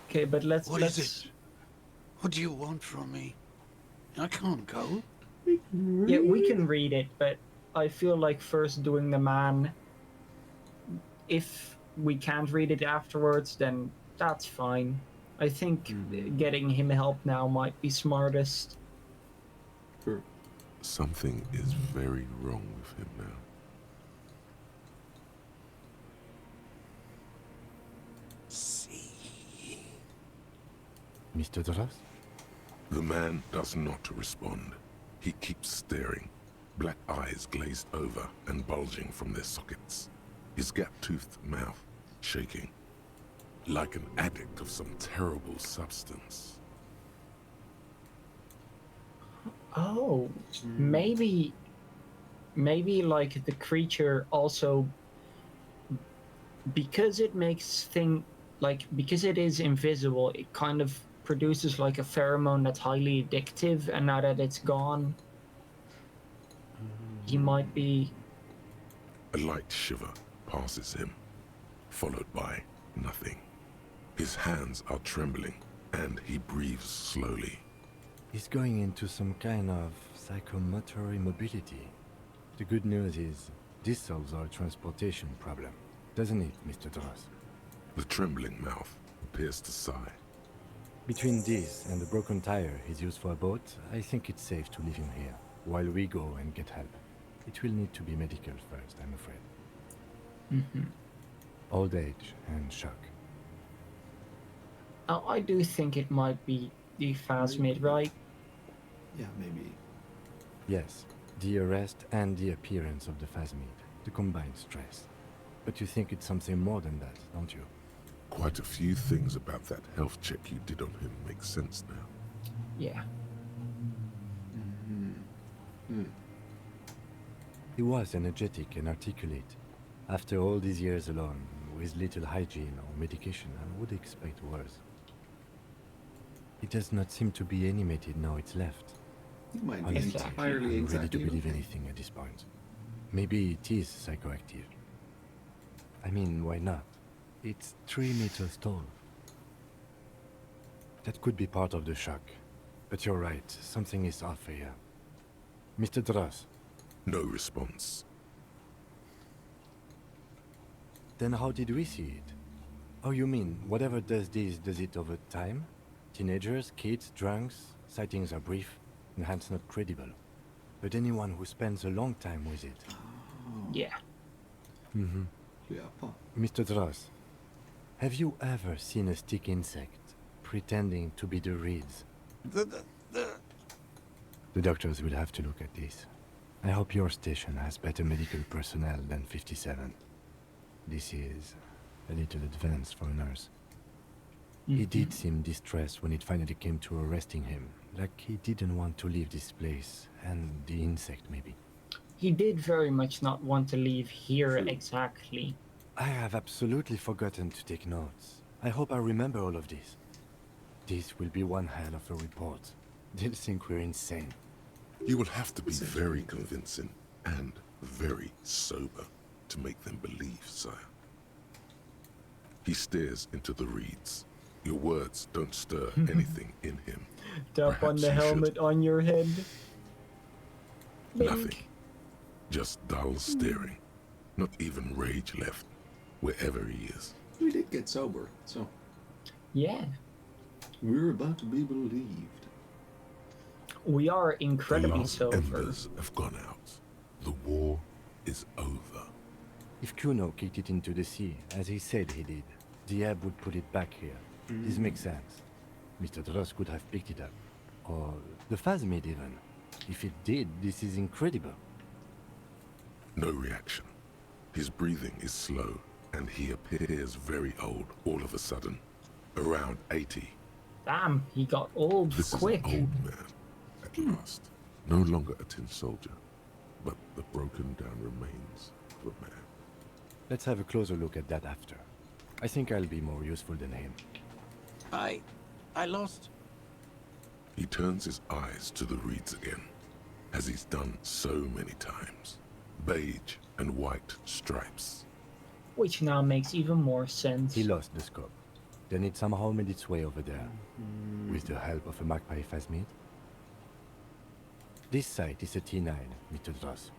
okay, but let's What is it? What do you want from me? I can't go. Yeah, we can read it, but I feel like first doing the man. If we can't read it afterwards, then that's fine. I think getting him help now might be smartest. Sure. Something is very wrong with him now. See. Mr. Dross? The man does not respond. He keeps staring, black eyes glazed over and bulging from their sockets. His gap-toothed mouth shaking, like an addict of some terrible substance. Oh, maybe like the creature also, because it makes because it is invisible, it kind of produces like a pheromone that's highly addictive, and now that it's gone, he might be... A light shiver passes him, followed by nothing. His hands are trembling, and he breathes slowly. He's going into some kind of psychomotor immobility. The good news is, this solves our transportation problem, doesn't it, Mr. Dross? The trembling mouth appears to sigh. Between this and the broken tire he's used for a boat, I think it's safe to leave him here, while we go and get help. It will need to be medical first, I'm afraid. Old age and shock. Oh, I do think it might be the phasmid, right? Yeah, maybe. Yes, the arrest and the appearance of the phasmid, the combined stress. But you think it's something more than that, don't you? Quite a few things about that health check you did on him make sense now. Yeah. He was energetic and articulate. After all these years alone, with little hygiene or medication, I would expect worse. He does not seem to be animated now it's left. You might be Honestly, entirely I'm ready to exactly believe okay. anything at this point. Maybe it is psychoactive. I mean, why not? It's 3 meters tall. That could be part of the shock. But you're right, something is off here. Mr. Dross, No response. then how did we see it? Oh, you mean, whatever does this, does it over time? Teenagers, kids, drunks, sightings are brief, and hence not credible. But anyone who spends a long time with it. Yeah. Yeah, pop. Mr. Dross, have you ever seen a stick insect pretending to be the reeds? The doctors will have to look at this. I hope your station has better medical personnel than 57. This is a little advanced for a nurse. He did seem distressed when it finally came to arresting him, like he didn't want to leave this place, and the insect maybe. He did very much not want to leave here exactly. I have absolutely forgotten to take notes. I hope I remember all of this. This will be one hell of a report. They'll think we're insane. You will have to be very convincing and very sober to make them believe, sire. He stares into the reeds. Your words don't stir anything in him. Tap on Perhaps the you helmet on your head. Nothing. Blink. Just dull staring. Not even rage left, wherever he is. We did get sober, so Yeah. we're about to be believed. We are The incredibly last sober. embers have gone out. The war is over. If Kuno kicked it into the sea, as he said he did, the ebb would put it back here. This makes sense. Mr. Dross could have picked it up. Or the phasmid even. If it did, this is incredible. No reaction. His breathing is slow, and he appears very old all of a sudden, around 80. Damn, he got old This quick. is an old man, at last. No longer a tin soldier, but the broken down remains of a man. Let's have a closer look at that after. I think I'll be more useful than him. I lost. He turns his eyes to the reeds again, as he's done so many times. Beige and white stripes. Which now makes even more sense. He lost the scope. Then it somehow made its way over there, with the help of a magpie phasmid. This sight is a T9, Mitodros.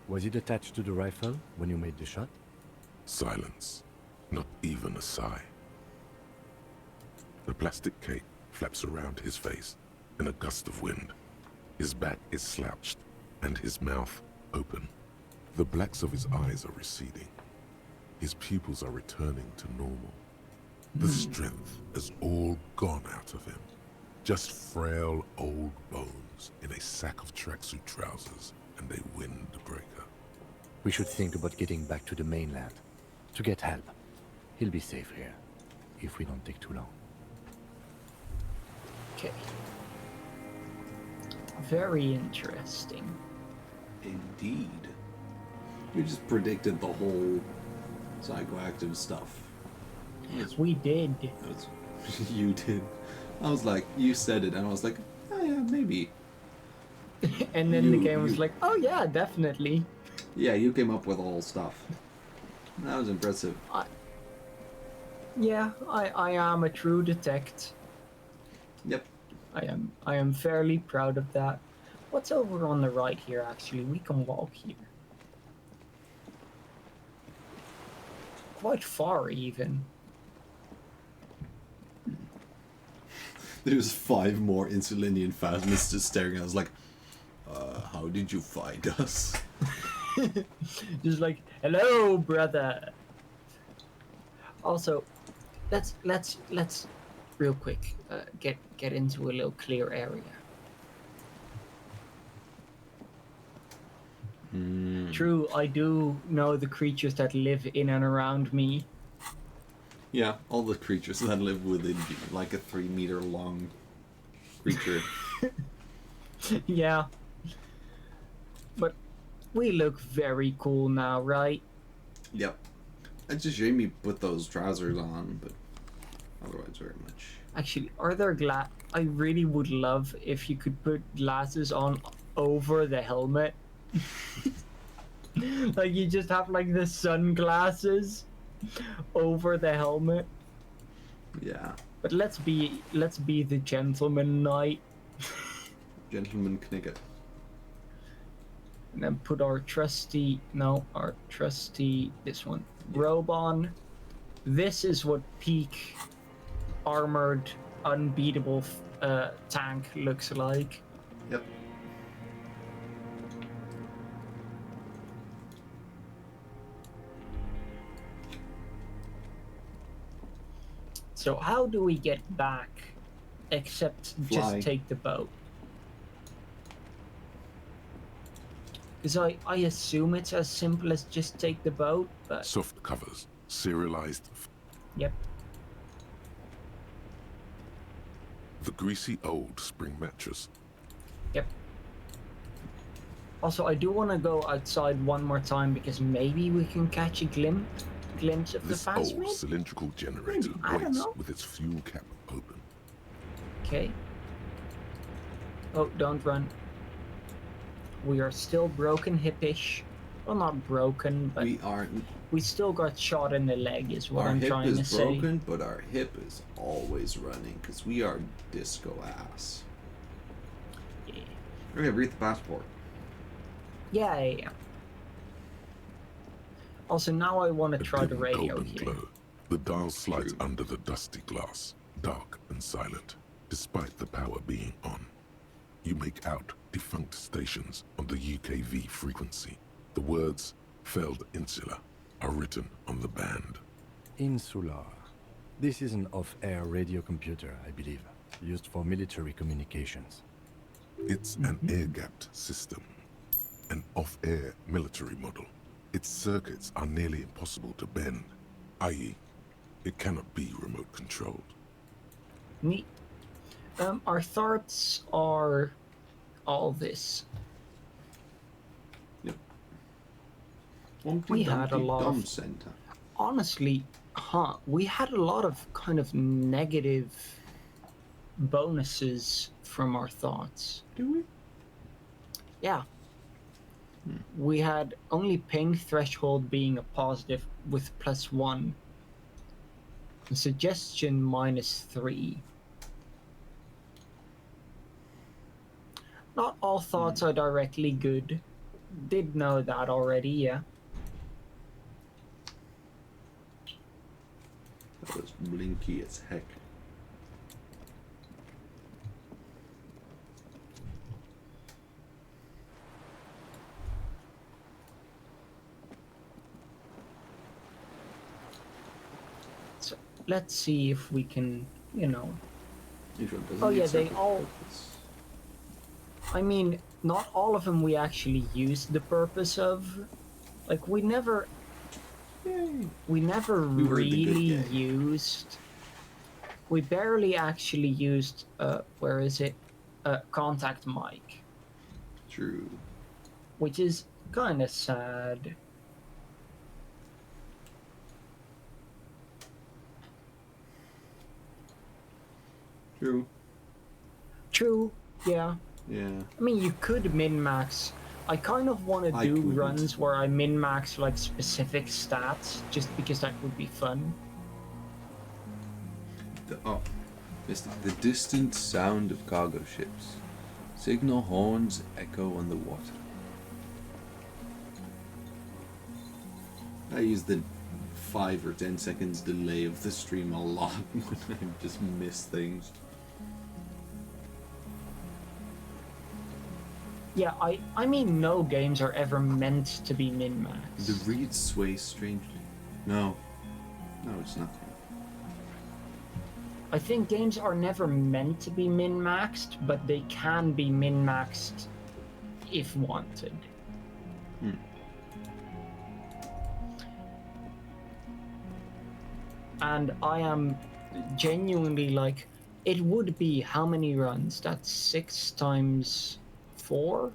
Was it attached to the rifle when you made the shot? Silence. Not even a sigh. The plastic cape flaps around his face in a gust of wind. His back is slouched and his mouth open. The blacks of his eyes are receding. His pupils are returning to normal. The strength has all gone out of him. Just frail old bones in a sack of tracksuit trousers and a windbreaker. We should think about getting back to the mainland, to get help. He'll be safe here, if we don't take too long. Okay. Very interesting. Indeed. You just predicted the whole psychoactive stuff. We did. You did. I was like, you said it, and I was like, oh yeah, maybe. And then the You- game was you- like, oh yeah, definitely. Yeah, you came up with all stuff. That was impressive. Yeah, I am a true detect. Yep. I am fairly proud of that. What's over on the right here, actually? We can walk here. Quite far, even. There's 5 more Insulinian phasmids just staring at us like, how did you find us? Just like, hello, brother. Also, let's real quick get into a little clear area. True, I do know the creatures that live in and around me. Yeah, all the creatures that live within you, like a 3-meter long creature. Yeah. But we look very cool now, right? Yep. It's a shame you put those trousers on, but otherwise very much. Actually, are there I really would love if you could put glasses on over the helmet. Like you just have like the sunglasses over the helmet. Yeah. But let's be the gentleman knight Gentleman Knicket. and then put our trusty this one robe on. This is what peak armored unbeatable tank looks like. Yep. So how do we get back except Fly. just take the boat? Because I assume it's as simple as just take the boat, but Soft covers, serialized. yep. The greasy old spring mattress. Yep. Also, I do want to go outside one more time because maybe we can catch a glimpse of This the old phasmid. cylindrical generator I don't waits know. with its fuel cap open. Okay. Oh, don't run. We are still broken hippish. Well, not broken, but We aren't. we still got shot in the leg, is what Our I'm hip trying to is say. broken, but our hip is always running because we are disco ass. Yeah. Okay, read the passport. Yeah. Also, now I want to A try the dim radio golden here. glow. The dial slides True. under the dusty glass, dark and silent, despite the power being on. You make out defunct stations on the UKV frequency. The words "failed insula" are written on the band. Insular. This is an off-air radio computer, I believe, used for military communications. It's an air-gapped system, an off-air military model. Its circuits are nearly impossible to bend, i.e., it cannot be remote controlled. Neat. Our thoughts are all this. Yep. We had a lot Dumb of, center. honestly, we had a lot of kind of negative bonuses from our thoughts. Do we? Yeah. We had only ping threshold being a positive with +1. Suggestion -3. Not all thoughts are directly good. Did know that already, yeah. That was blinky as heck. So let's see if we can, you know. Doesn't Oh need yeah, they circuit all. purpose. I mean, not all of them we actually used the purpose of. Like we never Yay. we never We were the good really gang. used. We barely actually used. Where is it? Contact mic, True. which is kind of sad. True. True. Yeah. Yeah. I mean, you could min-max. I kind of want to I do couldn't. runs where I min-max like specific stats, just because that would be fun. Missed it. The distant sound of cargo ships. Signal horns echo on the water. I use the 5 or 10 seconds delay of the stream a lot when I just miss things. Yeah, I mean, no games are ever meant to be min-max. The reed sways strangely. No. No, it's nothing. I think games are never meant to be min-maxed, but they can be min-maxed if wanted. And I am genuinely like, it would be how many runs? That's 6 times 4?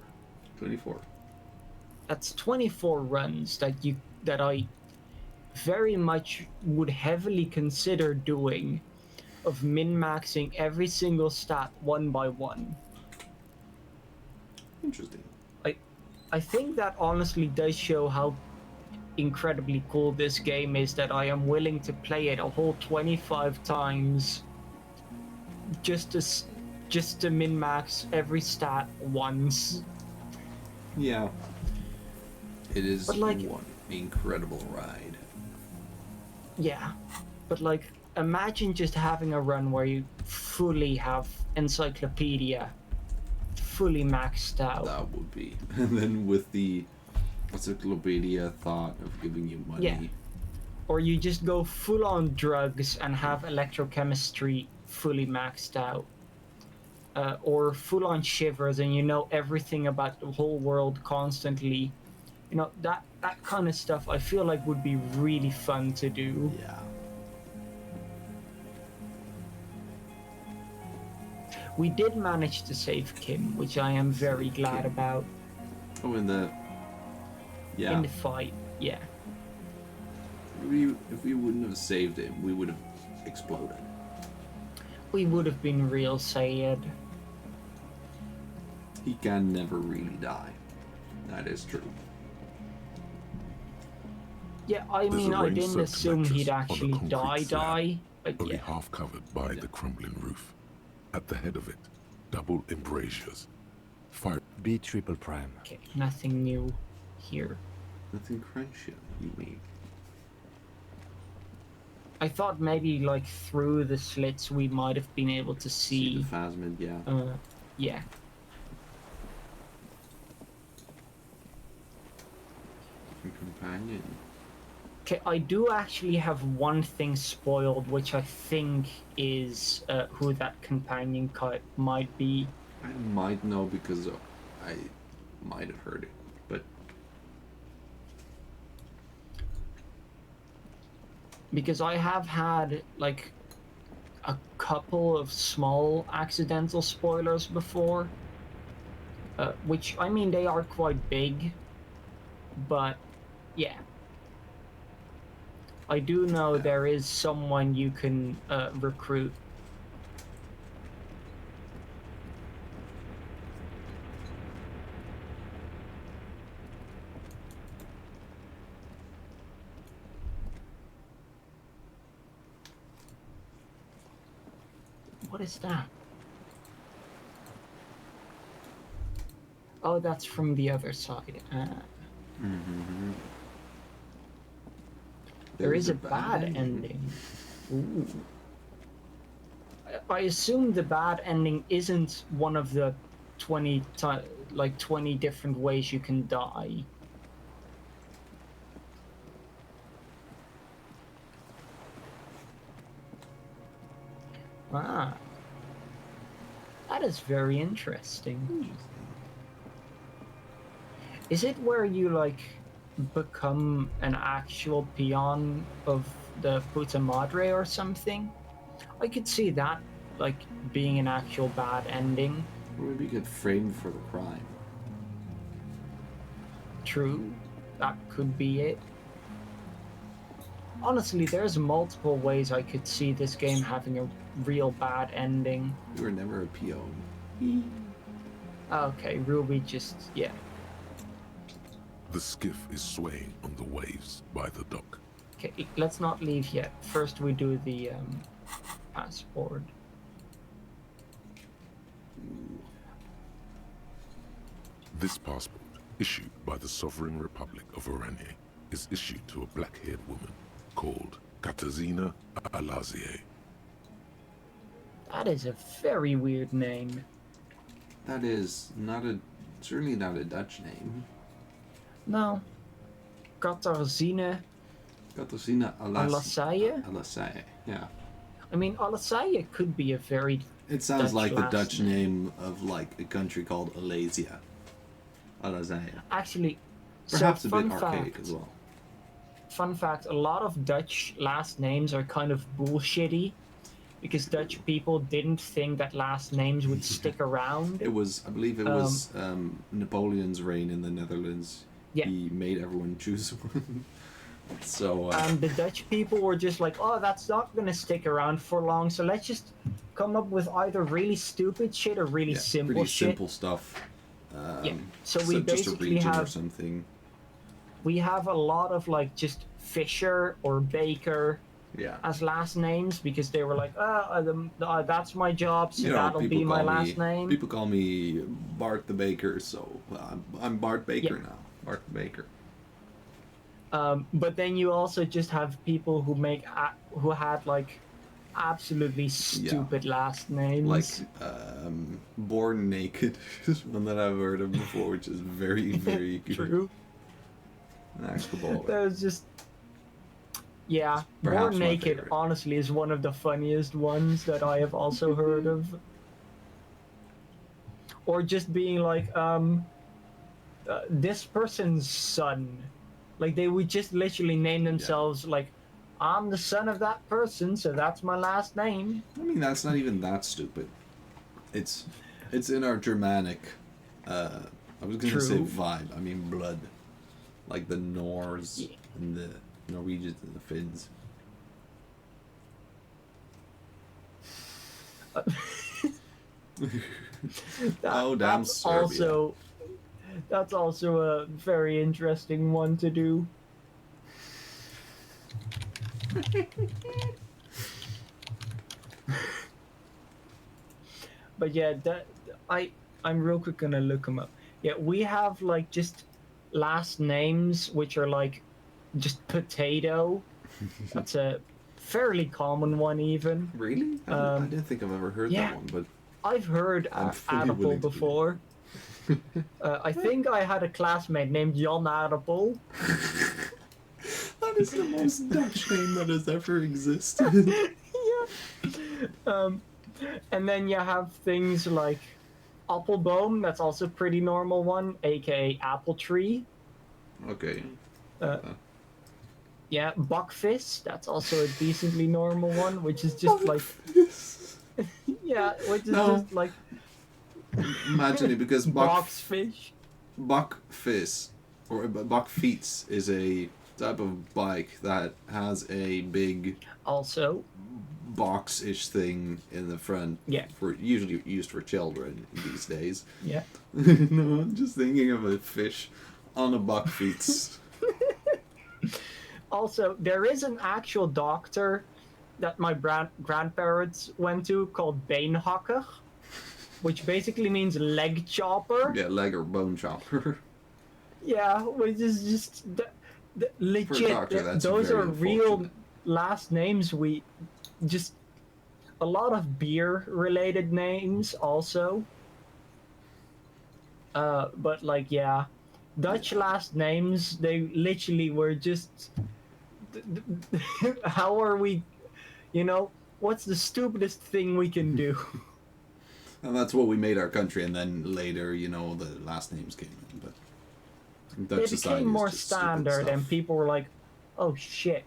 24. That's 24 runs that I very much would heavily consider doing, of min-maxing every single stat one by one. Interesting. I think that honestly does show how incredibly cool this game is, that I am willing to play it a whole 25 times just to min-max every stat once. Yeah. It is But, like, one incredible ride. Yeah, but like, imagine just having a run where you fully have Encyclopedia fully maxed out. That would be. And then with the Encyclopedia thought of giving you money. Yeah. Or you just go full on drugs and have electrochemistry fully maxed out. Or full on shivers and you know everything about the whole world constantly. You know, that kind of stuff I feel like would be really fun to do. Yeah. We did manage to save Kim, which I am very glad Kim. about. Oh, in the... Yeah. In the fight, yeah. If we wouldn't have saved him, we would have exploded. We would have been real sad. He can never really die. That is true. Yeah, I There's mean, a I rain didn't soaked assume mattress he'd on a actually concrete slab, die, but only yeah. half covered by the crumbling roof. At the head of it, double embrasures. Fire. B triple prime. Okay, nothing new here. Nothing crunchier, you mean? I thought maybe, like, through the slits we might have been able to See see... the phasmid, yeah. Yeah. Your companion. Okay, I do actually have one thing spoiled, which I think is who that companion might be. I might know because I might have heard it, but because I have had like a couple of small accidental spoilers before, which I mean they are quite big, but yeah. I do know there is someone you can recruit. What is that? Oh, that's from the other side. There is a bad ending. Ooh. I assume the bad ending isn't one of the 20 different ways you can die. Ah. That is very interesting. Is it where you like become an actual peon of the Puta Madre or something? I could see that like being an actual bad ending. Or maybe get framed for the crime. True, that could be it. Honestly, there's multiple ways I could see this game having a real bad ending. You were never a peon. Okay, Ruby just, yeah. The skiff is swaying on the waves by the dock. Okay, let's not leave yet. First we do the passport. This passport, issued by the Sovereign Republic of Oranje, is issued to a black-haired woman called Katarzyna Alazie. That is a very weird name. That is certainly not a Dutch name. No. Katarzyna Alazie? Alazie, yeah. I mean, Alazie could be a very It sounds Dutch like the last Dutch name of like a country called Alasia. Alazie. Actually, Perhaps so a bit fun archaic fact, as well. Fun fact, a lot of Dutch last names are kind of bullshitty because Dutch people didn't think that last names would stick around. I believe it was Napoleon's reign in the Netherlands. Yeah. He made everyone choose one. So The Dutch people were just like, oh, that's not going to stick around for long, so let's just come up with either really stupid shit or really simple pretty shit. simple stuff. So we just a basically region or have something. we have a lot of like just Fisher or Baker Yeah. as last names because they were like, that's my job, so that'll people be my call last me, name. People call me Bart the Baker, so I'm Bart Baker now. Bart the Baker. But then you also just have people who had like absolutely stupid last names. Like Born Naked is one that I've heard of before, which is very, very good. True. Basketball. That was just Perhaps Born my Naked favorite. honestly is one of the funniest ones that I have also heard of. Or just being like, this person's son. Like they would just literally name themselves like, I'm the son of that person, so that's my last name. I mean, that's not even that stupid. It's in our Germanic, I was gonna say True. vibe. I mean blood, like the Norse and the Norwegians and the Finns. Oh damn, Serbia. That's also a very interesting one to do. But yeah, I'm real quick gonna look them up. Yeah, we have like just last names which are like just potato. That's a fairly common one even. Really? I didn't think I've ever heard yeah. that one, but I've heard I'm fully Adapel willing to before. I think I had a classmate named Jan Adapel. that is the most Dutch name that has ever existed. Yeah. And then you have things like Appelboom, that's also a pretty normal one, aka Apple Tree. Okay. Yeah, Yeah, Buckfist. That's also a decently normal one, which is just like yeah, which is No. just like Imagine it, because boxfish. Buckfist or Buckfeets is a type of bike that has a big Also, box-ish thing in the front. Yeah. For usually used for children these days. yeah. No, I'm just thinking of a fish on a Buckfeets. Also, there is an actual doctor that my grandparents went to called Beenhakker, which basically means leg chopper. Yeah, leg or bone chopper. Yeah, which is just legit. doctor, that's Those very are real unfortunate. last names. We just a lot of beer related names also. But like yeah, Dutch last names, they literally were just how are we, what's the stupidest thing we can do? And that's what we made our country, and then later, the last names came in. But Dutch They society became is more just stupid standard, and stuff. people were like, "Oh shit,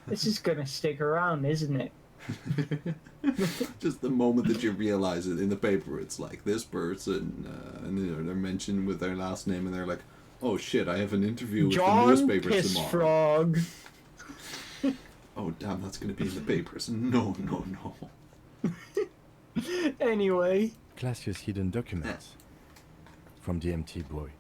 this is gonna stick around, isn't it?" Just the moment that you realize it in the paper, it's like this person, and they're mentioned with their last name, and they're like, "Oh shit, I have an interview with the John newspapers tomorrow." Pissfrog. Oh damn, that's gonna be in the papers. No, no, no. Anyway, Classius hidden documents from the MT boy.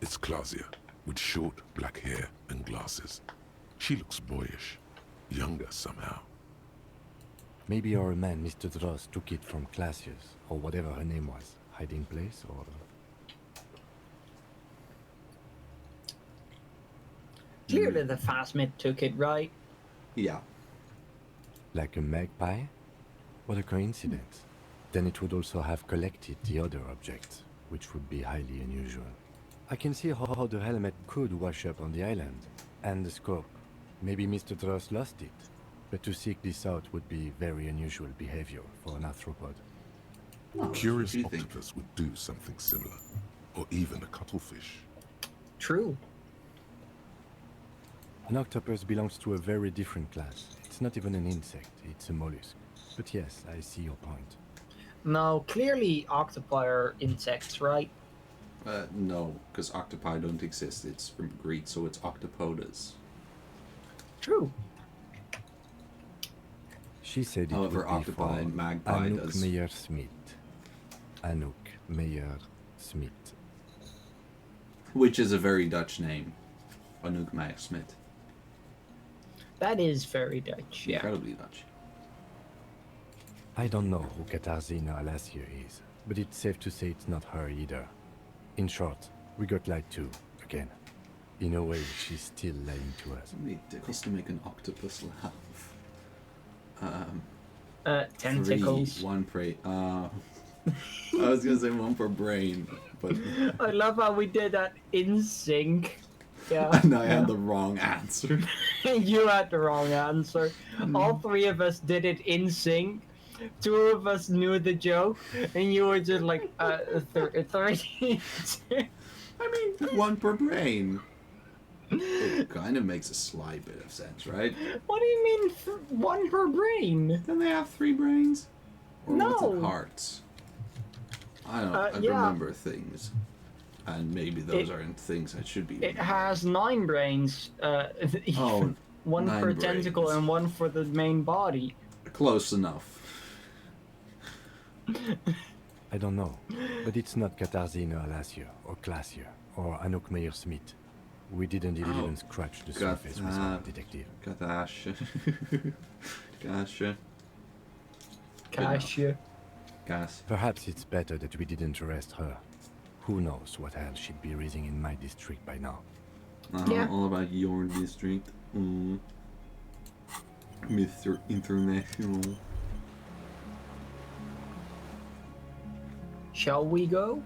It's Clausia, with short black hair and glasses. She looks boyish, younger somehow. Maybe our man, Mr. Dross, took it from Classius, or whatever her name was. Hiding place, or... clearly the Phasmid took it, right? Yeah. like a magpie? What a coincidence. Then it would also have collected the other objects, which would be highly unusual. I can see how the helmet could wash up on the island, and the scope. Maybe Mr. Dross lost it, but to seek this out would be very unusual behavior for an arthropod. A curious what do you think? octopus would do something similar, or even a cuttlefish. True. An octopus belongs to a very different class. It's not even an insect, it's a mollusk. But yes, I see your point. Now, clearly octopi are insects, right? No, because octopi don't exist. It's from Greek, so it's octopodas. True. She said it However, would be octopi for and magpie Anouk does. Meyer-Smith. Anouk Meyer-Smith. Which is a very Dutch name. Anouk Meyer-Smith. That is very Dutch, yeah. Incredibly Dutch. I don't know who Katarzyna Alasia is, but it's safe to say it's not her either. In short, we got lied to, again. In a way, she's still lying to us. Somebody tickles to make an octopus laugh. Tentacles. One prey. I was gonna say one per brain, but I love how we did that in sync. Yeah. and I had the wrong answer. You had the wrong answer. All three of us did it in sync. Two of us knew the joke, and you were just like, 30. I mean, one per brain. It kind of makes a slight bit of sense, right? What do you mean, one per brain? Then they have 3 brains? Or what's No. it, hearts? I don't know. I yeah. remember things. And maybe those aren't things I should be. It has 9 brains. Oh, one 9 per tentacle brains. and one for the main body. Close enough. I don't know, but it's not Katarzyna Alasia, or Classier, or Anouk Meyer-Smith. We didn't even scratch the surface with our detective. Gosh. Gosh. Cassia. Gas. Perhaps it's better that we didn't arrest her. Who knows what hell she'd be raising in my district by now. Yeah. All about your district. Mr. International. Shall we go?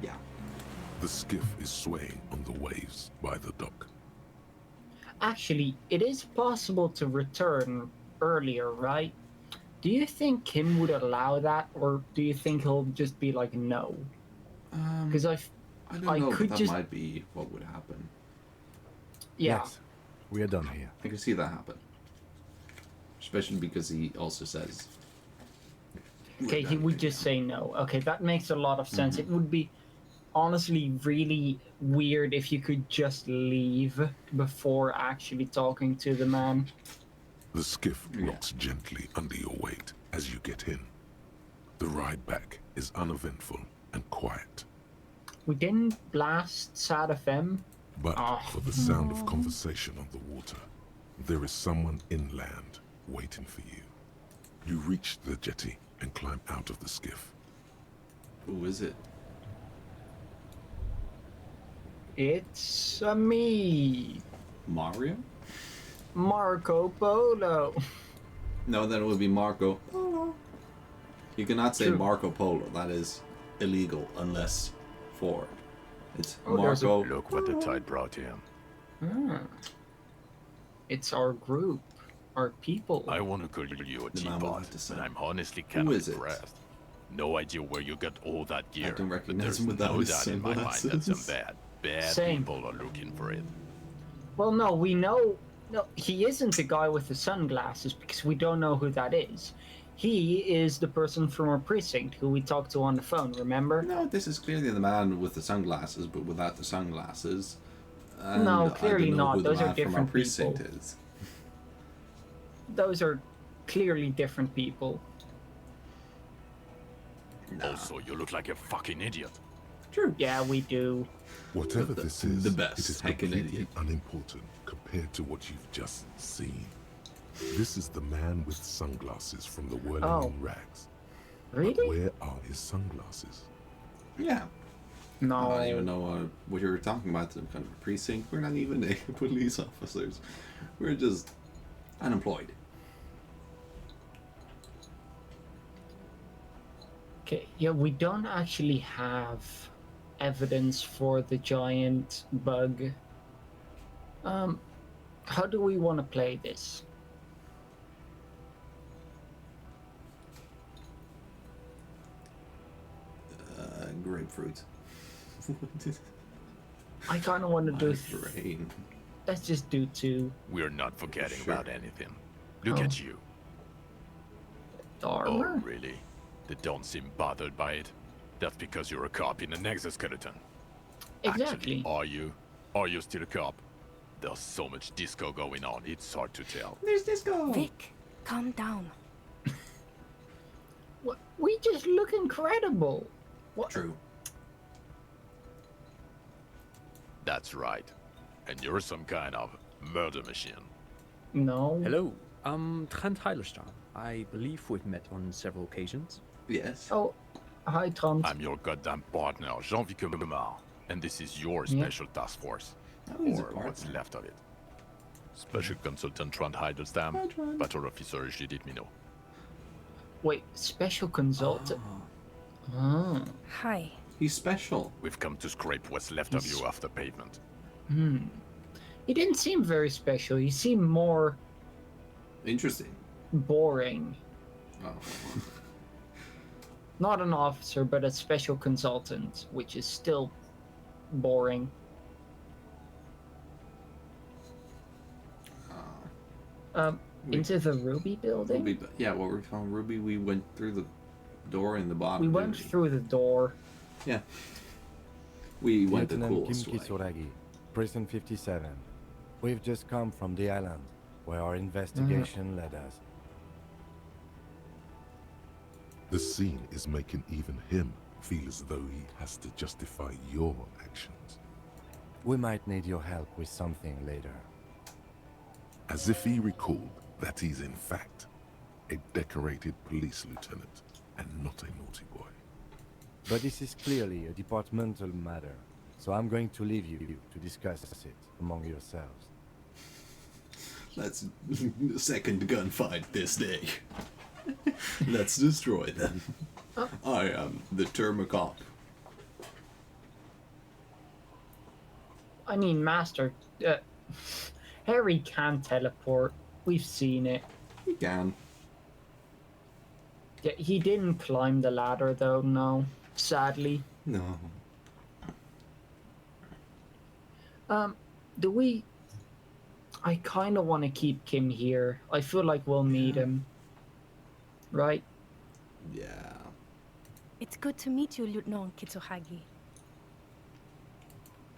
Yeah. The skiff is swaying on the waves by the dock. Actually, it is possible to return earlier, right? Do you think Kim would allow that, or do you think he'll just be like, no? Because I don't I know, could but that just- might be what would happen. Yeah. Yes, we are done here. I can see that happen. Especially because he also says... Okay, he would just say no. Okay, that makes a lot of sense. It would be honestly really weird if you could just leave before actually talking to the man. The skiff Yeah. rocks gently under your weight as you get in. The ride back is uneventful and quiet, We didn't blast Sad FM. but Oh. for the sound of conversation on the water, there is someone inland waiting for you. You reach the jetty and climb out of the skiff. Who is it? It's me, Mario? Marco Polo. No, then it would be Marco Polo. You cannot say True. Marco Polo. That is illegal unless for. It's Oh, there's a- Marco. Look what the tide brought him. Ah. It's our group, our people. I want to call you a The man will teapot, have to say. but I'm honestly kind of is it? impressed. No idea where you got all that gear, don't but recognize there's him without no his doubt in my mind that some sunglasses. bad Same. people are looking for it. Well, no, we know. No, he isn't the guy with the sunglasses because we don't know who that is. He is the person from our precinct who we talked to on the phone, remember? No, this is clearly the man with the sunglasses, but without the sunglasses. And No, I clearly don't know not. Who the Those are man from our different precinct people. is. Those are clearly different people. Also, you look like a fucking idiot. True. Yeah, we do. Whatever The- this is, the best, it is heckin' completely idiot. unimportant compared to what you've just seen. This is the man with sunglasses from the whirling Oh. rags. But Really? where are his sunglasses? Yeah. No. I don't even know what you were talking about. Some kind of a precinct. We're not even a police officers. We're just unemployed. Okay, yeah, we don't actually have evidence for the giant bug. How do we want to play this? Grapefruit. I kind of want to do. My brain. Let's just do two. We're not forgetting Sure. about anything. Look Oh. at you. Armor? Oh, really? They don't seem bothered by it. That's because you're a cop in an exoskeleton. Exactly. Actually, are you? Are you still a cop? There's so much disco going on, it's hard to tell. There's Disco. Vic, calm down. What? We just look incredible. What? True. That's right. And you're some kind of murder machine. No. Hello, I'm Trent Heilerstraat. I believe we've met on several occasions. Yes. Oh, hi, Trant. I'm your goddamn partner, Jean-Vic Lemar, and this is your Yeah. special task force. Oh, he's a Or what's partner. left of it. Special Consultant Trant Heidelstam, Hi, Trant. Battle Officer Judith Minot. Wait, special consultant. Oh, Ah. Hi. he's special. We've come to scrape what's left of you off the pavement. He didn't seem very special. He seemed more Interesting. boring. Oh. Not an officer, but a special consultant, which is still boring. We- Into the Ruby building? Ruby, yeah, what we're calling Ruby. We went through the door in the bottom. We went didn't we? through the door. Yeah. We went the Lieutenant coolest Kim way. Kisuragi, Prison 57. We've just come from the island, where our investigation led us. The scene is making even him feel as though he has to justify your actions. We might need your help with something later. As if he recalled that he's in fact a decorated police lieutenant and not a naughty boy. But this is clearly a departmental matter, so I'm going to leave you to discuss it among yourselves. Let's second gunfight this day. Let's destroy them. I am the Termacop. I mean, Master. Harry can teleport. We've seen it. You can. Yeah, he didn't climb the ladder, though, no. Sadly. No. Do we? I kind of want to keep Kim here. I feel like we'll need him. Right? Yeah. It's good to meet you, Lieutenant Kitsuhagi.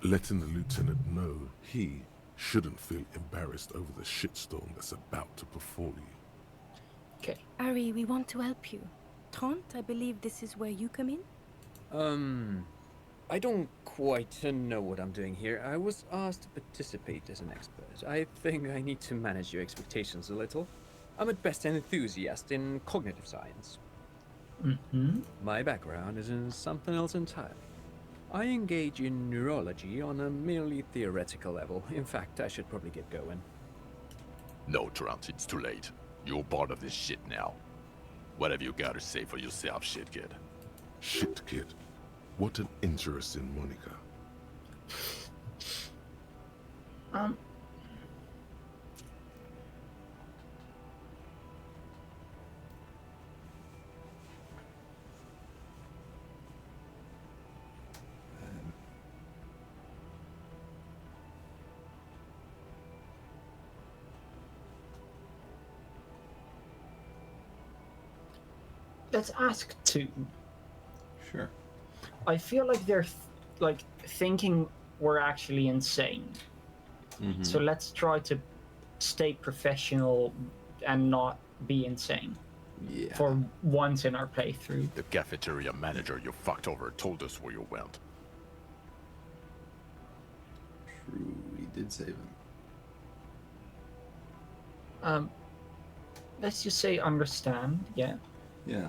Letting the lieutenant know he shouldn't feel embarrassed over the shitstorm that's about to befall you. Okay. Ari, we want to help you. Trant, I believe this is where you come in? I don't quite know what I'm doing here. I was asked to participate as an expert. I think I need to manage your expectations a little. I'm at best an enthusiast in cognitive science. Mm-hmm. My background is in something else entirely. I engage in neurology on a merely theoretical level. In fact, I should probably get going. No, Trant, it's too late. You're part of this shit now. What have you got to say for yourself, shit kid? Shit kid. What an interesting moniker. Let's ask two. Sure. I feel like they're like thinking we're actually insane. Mm-hmm. So let's try to stay professional and not be insane Yeah. for once in our playthrough. The cafeteria manager you fucked over told us where you went. True, he did save him. Let's just say understand, yeah. Yeah.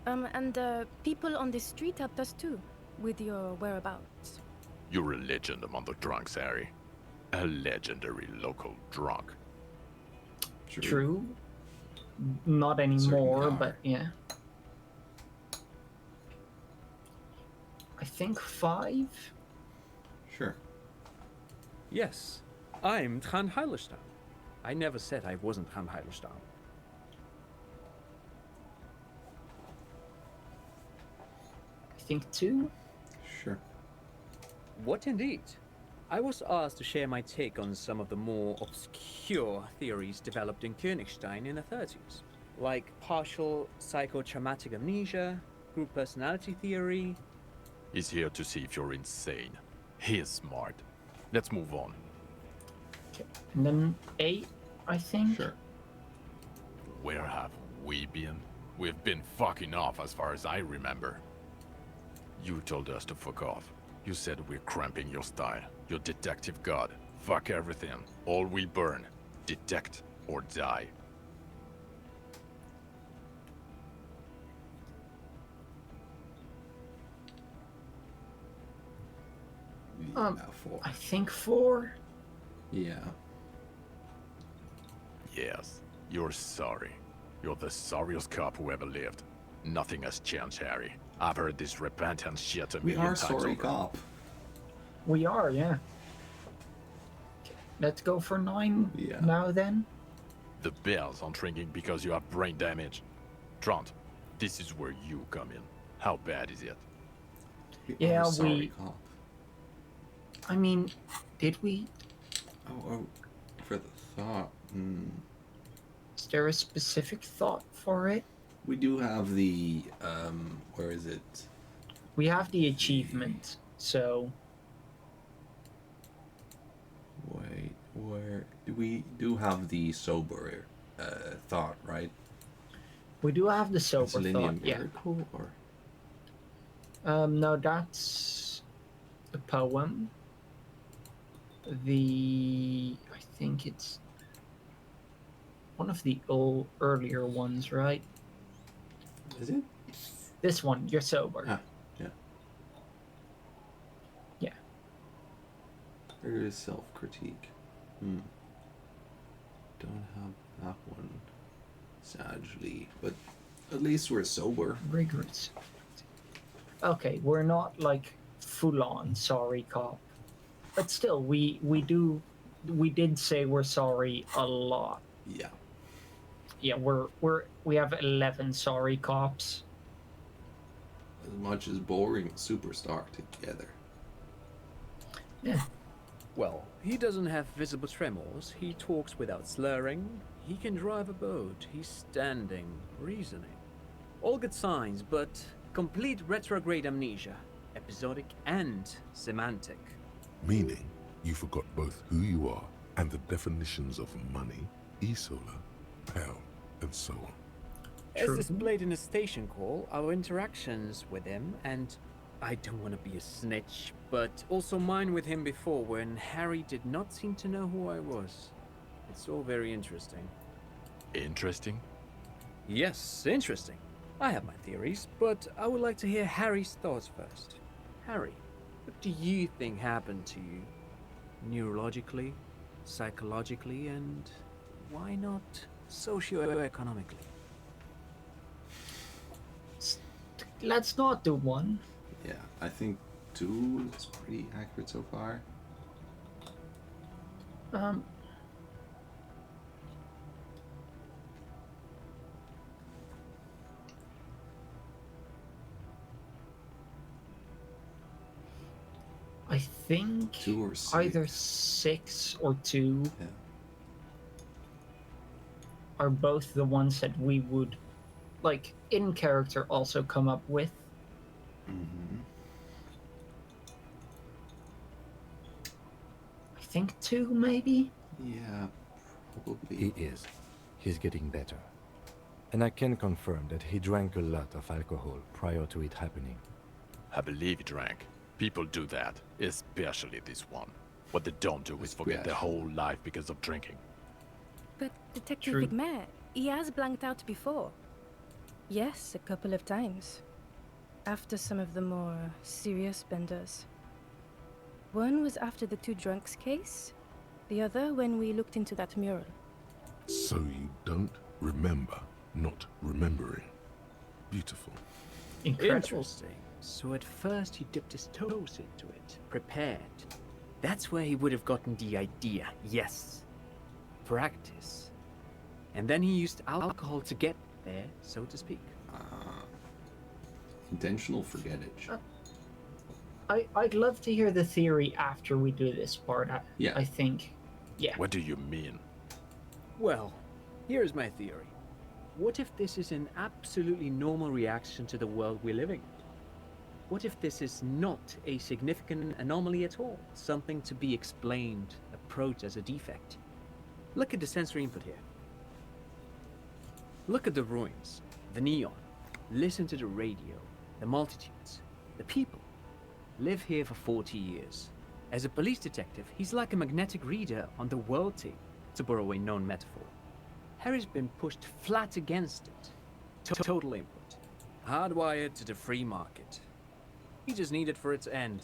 And people on the street helped us too, with your whereabouts. You're a legend among the drunks, Harry. A legendary local drunk. True. Not anymore, Certain but power. yeah. I think 5. Sure. Yes, I'm Tran Heilerstein. I never said I wasn't Tran Heilerstein. I think 2. Sure. What indeed? I was asked to share my take on some of the more obscure theories developed in Königstein in the 30s, like partial psychotraumatic amnesia, group personality theory. He's here to see if you're insane. He is smart. Let's move on. Okay. And then 8, I think. Sure. Where have we been? We've been fucking off as far as I remember. You told us to fuck off. You said we're cramping your style. Your detective god. Fuck everything. All we burn. Detect or die. Yeah, 4. I think 4. Yeah. Yes, you're sorry. You're the sorriest cop who ever lived. Nothing has changed, Harry. I've heard this repentant shit a We million are times sorry, over. cop. We are, yeah. Okay. Let's go for 9 Yeah. now then. The bells aren't ringing because you have brain damage. Trant, this is where you come in. How bad is it? We Yeah, are sorry, we- cop. I mean, did we? Oh, for the thought. Is there a specific thought for it? We do have the, where is it? We have the achievement, so Wait, where we do have the sober thought, right? we do have the sober Selenium thought. Yeah. miracle, or No, that's the poem. I think it's one of the earlier ones, right? is it? This one, you're sober. Ah, yeah. Yeah. There is self-critique. Don't have that one, sadly, but at least we're sober. Rigorous. Okay, we're not like full on sorry cop, but still, we did say we're sorry a lot. Yeah. Yeah, we have 11 sorry cops. As much as boring superstar together. Yeah. Well, he doesn't have visible tremors, he talks without slurring, he can drive a boat, he's standing, reasoning. All good signs, but complete retrograde amnesia, episodic and semantic. Meaning, you forgot both who you are and the definitions of money, e-solar, pound, and so on. As displayed in a station call, our interactions with him, and I don't want to be a snitch, but also mine with him before when Harry did not seem to know who I was. It's all very interesting. Interesting? Yes, interesting. I have my theories, but I would like to hear Harry's thoughts first. Harry, what do you think happened to you? Neurologically, psychologically, and why not socioeconomically? Let's not do one. Yeah, I think 2 is pretty accurate so far. I think 2 or 6. either 6 or 2 Yeah. are both the ones that we would, like, in character also come up with. Mm-hmm. I think 2, maybe? Yeah, probably. He is. He's getting better. And I can confirm that he drank a lot of alcohol prior to it happening. I believe he drank. People do that, especially this one. What they don't do is forget their whole life because of drinking. But Detective True. Vigmare, he has blanked out before. Yes, a couple of times. After some of the more serious benders. One was after the 2 drunks case, the other when we looked into that mural. So you don't remember not remembering. Beautiful. Incredible. Interesting. So at first he dipped his toes into it, prepared. That's where he would have gotten the idea, yes. Practice. And then he used alcohol to get there, so to speak. Intentional forgettage. I'd love to hear the theory after we do this part. Yeah. I think. Yeah. What do you mean? Well, here's my theory. What if this is an absolutely normal reaction to the world we're living in? What if this is not a significant anomaly at all? Something to be explained, approached as a defect? Look at the sensory input here. Look at the ruins, the neon. Listen to the radio, the multitudes, the people. Live here for 40 years. As a police detective, he's like a magnetic reader on the world tape, to borrow a known metaphor. Harry's been pushed flat against it. Total input. Hardwired to the free market. He just needed for its end.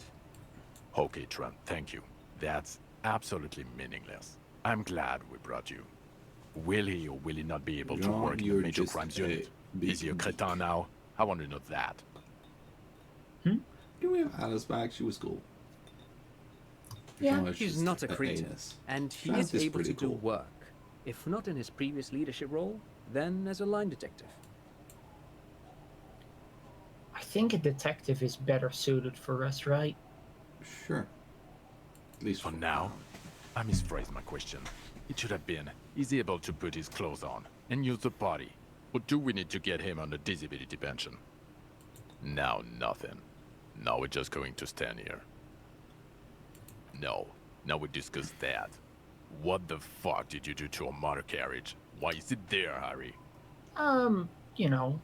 Okay, Trent, thank you. That's absolutely meaningless. I'm glad we brought you. Will he or will he not be able to No, work in the you're major just crimes a unit? Is he a cretin now? I want to know that. Can we have Alice back? She was cool. Yeah. Oh, He's just not a cretin, anus. and he Trent is able pretty to do cool. work. If not in his previous leadership role, then as a line detective. I think a detective is better suited for us, right? Sure. At least For now, I misphrased my question. It should have been, is he able to put his clothes on and use the body? Or do we need to get him on a disability pension? Now nothing. Now we're just going to stand here. No, now we discuss that. What the fuck did you do to a motor carriage? Why is it there, Harry? You know,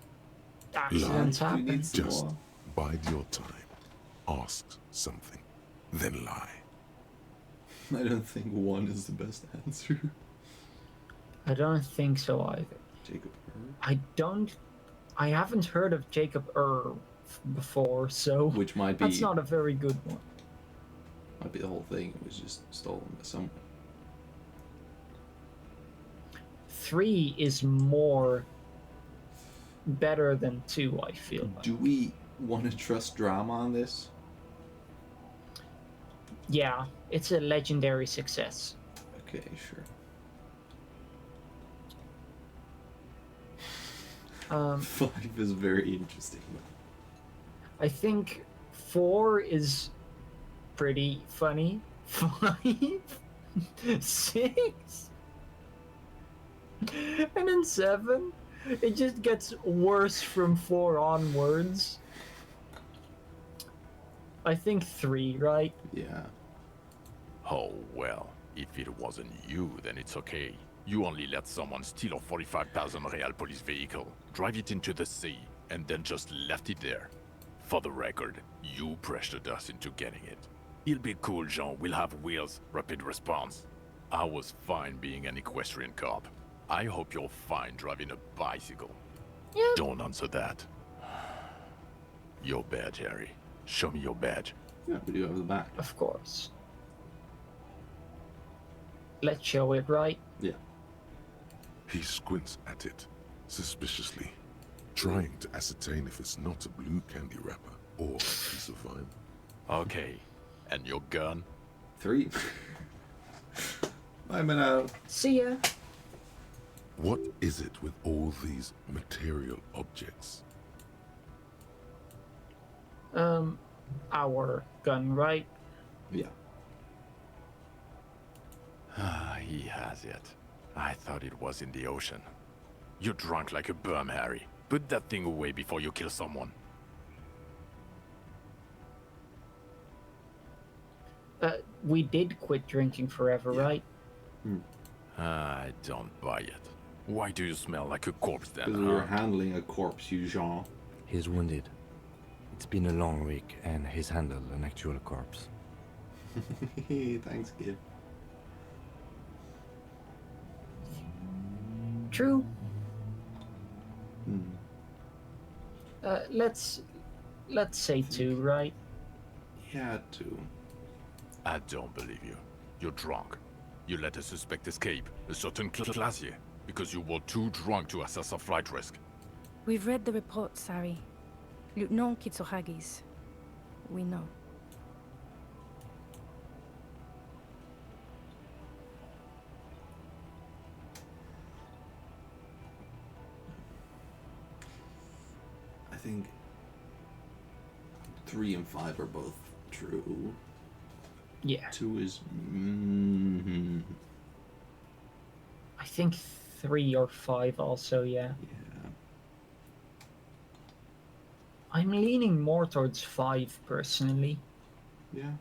accidents We happen. need some Just more. bide your time. Ask something, then lie. I don't think 1 is the best answer. I don't think so either. Jacob. I haven't heard of Jacob before, so Which might be that's not a very good one. might be the whole thing. It was just stolen by someone. 3 is more better than 2, I feel like. Do we want to trust drama on this? Yeah, it's a legendary success. Okay, sure. 5 is very interesting. I think 4 is pretty funny. 5, 6, and then 7. It just gets worse from 4 onwards. I think 3, right? Yeah. Oh, well, if it wasn't you, then it's okay. You only let someone steal a 45,000 real police vehicle, drive it into the sea, and then just left it there. For the record, you pressured us into getting it. It'll be cool, Jean. We'll have wheels, rapid response. I was fine being an equestrian cop. I hope you're fine driving a bicycle. Yeah. Don't answer that. Your badge, Harry. Show me your badge. Yeah, we do have the back. Of course. Let's show it, right? Yeah. He squints at it, suspiciously, trying to ascertain if it's not a blue candy wrapper or a piece of vine. Okay. And your gun? 3. I'm out. See ya. What is it with all these material objects? Our gun, right? Yeah. He has it. I thought it was in the ocean. You're drunk like a bum, Harry. Put that thing away before you kill someone. We did quit drinking forever, right? I don't buy it. Why do you smell like a corpse then, Because we were handling a corpse, you Jean. He's wounded. It's been a long week, and he's handled an actual corpse. Thanks, kid. True. Hmm. Let's say 2, right? Yeah, 2. I don't believe you. You're drunk. You let a suspect escape, a certain Classier, because you were too drunk to assess a flight risk. We've read the reports, Harry. Lieutenant Kitsuragis. We know. I think 3 and 5 are both true. Yeah. 2 is... I think 3 or 5 also, yeah. Yeah. I'm leaning more towards 5 personally. Yeah.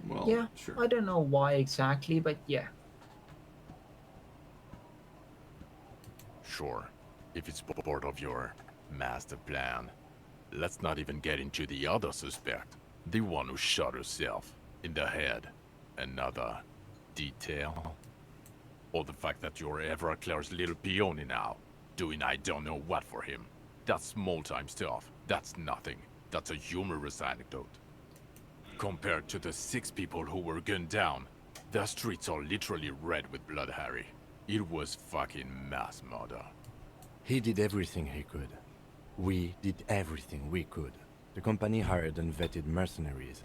Well, Yeah, sure. I don't know why exactly, but yeah. Sure. If it's part of your master plan. Let's not even get into the other suspect. The one who shot herself in the head. Another detail. Or the fact that you're Everclear's little peony now. Doing I don't know what for him. That's small-time stuff. That's nothing. That's a humorous anecdote. Compared to the 6 people who were gunned down, the streets are literally red with blood, Harry. It was fucking mass murder. He did everything he could. We did everything we could. The company hired and vetted mercenaries.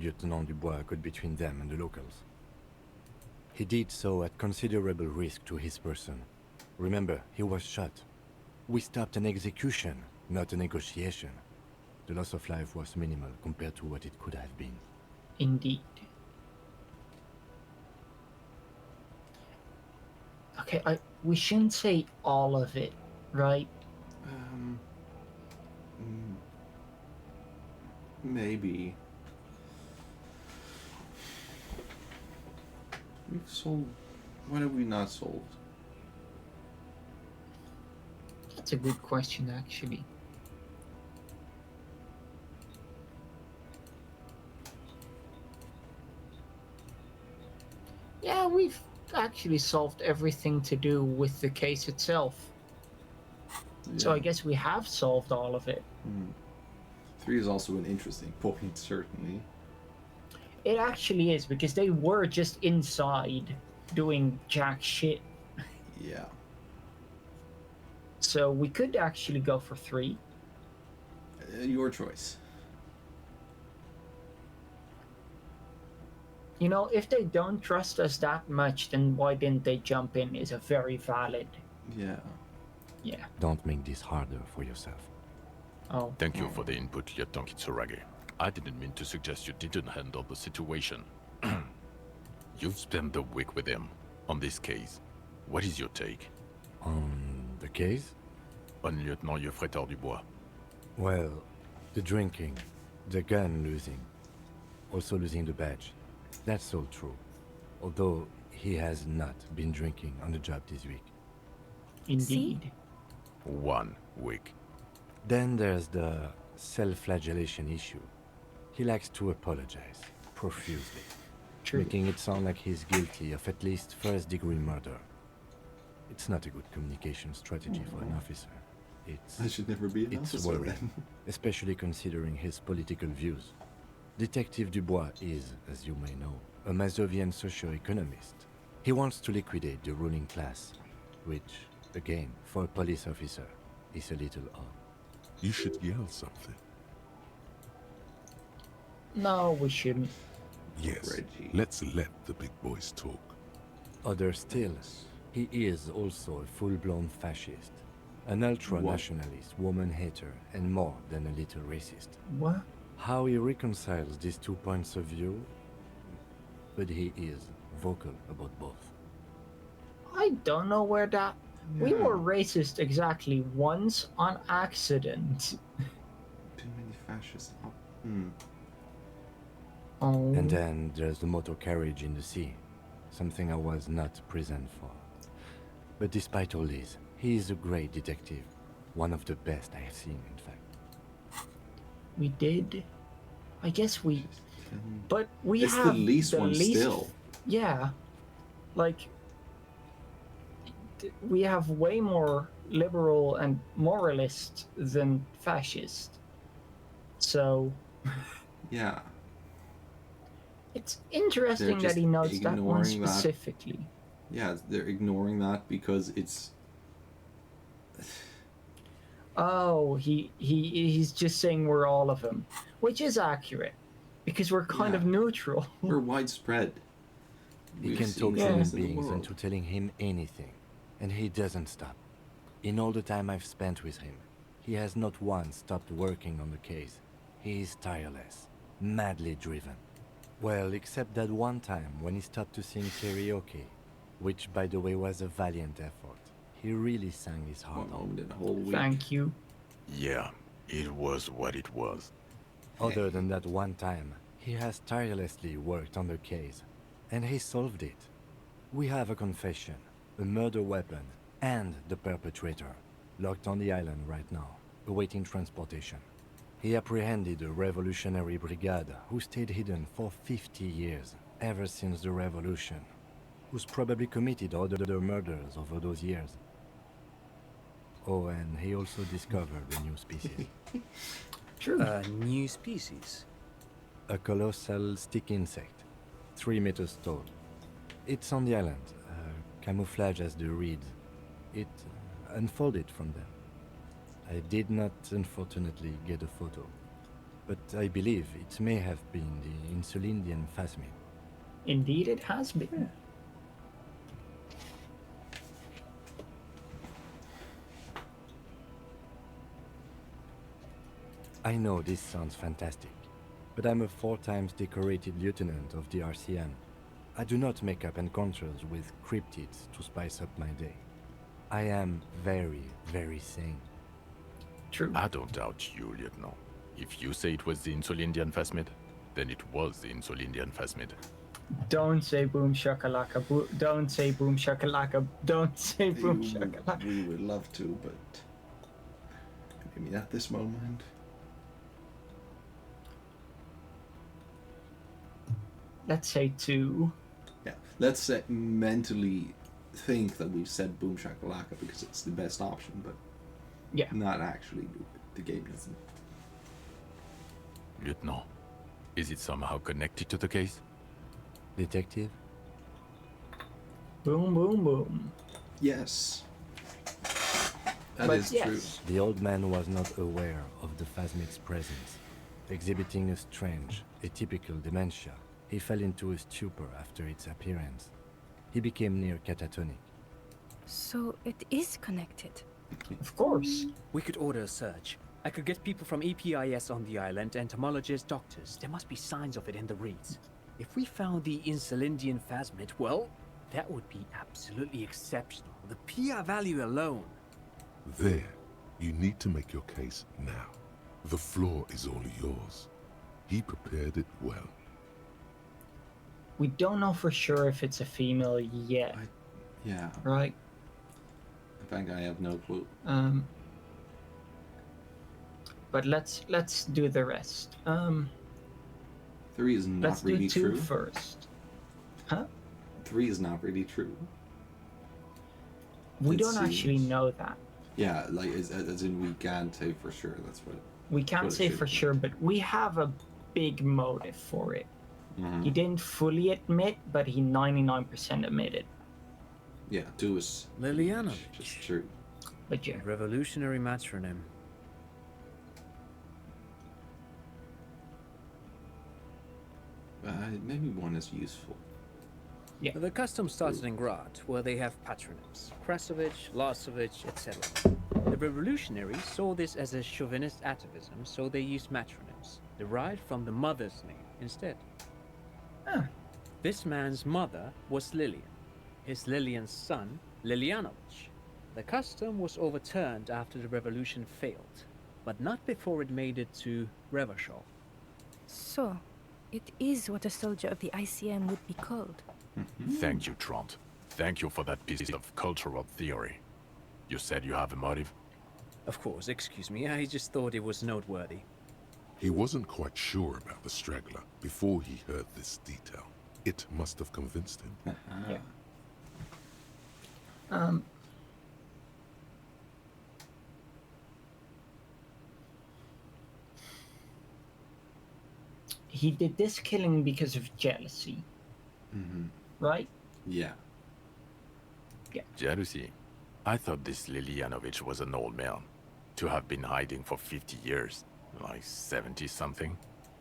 Lieutenant Dubois got between them and the locals. He did so at considerable risk to his person. Remember, he was shot. We stopped an execution, not a negotiation. The loss of life was minimal compared to what it could have been. Indeed. Okay, we shouldn't say all of it, right? Maybe. We've sold... What have we not sold? That's a good question, actually. Yeah, we've actually solved everything to do with the case itself. So I guess we have solved all of it. 3 is also an interesting point, certainly. It actually is, because they were just inside doing jack shit. Yeah. So we could actually go for 3. Your choice. You know, if they don't trust us that much, then why didn't they jump in is a very valid... Yeah. Yeah. Don't make this harder for yourself. Oh. Thank you for the input, Lieutenant Kitsuragi. I didn't mean to suggest you didn't handle the situation. You've spent the week with him on this case. What is your take? On the case? On Lieutenant Geoffrey Dubois. Well, the drinking, the gun losing, also losing the badge. That's all true. Although he has not been drinking on the job this week. Indeed. 1 week. Then there's the self-flagellation issue. He likes to apologize, profusely, True. making it sound like he's guilty of at least first-degree murder. It's not a good communication strategy for an officer. I should never be an It's officer worrying, then. especially considering his political views. Detective Dubois is, as you may know, a Mazovian socio-economist. He wants to liquidate the ruling class, which, again, for a police officer, is a little odd. You should yell something. No, we shouldn't. Yes, Reggie. let's let the big boys talk. Other still, he is also a full-blown fascist, an ultra-nationalist, woman-hater, and more than a little racist. What? How he reconciles these 2 points of view, but he is vocal about both. I don't know where that. We Yeah. were racist exactly once on accident. Too many fascists. Oh. And then there's the motor carriage in the sea, something I was not present for. But despite all this, he is a great detective, one of the best I have seen, in fact. We did. I guess we. But we It's have the least one still. Yeah. Like. We have way more liberal and moralist than fascist. So. Yeah. It's interesting that just he notes that one ignoring that. specifically. Yeah, they're ignoring that because it's. Oh, he's just saying we're all of them, which is accurate, because we're kind of Yeah. neutral. We're widespread. He We've can seen talk Yeah. human things in the beings world. into telling him anything, and he doesn't stop. In all the time I've spent with him, he has not once stopped working on the case. He is tireless, madly driven. Well, except that one time when he stopped to sing karaoke, which by the way was a valiant effort. He really sang his heart One out. moment in a whole week. Thank you. Yeah, it was what it was. Other than that one time, he has tirelessly worked on the case, and he solved it. We have a confession, a murder weapon, and the perpetrator, locked on the island right now, awaiting transportation. He apprehended a revolutionary brigade who stayed hidden for 50 years, ever since the revolution, who's probably committed other murders over those years. Oh, and he also discovered a new species. True. A new species. A colossal stick insect, 3 meters tall. It's on the island, camouflage as the reed. It unfolded from there. I did not, unfortunately, get a photo, but I believe it may have been the Insulindian phasmid. Indeed, it has been. I know this sounds fantastic, but I'm a 4 times decorated lieutenant of the RCM. I do not make up encounters with cryptids to spice up my day. I am very, very sane. True. I don't doubt you, Lieutenant. If you say it was the Insulindian phasmid, then it was the Insulindian phasmid. Don't say boom shakalaka. Don't say boom shakalaka. Don't say boom shakalaka. We would love to, but maybe at this moment. Let's say 2. Yeah, let's say mentally think that we've said boom shakalaka because it's the best option, but Yeah. not actually do it. The game doesn't. Lieutenant, is it somehow connected to the case? Detective? Boom, boom, boom. Yes. That But is yes. true. The old man was not aware of the phasmid's presence. Exhibiting a strange, atypical dementia, he fell into a stupor after its appearance. He became near catatonic. So it is connected. Of course. We could order a search. I could get people from EPIS on the island, entomologists, doctors. There must be signs of it in the reeds. If we found the Insulindian phasmid, well, that would be absolutely exceptional. The PR value alone. There, you need to make your case now. The floor is all yours. He prepared it well. We don't know for sure if it's a female yet, Yeah, right? in fact, I have no clue. But let's do the rest. 3 is not Let's really do 2 true. first. Huh? 3 is not really true. We It don't actually seems. know that. Yeah, like as in we can't say for sure. That's what. We can't Well, it say should for be. sure, but we have a big motive for it. Mhm. He didn't fully admit, but he 99% admitted. Yeah, 2 is Lilianovich. just true. But yeah, Revolutionary matronym. Maybe 1 is useful. The custom started in Grad, where they have patronyms. Krasovich, Lasovich, etc. The revolutionaries saw this as a chauvinist atavism, so they used matronyms, derived from the mother's name instead. Huh. This man's mother was Lilian. His Lilian's son, Lilianovich. The custom was overturned after the revolution failed, but not before it made it to Revachol. So, it is what a soldier of the ICM would be called. Thank you, Trant. Thank you for that piece of cultural theory. You said you have a motive? Of course, excuse me, I just thought it was noteworthy. He wasn't quite sure about the straggler before he heard this detail. It must have convinced him. yeah. He did this killing because of jealousy, right? Yeah. Jealousy? I thought this Lilianovich was an old man. To have been hiding for 50 years. Like 70-something.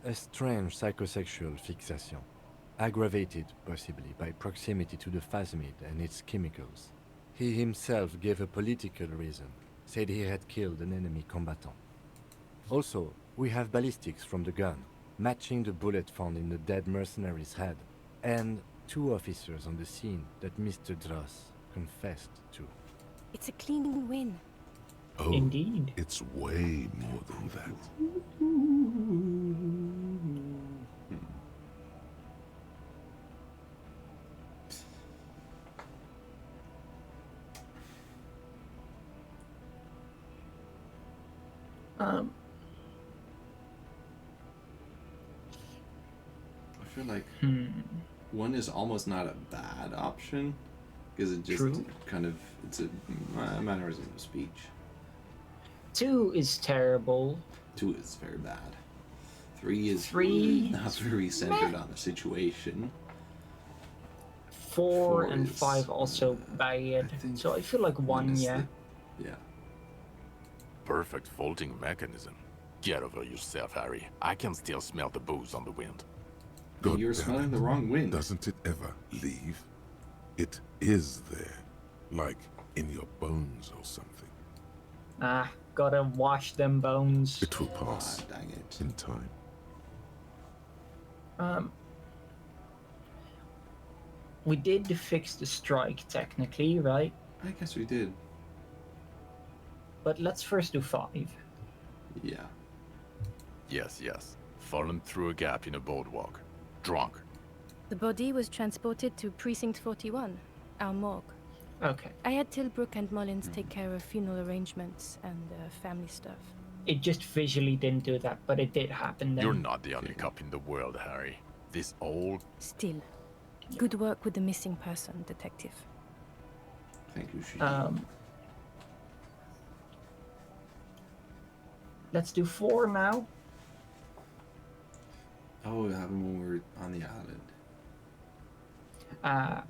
A strange psychosexual fixation, aggravated possibly by proximity to the phasmid and its chemicals. He himself gave a political reason, said he had killed an enemy combatant. Also, we have ballistics from the gun, matching the bullet found in the dead mercenary's head, and 2 officers on the scene that Mr. Dross confessed to. It's a clean win. Oh, Indeed. it's way more than that. I feel like 1 is almost not a bad option because it just True. kind of it's a mannerism of speech. 2 is terrible. 2 is very bad. 3 is 3 not very centered on the situation. 4 4 and is, 5 also bad. think So I feel like 1, is yeah. Yeah. Perfect vaulting mechanism. Get over yourself, Harry. I can still smell the booze on the wind. God You're damn smelling it. the wrong wind. Doesn't it ever leave? It is there. Like in your bones or something. Ah, gotta wash them bones. It will pass Dang it. in time. We did fix the strike technically, right? I guess we did. But let's first do 5. Yeah. Yes, yes. Fallen through a gap in a boardwalk. Drunk. The body was transported to Precinct 41, our morgue. Okay. I had Tilbrook and Mullins take care of funeral arrangements and family stuff. It just visually didn't do that, but it did happen then. You're not the only cop in the world, Harry. This old... Still, good work with the missing person, detective. Thank you, Sheen. Let's do 4 now. Oh, it happened when we were on the island.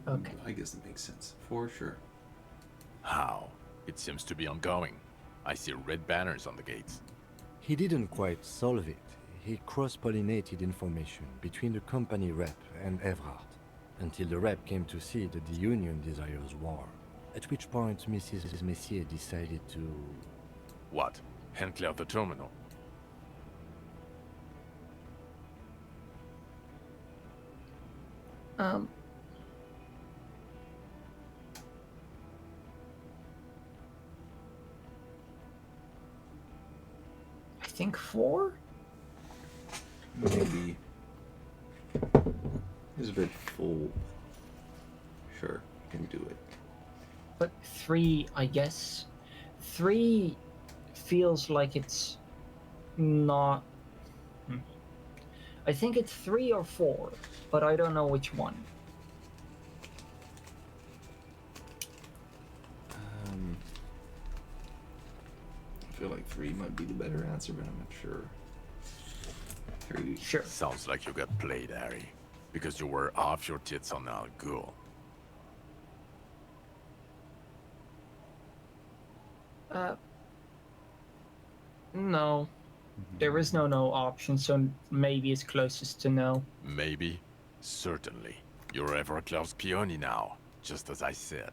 Okay. I guess that makes sense. For sure. How? It seems to be ongoing. I see red banners on the gates. He didn't quite solve it. He cross-pollinated information between the company rep and Evrard, until the rep came to see that the Union desires war, at which point Mrs. Messier decided to... What? and clear the terminal. Um. I think 4? Maybe. It's a bit full. Sure, you can do it. But 3, I guess. 3 feels like it's not. I think it's 3 or 4, but I don't know which one. I feel like 3 might be the better answer, but I'm not sure. 3. Sure. Sounds like you got played, Harry. Because you were off your tits on Al Ghul. No. There is no option, so maybe it's closest to no. Maybe. Certainly. You're Everclear's peony now, just as I said.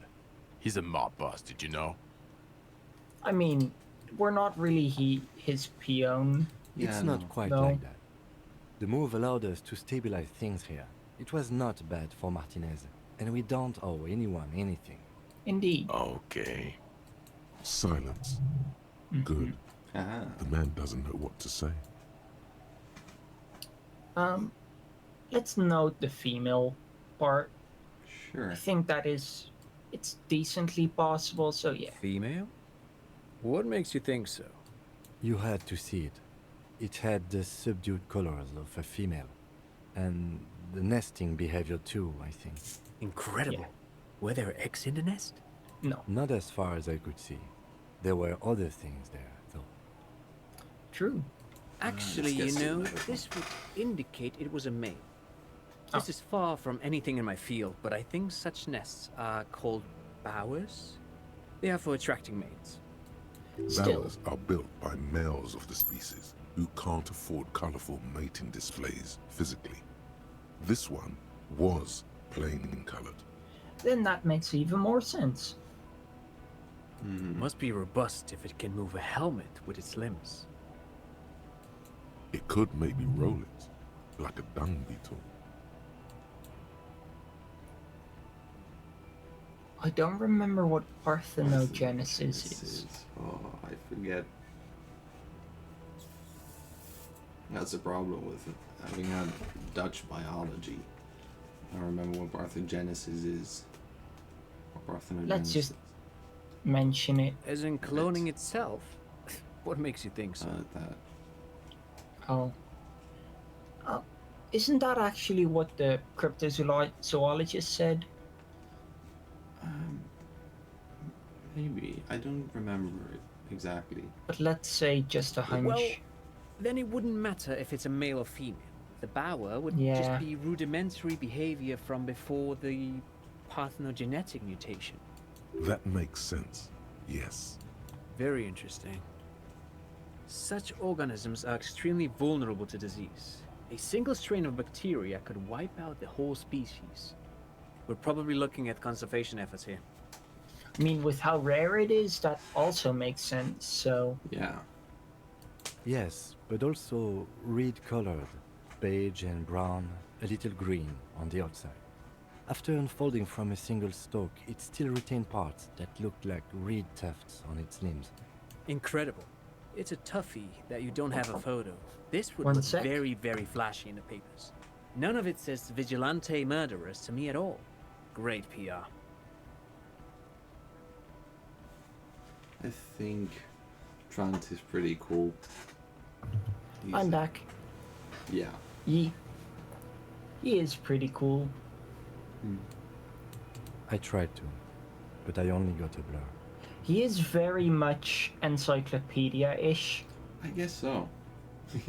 He's a mob boss, did you know? I mean, we're not really his peon. It's not quite No. like that. The move allowed us to stabilize things here. It was not bad for Martinez, and we don't owe anyone anything. Indeed. Okay. Silence. Good. The man doesn't know what to say. Let's note the female part. Sure. I think it's decently possible, so yeah. Female? What makes you think so? You had to see it. It had the subdued colors of a female, and the nesting behavior too, I think. Incredible. Yeah. Were there eggs in the nest? No. Not as far as I could see. There were other things there, though. True. Actually, you guess know, it's this would indicate it was a male. This is far from anything in my field, but I think such nests are called bowers. They are for attracting mates. Still. Bowers are built by males of the species who can't afford colorful mating displays physically. This one was plain colored. Then that makes even more sense. Must be robust if it can move a helmet with its limbs. It could maybe roll it, like a dung beetle. I don't remember what parthenogenesis is. Oh, I forget. That's the problem with it. Having had Dutch biology. I don't remember what parthenogenesis is. Or parthenogenesis. Let's just mention it. As in cloning itself? What makes you think so? That. Oh. Isn't that actually what the cryptozoologist said? Maybe. I don't remember it exactly. But let's say just a hunch. Well, then it wouldn't matter if it's a male or female. The bower would Yeah. just be rudimentary behavior from before the parthenogenetic mutation. That makes sense, yes. Very interesting. Such organisms are extremely vulnerable to disease. A single strain of bacteria could wipe out the whole species. We're probably looking at conservation efforts here. I mean, with how rare it is, that also makes sense, so... Yeah. Yes, but also reed-colored, beige and brown, a little green on the outside. After unfolding from a single stalk, it still retained parts that looked like reed tufts on its limbs. Incredible. It's a toughie that you don't have a photo. This would One look sec. very, very flashy in the papers. None of it says vigilante murderers to me at all. Great PR. I think Trant is pretty cool. I'm back. Yeah. He is pretty cool. I tried to, but I only got a blur. He is very much encyclopedia-ish. I guess so.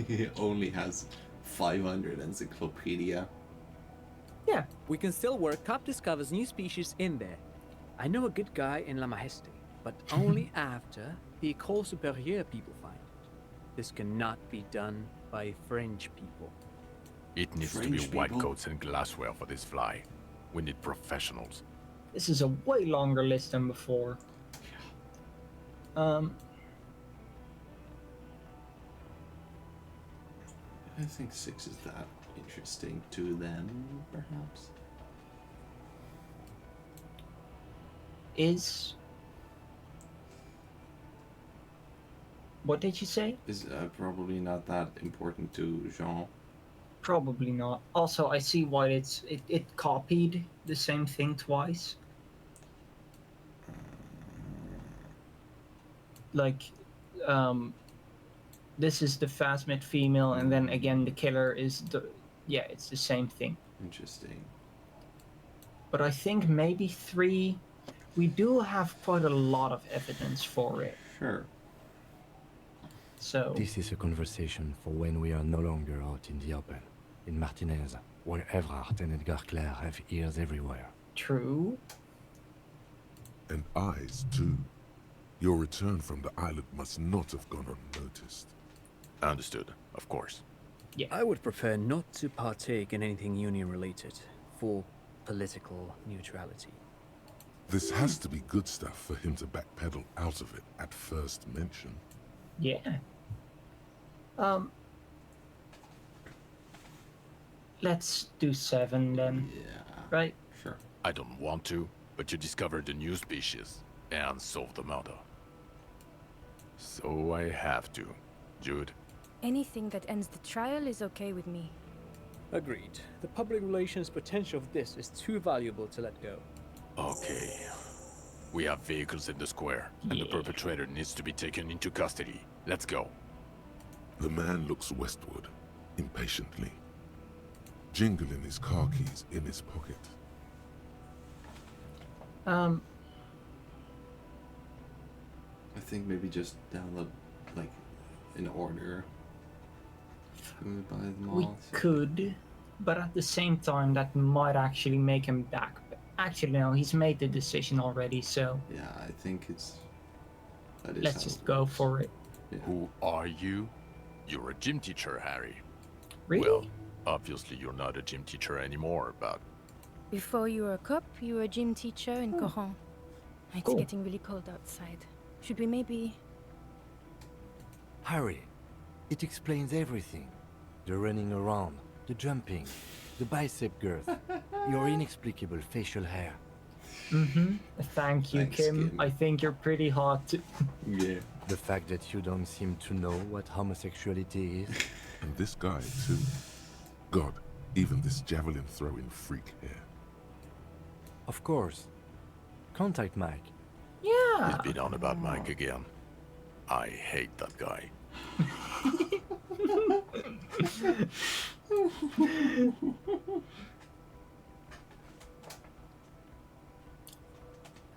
He only has 500 encyclopedia. Yeah. We can still work. Cop discovers new species in there. I know a good guy in La Majesté, but only after the École Supérieure people find it. This cannot be done by French people. It needs to French be white people? coats and glassware for this fly. We need professionals. This is a way longer list than before. I think 6 is that interesting to them, perhaps. Is... What did you say? Is probably not that important to Jean. Probably not. Also, I see why it copied the same thing twice. Like, this is the Phasmid female, and then again the killer is the... Yeah, it's the same thing. Interesting. But I think maybe 3... We do have quite a lot of evidence for it. Sure. So... This is a conversation for when we are no longer out in the open. In Martinez, where Evrard and Edgar Clare have ears everywhere. True. And eyes, too. Your return from the island must not have gone unnoticed. Understood, of course. Yeah. I would prefer not to partake in anything union-related, for political neutrality. This has to be good stuff for him to backpedal out of it at first mention. Yeah. Let's do 7 then. Yeah. Right? Sure. I don't want to, but you discovered a new species and solved the murder. So I have to. Jude? Anything that ends the trial is okay with me. Agreed. The public relations potential of this is too valuable to let go. Okay. We have vehicles in the square, and the perpetrator needs to be taken into custody. Let's go. The man looks westward, impatiently, jingling his car keys in his pocket. I think maybe just download, like, in order. Can we buy them all? We could, but at the same time, that might actually make him back. Actually, no, he's made the decision already, so... Yeah, I think it's... That is let's how just it go works. for it. Yeah. Who are you? You're a gym teacher, Harry. Really? Well, obviously you're not a gym teacher anymore, but... Before you were a cop, you were a gym teacher in Coran. It's Cool. getting really cold outside. Should we maybe... Harry, it explains everything. The running around, the jumping, the bicep girth, your inexplicable facial hair. Mm-hmm. Thank you, Thanks, Kim. Kim. I think you're pretty hot. Yeah. The fact that you don't seem to know what homosexuality is. And this guy, too. God, even this javelin-throwing freak here. Of course. Contact Mike. Yeah. He's been on about Mike again. I hate that guy.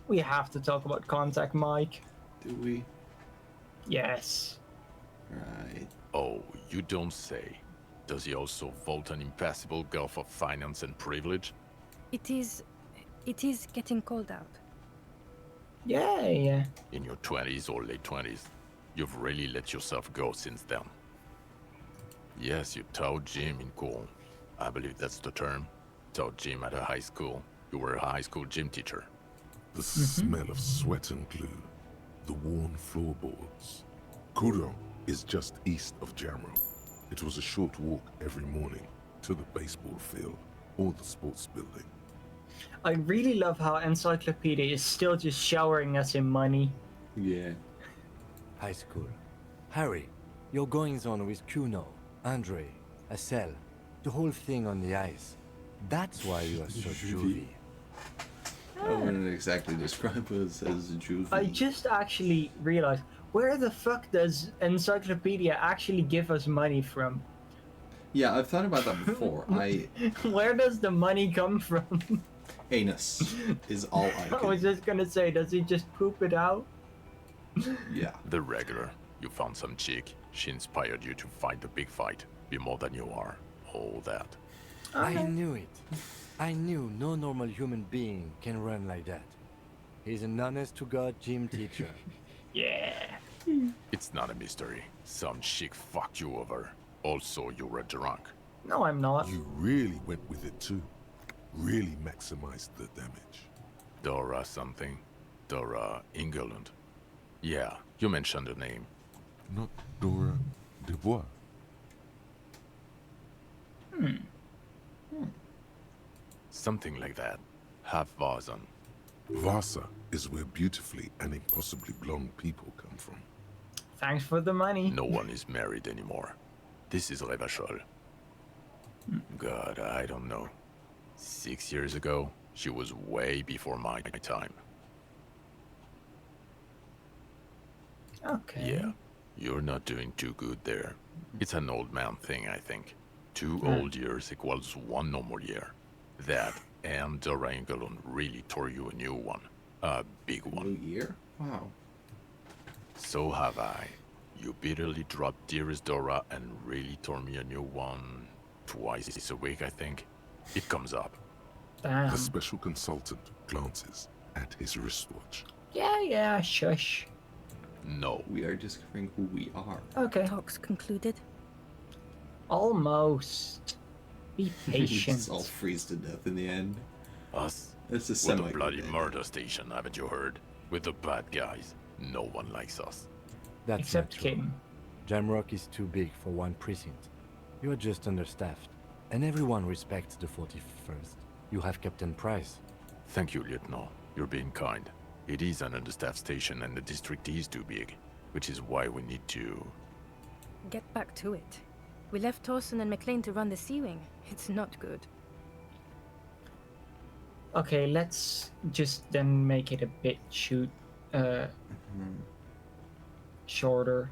We have to talk about Contact Mike. Do we? Yes. Right. Oh, you don't say. Does he also vault an impassable gulf of finance and privilege? It is getting cold out. Yeah. In your 20s or late 20s, you've really let yourself go since then. Yes, you taught gym in Cool. I believe that's the term. Taught gym at a high school. You were a high school gym teacher. The smell of sweat and glue. The worn floorboards. Kuro is just east of Jamro. It was a short walk every morning to the baseball field or the sports building. I really love how Encyclopedia is still just showering us in money. Yeah. High school. Harry, your goings-on with Kuno, Andre, Assel, the whole thing on the ice. That's why you are so juvie. I wouldn't exactly describe us as juvie. I just actually realized, where the fuck does Encyclopedia actually give us money from? Yeah, I've thought about that before. Where does the money come from? Anus is all I I was can... just gonna say, does he just poop it out? Yeah. The regular. You found some chick. She inspired you to fight the big fight. Be more than you are. All that. I knew it. I knew no normal human being can run like that. He's an honest-to-God gym teacher. Yeah. It's not a mystery. Some chick fucked you over. Also, you were drunk. No, I'm not. You really went with it too. Really maximized the damage. Dora something. Dora Ingerlund. Yeah, you mentioned her name. Not Dora Dubois. Something like that. Half Vazan. Vasa is where beautifully and impossibly blonde people come from. Thanks for the money. No one is married anymore. This is Revachol. God, I don't know. 6 years ago, she was way before my time. Okay. Yeah, you're not doing too good there. It's an old man thing, I think. 2 old years equals 1 normal year. That and Dorangalon really tore you a new one. A big one. New year? Wow. So have I. You bitterly dropped Dearest Dora and really tore me a new one. Twice a week, I think. It comes up. Damn. The special consultant glances at his wristwatch. Yeah, shush. No. We are discovering who we are. Okay. Talks concluded. Almost. Be patient. Just all freeze to death in the end. Us? It's a We're the semi bloody murder station, haven't you heard? We're the bad guys. No one likes us. That's Except not true. Kim. Jamrock is too big for one precinct. You are just understaffed. And everyone respects the 41st. You have Captain Price. Thank you, Lieutenant. You're being kind. It is an understaffed station and the district is too big, which is why we need to... Get back to it. We left Torsen and McLean to run the Sea Wing. It's not good. Okay, let's just then make it a bit shorter.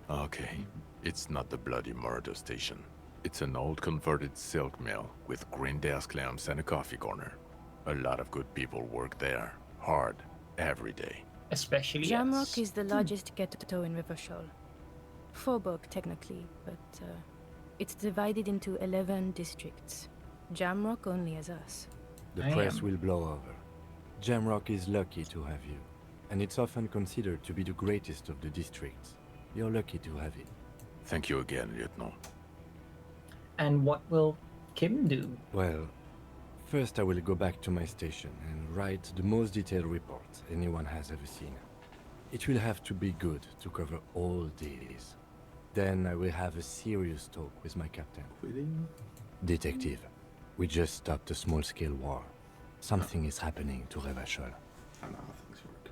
Okay. It's not the bloody murder station. It's an old converted silk mill with green desk lamps and a coffee corner. A lot of good people work there. Hard. Every day. Especially Jamrock us. is the largest ghetto in Rivachol. Faubourg, technically, but it's divided into 11 districts. Jamrock only has us. The I press am. will blow over. Jamrock is lucky to have you, and it's often considered to be the greatest of the districts. You're lucky to have it. Thank you again, Lieutenant. And what will Kim do? Well, first I will go back to my station and write the most detailed report anyone has ever seen. It will have to be good to cover all days. Then I will have a serious talk with my captain. Quitting? Detective, we just stopped a small-scale war. Something is happening to Revachol. I don't know how things work.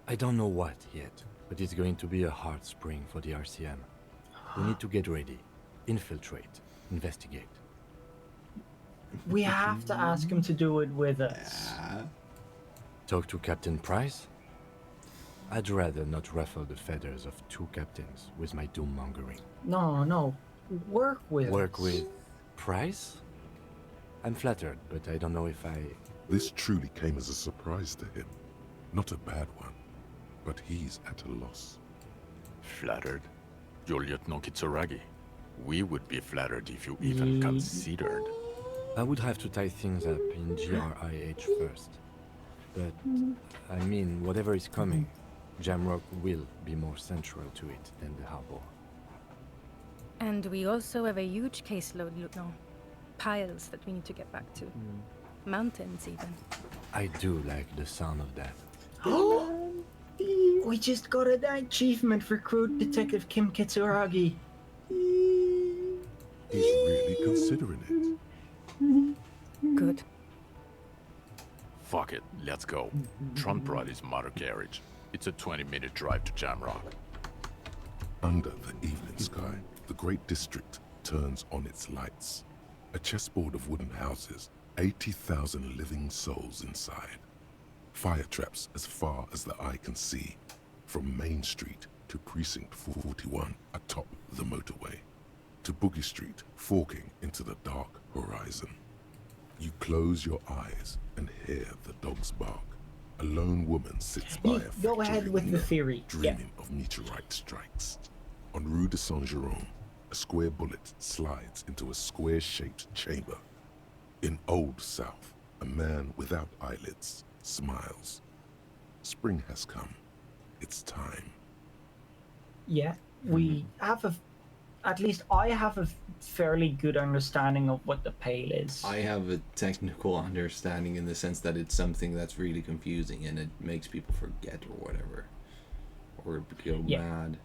I don't know what yet, but it's going to be a hard spring for the RCM. We need to get ready, infiltrate, investigate. We have to ask him to do it with us. Talk to Captain Price? I'd rather not ruffle the feathers of 2 captains with my doom-mongering. No. Work with Work us. with Price? I'm flattered, but I don't know if I... This truly came as a surprise to him. Not a bad one, but he's at a loss. Flattered? You're Lieutenant Kitsuragi. We would be flattered if you even considered. I would have to tie things up in GRIH first. But, I mean, whatever is coming, Jamrock will be more central to it than the harbor. And we also have a huge caseload, Lieutenant. Piles that we need to get back to. Mountains, even. I do like the sound of that. We just got an achievement for Crew Detective Kim Kitsuragi. He's really considering it. Good. Fuck it, let's go. Tron brought his motor carriage. It's a 20-minute drive to Jamrock. Under the evening sky, the great district turns on its lights. A chessboard of wooden houses, 80,000 living souls inside. Fire traps as far as the eye can see, from Main Street to Precinct 41 atop the motorway, to Boogie Street forking into the dark horizon. You close your eyes and hear the dogs bark. A lone woman sits by a Go ahead factory with the window, theory. dreaming of meteorite strikes. On Rue de Saint-Jérôme, a square bullet slides into a square-shaped chamber. In Old South, a man without eyelids smiles. Spring has come. It's time. Yeah, we have at least I have a fairly good understanding of what the Pale is. I have a technical understanding in the sense that it's something that's really confusing and it makes people forget or whatever. Or go mad.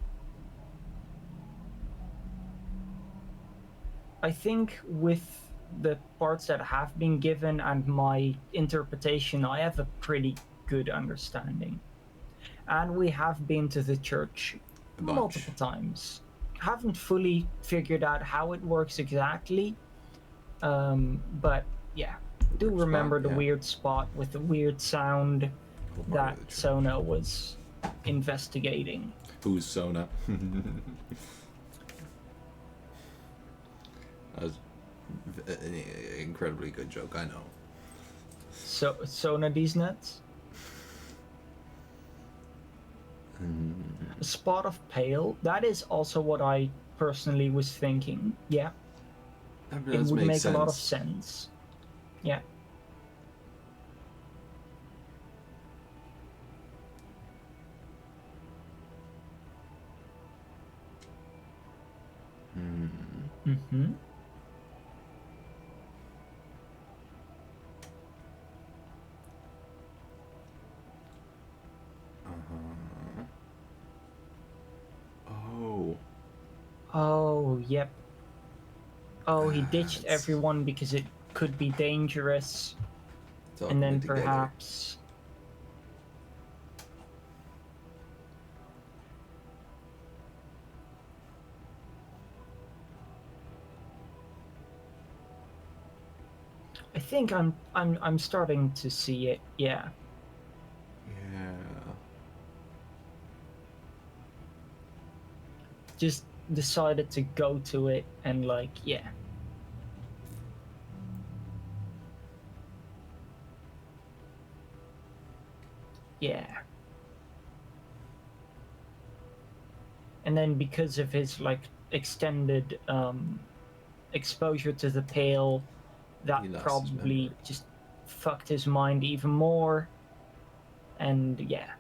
I think with the parts that have been given and my interpretation, I have a pretty good understanding. And we have been to the church A bunch. multiple times. Haven't fully figured out how it works exactly, but yeah, do weird remember spot, the yeah. weird spot with the weird sound Whole part that of the church. Sona was investigating. Who's Sona? That was an incredibly good joke, I know. So Sona these nuts? A spot of pale. That is also what I personally was thinking. Yeah, That it does would make sense. a lot of sense. Yeah. Mm-hmm. Oh. Oh, yep. Oh, he ditched It's everyone because it could be dangerous. it's all And then coming together. perhaps. I think I'm starting to see it. Yeah. Yeah. Just decided to go to it and like, yeah. Yeah. And then because of his like extended exposure to the pale, that He lost his probably memory. just fucked his mind even more. And yeah.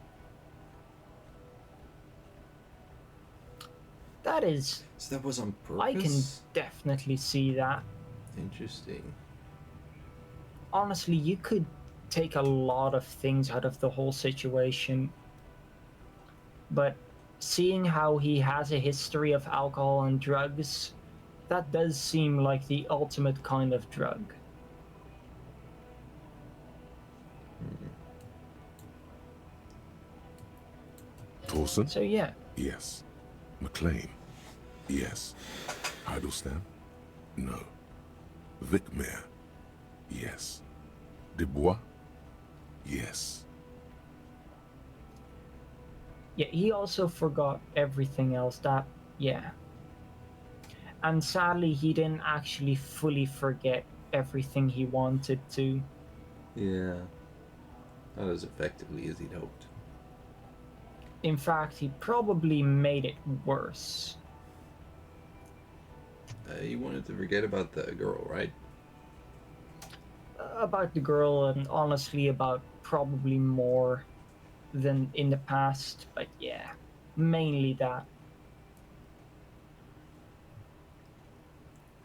That is, So that was on purpose? I can definitely see that. Interesting. Honestly, you could take a lot of things out of the whole situation. But seeing how he has a history of alcohol and drugs, that does seem like the ultimate kind of drug. Torson? So yeah, Yes. McLean? Yes. Hiddleston? No. Vicmere? Yes. Dubois? Yes. yeah, he also forgot everything else. That, yeah. And sadly, he didn't actually fully forget everything he wanted to. Yeah. Not as effectively as he'd hoped. In fact, he probably made it worse. You wanted to forget about the girl, right? About the girl, and honestly, about probably more than in the past, but yeah, mainly that.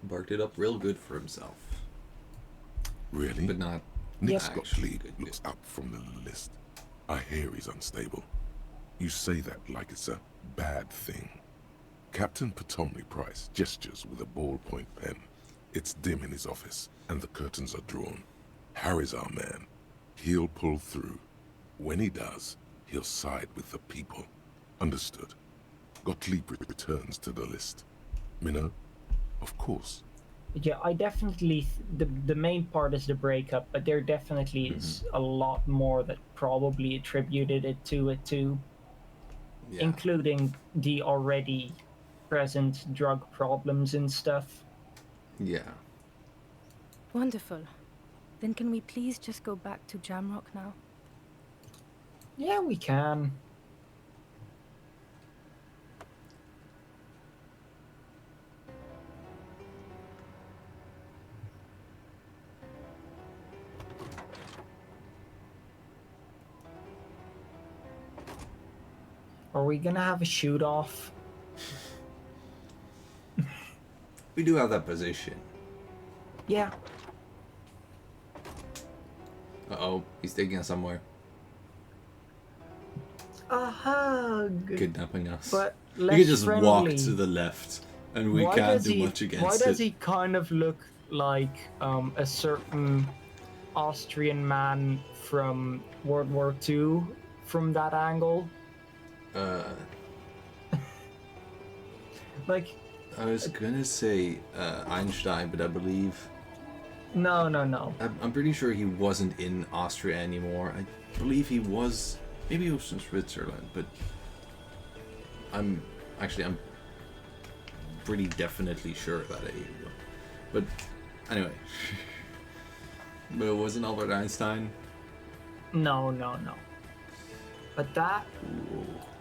Barked it up real good for himself. Really? But not Nick Yep. Scott actually Fleet good. looks up from the list. I hear he's unstable. You say that like it's a bad thing. Captain Ptolemy Price gestures with a ballpoint pen. It's dim in his office, and the curtains are drawn. Harry's our man. He'll pull through. When he does, he'll side with the people. Understood. Gottlieb returns to the list. Minnow? Of course. Yeah, I definitely the main part is the breakup, but there definitely is a lot more that probably attributed it too, Yeah. including the already present drug problems and stuff. Yeah. Wonderful. Then can we please just go back to Jamrock now? Yeah, we can. Are we gonna have a shoot off? We do have that position. Yeah. Uh-oh. He's taking us somewhere. A hug. Kidnapping us. But You less could just friendly. walk to the left and we can't do much against Why it. does he kind of look like a certain Austrian man from World War II from that angle? Like, I was gonna say Einstein, but I believe no. I'm pretty sure he wasn't in Austria anymore. I believe he was. Maybe he was in Switzerland, but I'm pretty definitely sure that but anyway. But it wasn't Albert Einstein. No. But that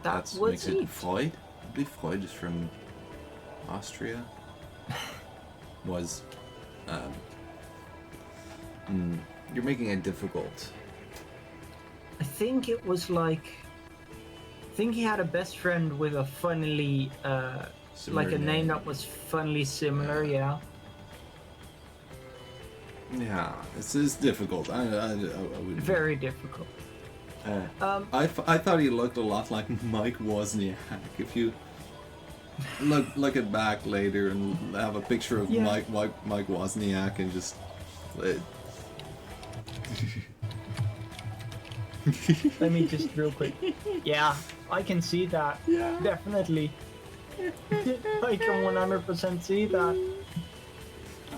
was makes it it. Freud. I believe Freud is from Austria. Was you're making it difficult. I think it was like. I think he had a best friend with a funnily, like a name that was funnily similar. Yeah. Yeah, this is difficult. I would. Very difficult. I thought he looked a lot like Mike Wozniak. If you look it back later and have a picture of Mike Wozniak and just. Let me just real quick. Yeah, I can see that. Yeah. Definitely. I can 100% see that.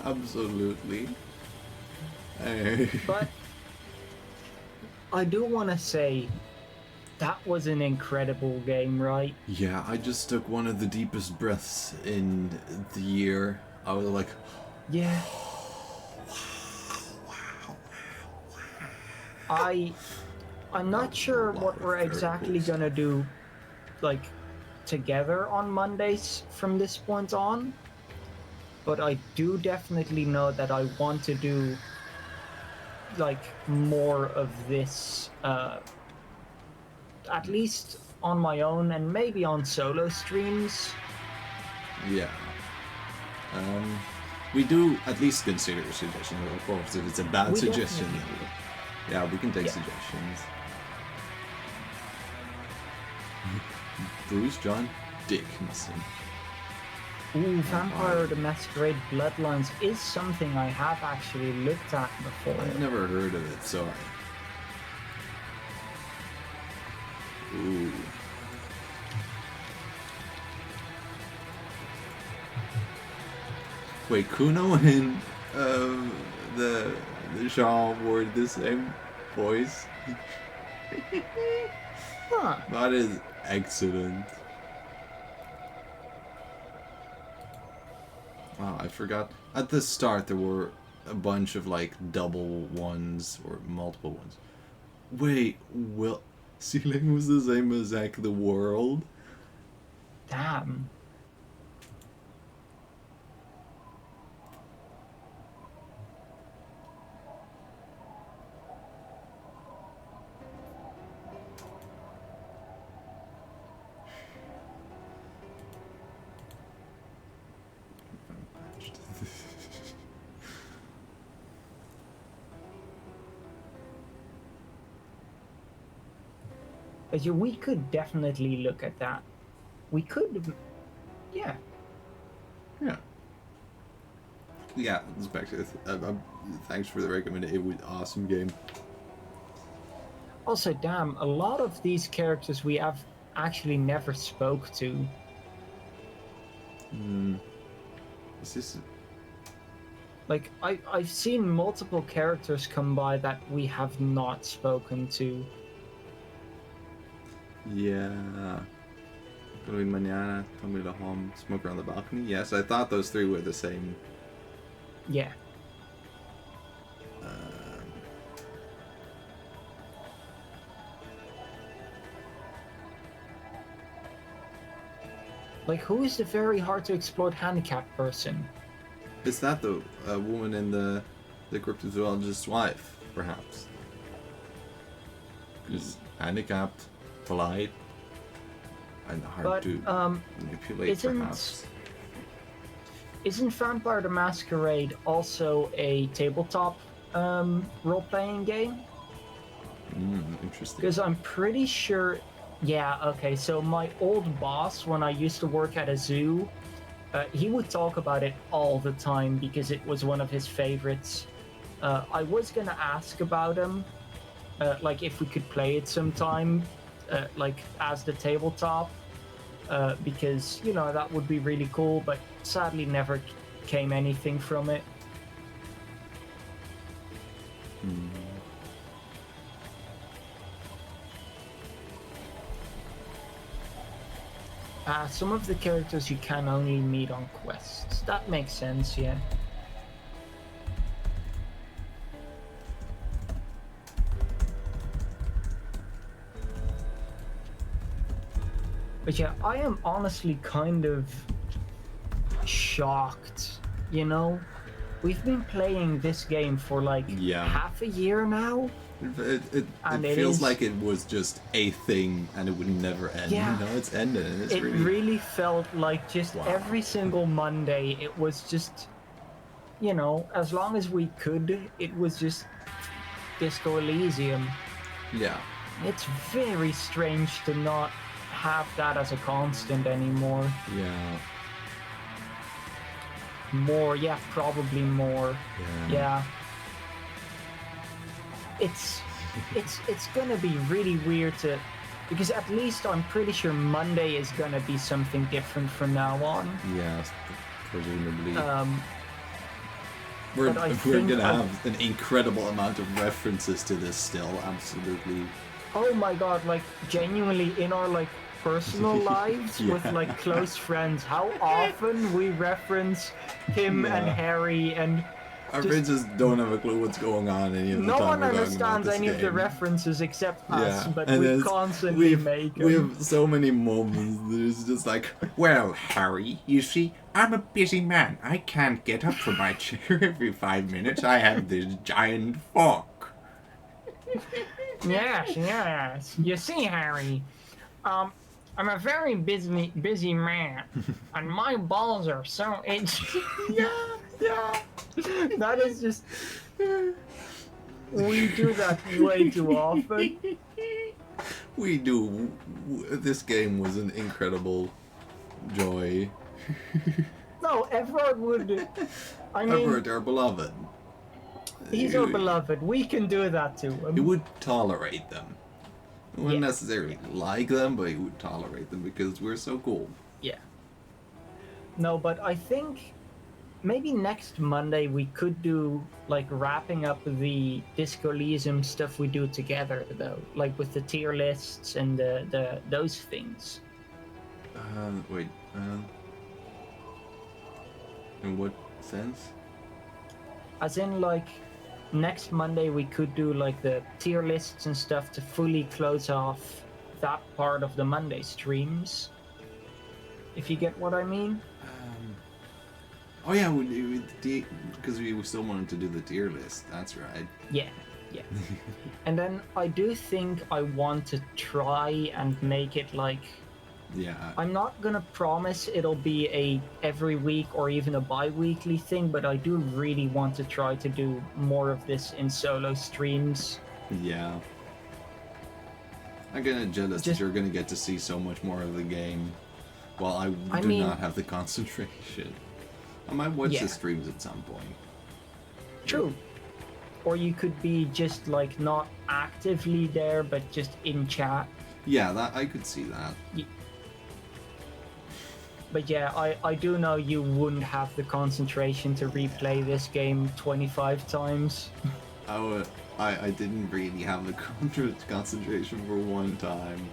Absolutely. But I do want to say that was an incredible game, right? Yeah, I just took one of the deepest breaths in the year. I was like, yeah. I'm not sure what we're exactly gonna do, like, together on Mondays from this point on. But I do definitely know that I want to do, like, more of this, at least on my own and maybe on solo streams. Yeah. We do at least consider a suggestion. Of course, if it's a bad suggestion, yeah, we can take suggestions. Bruce John Dickinson. Ooh, Vampire the Masquerade Bloodlines is something I have actually looked at before. I've never heard of it, so. Ooh. Wait, Kuno and the Jean were the same voice? Huh. That is excellent. Wow, I forgot. At the start, there were a bunch of, like, double ones or multiple ones. Wait, Will Sealing was the same as Zack the World? Damn. But yeah, we could definitely look at that. We could, yeah. Yeah. Yeah, thanks for the recommendation. It was an awesome game. Also, damn, a lot of these characters we have actually never spoke to. Is this... Like, I've seen multiple characters come by that we have not spoken to. Yeah. Going mañana, come to home, smoke around the balcony. Yes, I thought those three were the same. Yeah. Like, who is the very hard to exploit handicapped person? Is that the woman in the cryptozoologist's wife, perhaps? Because handicapped, polite, and hard to manipulate, perhaps. Isn't Vampire the Masquerade also a tabletop role-playing game? Interesting. Because I'm pretty sure... Yeah, okay, so my old boss, when I used to work at a zoo, he would talk about it all the time because it was one of his favorites. I was gonna ask about him, like if we could play it sometime, like as the tabletop, because you know that would be really cool. But sadly, never came anything from it. Some of the characters you can only meet on quests. That makes sense, yeah. But yeah, I am honestly kind of shocked, you know? We've been playing this game for like half a year now. It feels like it was just a thing and it would never end. Yeah. You know, it's ended. And it's It really felt like just every single Monday, it was just, you know, as long as we could, it was just Disco Elysium. Yeah. It's very strange to not have that as a constant anymore. Yeah. More, yeah, probably more. Yeah. It's gonna be really weird to, because at least I'm pretty sure Monday is gonna be something different from now on. Yeah, presumably. But we're gonna have an incredible amount of references to this still, absolutely. Oh my god, like genuinely in our like personal lives with like close friends, how often we reference him and Harry and our friends just don't have a clue what's going on any of the no time. one we're talking understands about this any of the game. references except us, but and we constantly we make them. have so many moments. There's just like, well, Harry, you see, I'm a busy man. I can't get up from my chair every 5 minutes. I have this giant fork. Yes. You see, Harry, I'm a very busy man, and my balls are so itchy. Yeah. That is just. We do that way too often. We do. This game was an incredible joy. No, Everard would. I mean, Everard, our beloved. He's our beloved. We can do that to him. He would tolerate them. He wouldn't necessarily like them, but he would tolerate them because we're so cool. Yeah. No, but I think maybe next Monday we could do like wrapping up the Disco Elysium stuff we do together, though, like with the tier lists and the those things. Wait. In what sense? As in, like, next Monday we could do like the tier lists and stuff to fully close off that part of the Monday streams. If you get what I mean. Oh yeah, because we still wanted to do the tier list. That's right. Yeah. And then I do think I want to try and make it like. Yeah. I'm not gonna promise it'll be a every week or even a bi-weekly thing, but I do really want to try to do more of this in solo streams. Yeah. I'm kinda jealous that you're gonna get to see so much more of the game, while I do not have the concentration. I might watch the streams at some point. True. Or you could be just like not actively there, but just in chat. Yeah, that I could see that. But yeah, I do know you wouldn't have the concentration to replay this game 25 times. I didn't really have the concentration for one time.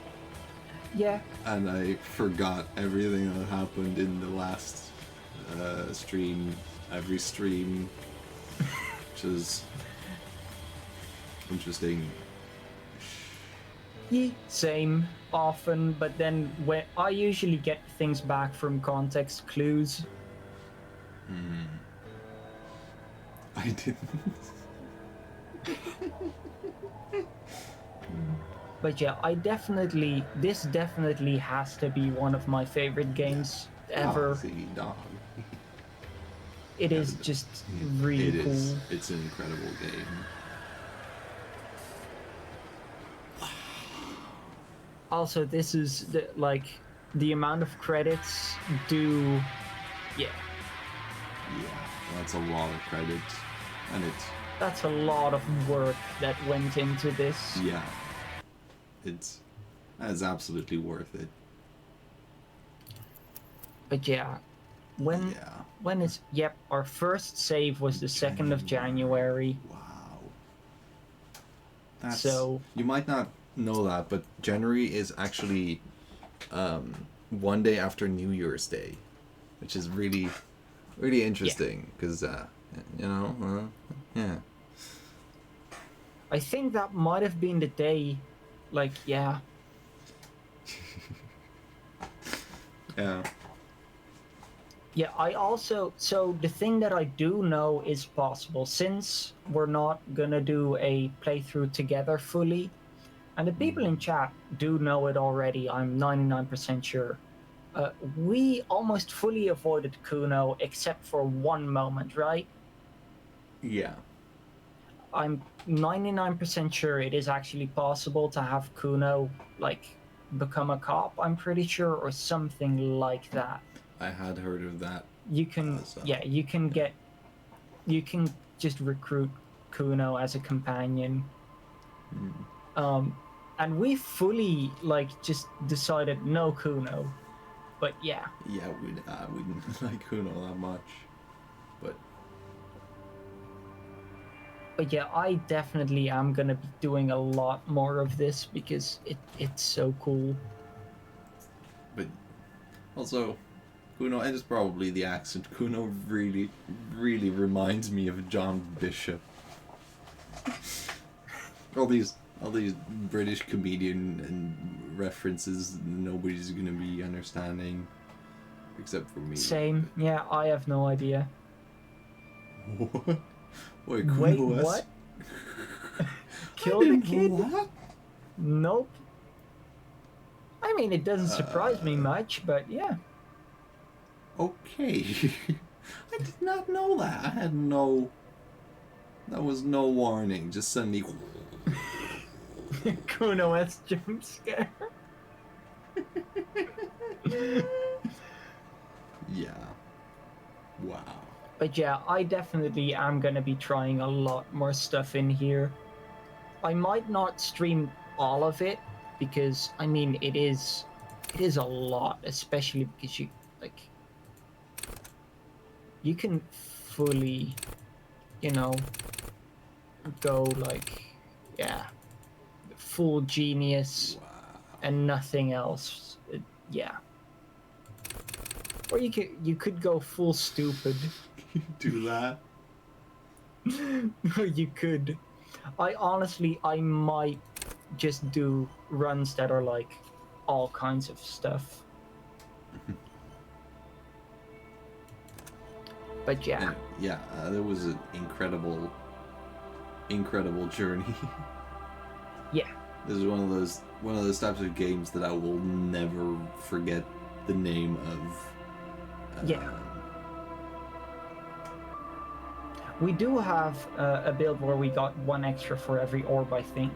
Yeah. And I forgot everything that happened in the last stream, every stream, which is interesting. Yeah, same, often, but then when I usually get things back from context clues. I didn't. But yeah, this definitely has to be one of my favorite games ever. Dog. It is just really cool. It's an incredible game. Also, this is the amount of credits do Yeah, Yeah, that's a lot of credits, and that's a lot of work that went into this. yeah, that's absolutely worth it. But yeah, when Yeah. when is yep, our first save was the 2nd of January. Wow. That's, So you might not know that, but January is actually one day after New Year's Day, which is really, really interesting because yeah. I think that might have been the day, like, yeah. Yeah. Yeah, I also, so the thing that I do know is possible, since we're not gonna do a playthrough together fully, and the people in chat do know it already, I'm 99% sure. We almost fully avoided Kuno except for one moment, right? Yeah. I'm 99% sure it is actually possible to have Kuno, like, become a cop, I'm pretty sure, or something like that. I had heard of that. You can, So, yeah, you can just recruit Kuno as a companion. And we fully, like, just decided no Kuno. But yeah. Yeah, we didn't like Kuno that much, but Yeah, I definitely am gonna be doing a lot more of this because it's so cool. but also Kuno, and it's probably the accent. Kuno really, really reminds me of John Bishop. all these British comedian and references nobody's gonna be understanding, except for me. Same. Yeah, I have no idea. What? Wait, Kuno Wait, was? what? Kill the kid? That? Nope. I mean, it doesn't surprise me much, but yeah. Okay. I did not know that. I had no. That was no warning. Just suddenly. Kuno S jump scare. Yeah. Wow. But yeah, I definitely am gonna be trying a lot more stuff in here. I might not stream all of it because I mean it is a lot, especially because you can fully, go like, yeah, full genius and nothing else. Yeah. Or you could go full stupid. Do that. You could. I might just do runs that are like all kinds of stuff. But yeah. And, yeah, there was an incredible journey. Yeah. This is one of those types of games that I will never forget the name of. Yeah. We do have a build where we got 1 extra for every orb, I think.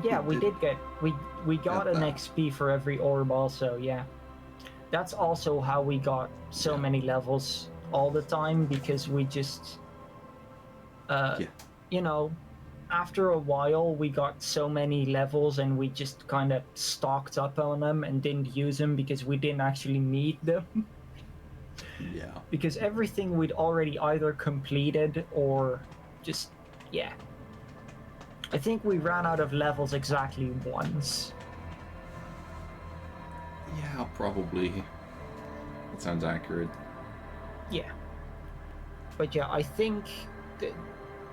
Yeah, we got an that. XP for every orb also, yeah. That's also how we got so many levels all the time, because we just after a while we got so many levels and we just kind of stocked up on them and didn't use them because we didn't actually need them. Yeah. Because everything we'd already either completed or just, yeah. I think we ran out of levels exactly once. Yeah, probably. That sounds accurate. Yeah. But yeah, I think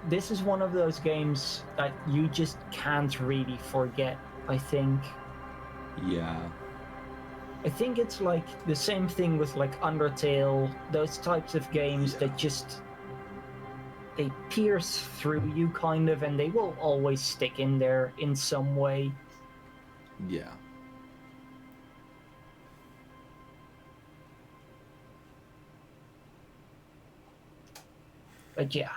this is one of those games that you just can't really forget, I think. Yeah. I think it's like the same thing with like Undertale, those types of games that just, they pierce through you kind of, and they will always stick in there in some way. Yeah. But yeah.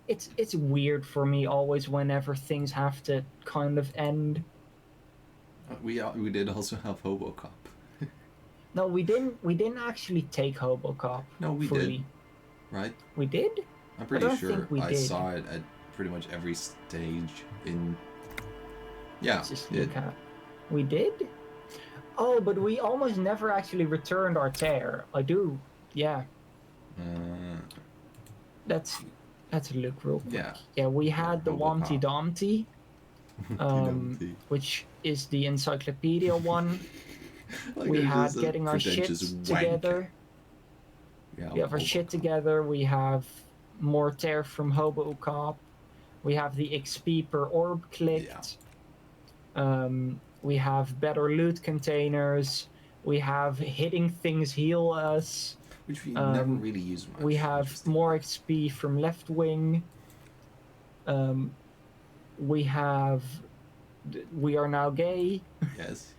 It's weird for me always whenever things have to kind of end. we did also have HoboCop. No, we didn't. We didn't actually take HoboCop. No, we fully. did. Right? We did. I'm I pretty don't sure think we I did. saw it at pretty much every stage in. Yeah, Just it, look at. We did. Oh, but we almost never actually returned our tear. I do. Yeah. Let's look real quick. Yeah. Yeah, we had the Womty HoboCop. Dumpty, Dumpty. which is the encyclopedia one. Like We they're had just a getting our shit pretentious wanker. together. Yeah, We have our shit HoboCop. together. We have more tear from HoboCop. We have the XP per orb clicked. We have better loot containers. We have hitting things heal us. Which we never really use much. We have more XP from left wing. We have. We are now gay. Yes.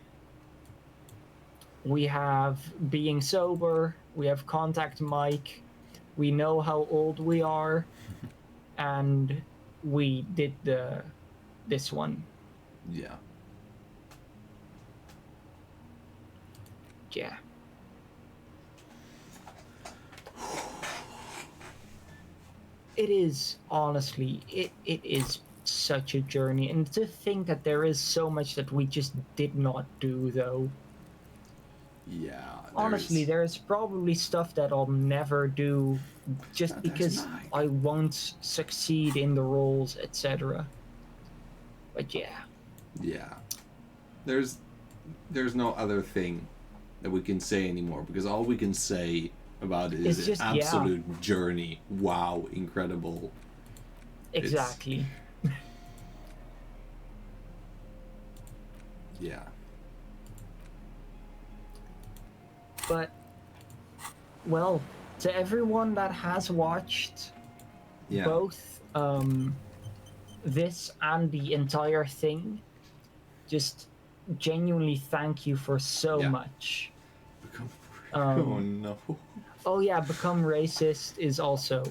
We have being sober. We have contact mic. We know how old we are, and we did this one. Yeah. Yeah. It is honestly, it is such a journey, and to think that there is so much that we just did not do though. Yeah. Honestly, there's probably stuff that I'll never do just because I won't succeed in the roles, etc. But yeah. Yeah. There's no other thing that we can say anymore, because all we can say about it It's is just, an absolute journey. Wow, incredible. Exactly. Yeah. But, well, to everyone that has watched both this and the entire thing, just genuinely thank you for so much. Oh no. Oh yeah, become racist is also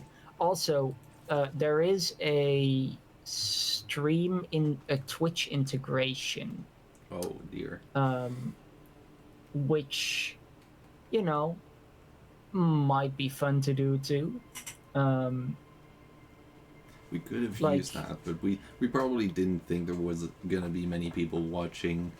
there is a stream in a Twitch integration. Oh dear. Which, you know, might be fun to do too. We could have used that, but we probably didn't think there was gonna be many people watching.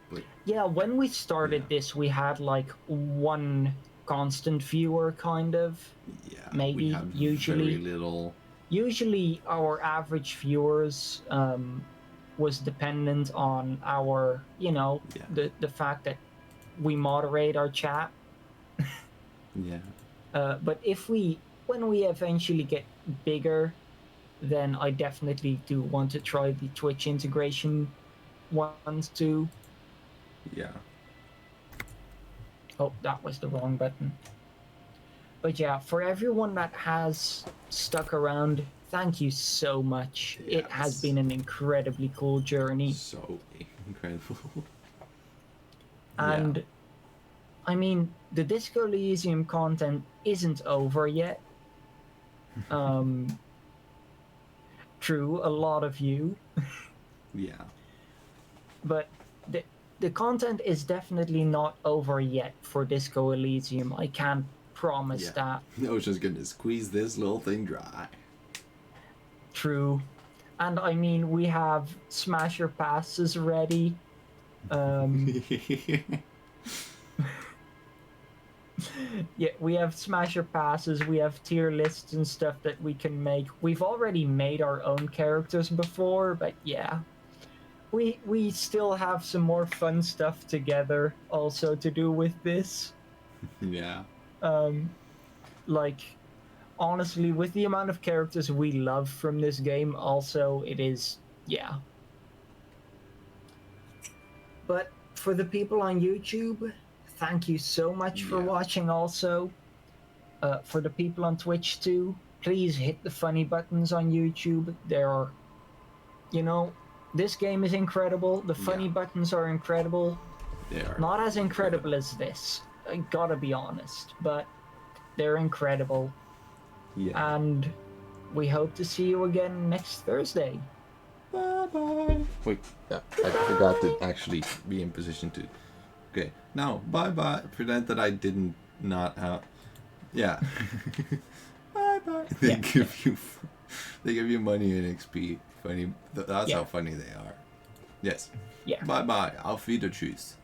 But yeah, when we started this, we had like one constant viewer, kind of. Yeah. Maybe we had usually very little. Usually, our average viewers was dependent on our, you know, the fact that we moderate our chat. Yeah. But when we eventually get bigger, then I definitely do want to try the Twitch integration ones too. Yeah. Oh, that was the wrong button. But yeah, for everyone that has stuck around, thank you so much. Yes. It has been an incredibly cool journey. So incredible. And I mean, the Disco Elysium content isn't over yet. True, a lot of you. Yeah. But the content is definitely not over yet for Disco Elysium. I can't promise that. Ocean's gonna squeeze this little thing dry. True. And I mean, we have Smasher passes ready. Yeah, we have Smasher passes, we have tier lists and stuff that we can make. We've already made our own characters before, but yeah. We still have some more fun stuff together also to do with this. Yeah. Like, honestly, with the amount of characters we love from this game, also, it is, yeah. But for the people on YouTube, thank you so much for watching also. For the people on Twitch too, please hit the funny buttons on YouTube. They're, you know, this game is incredible. The funny buttons are incredible. They are. Not as incredible as this, I gotta be honest, but they're incredible. Yeah. And we hope to see you again next Thursday. Bye bye. Wait, yeah, I forgot to actually be in position to. Okay, now bye bye. Pretend that I didn't not have. Yeah. Bye bye. They give you money and XP. Funny. That's how funny they are. Yes. Yeah. Bye bye. Auf Wiedertschüss.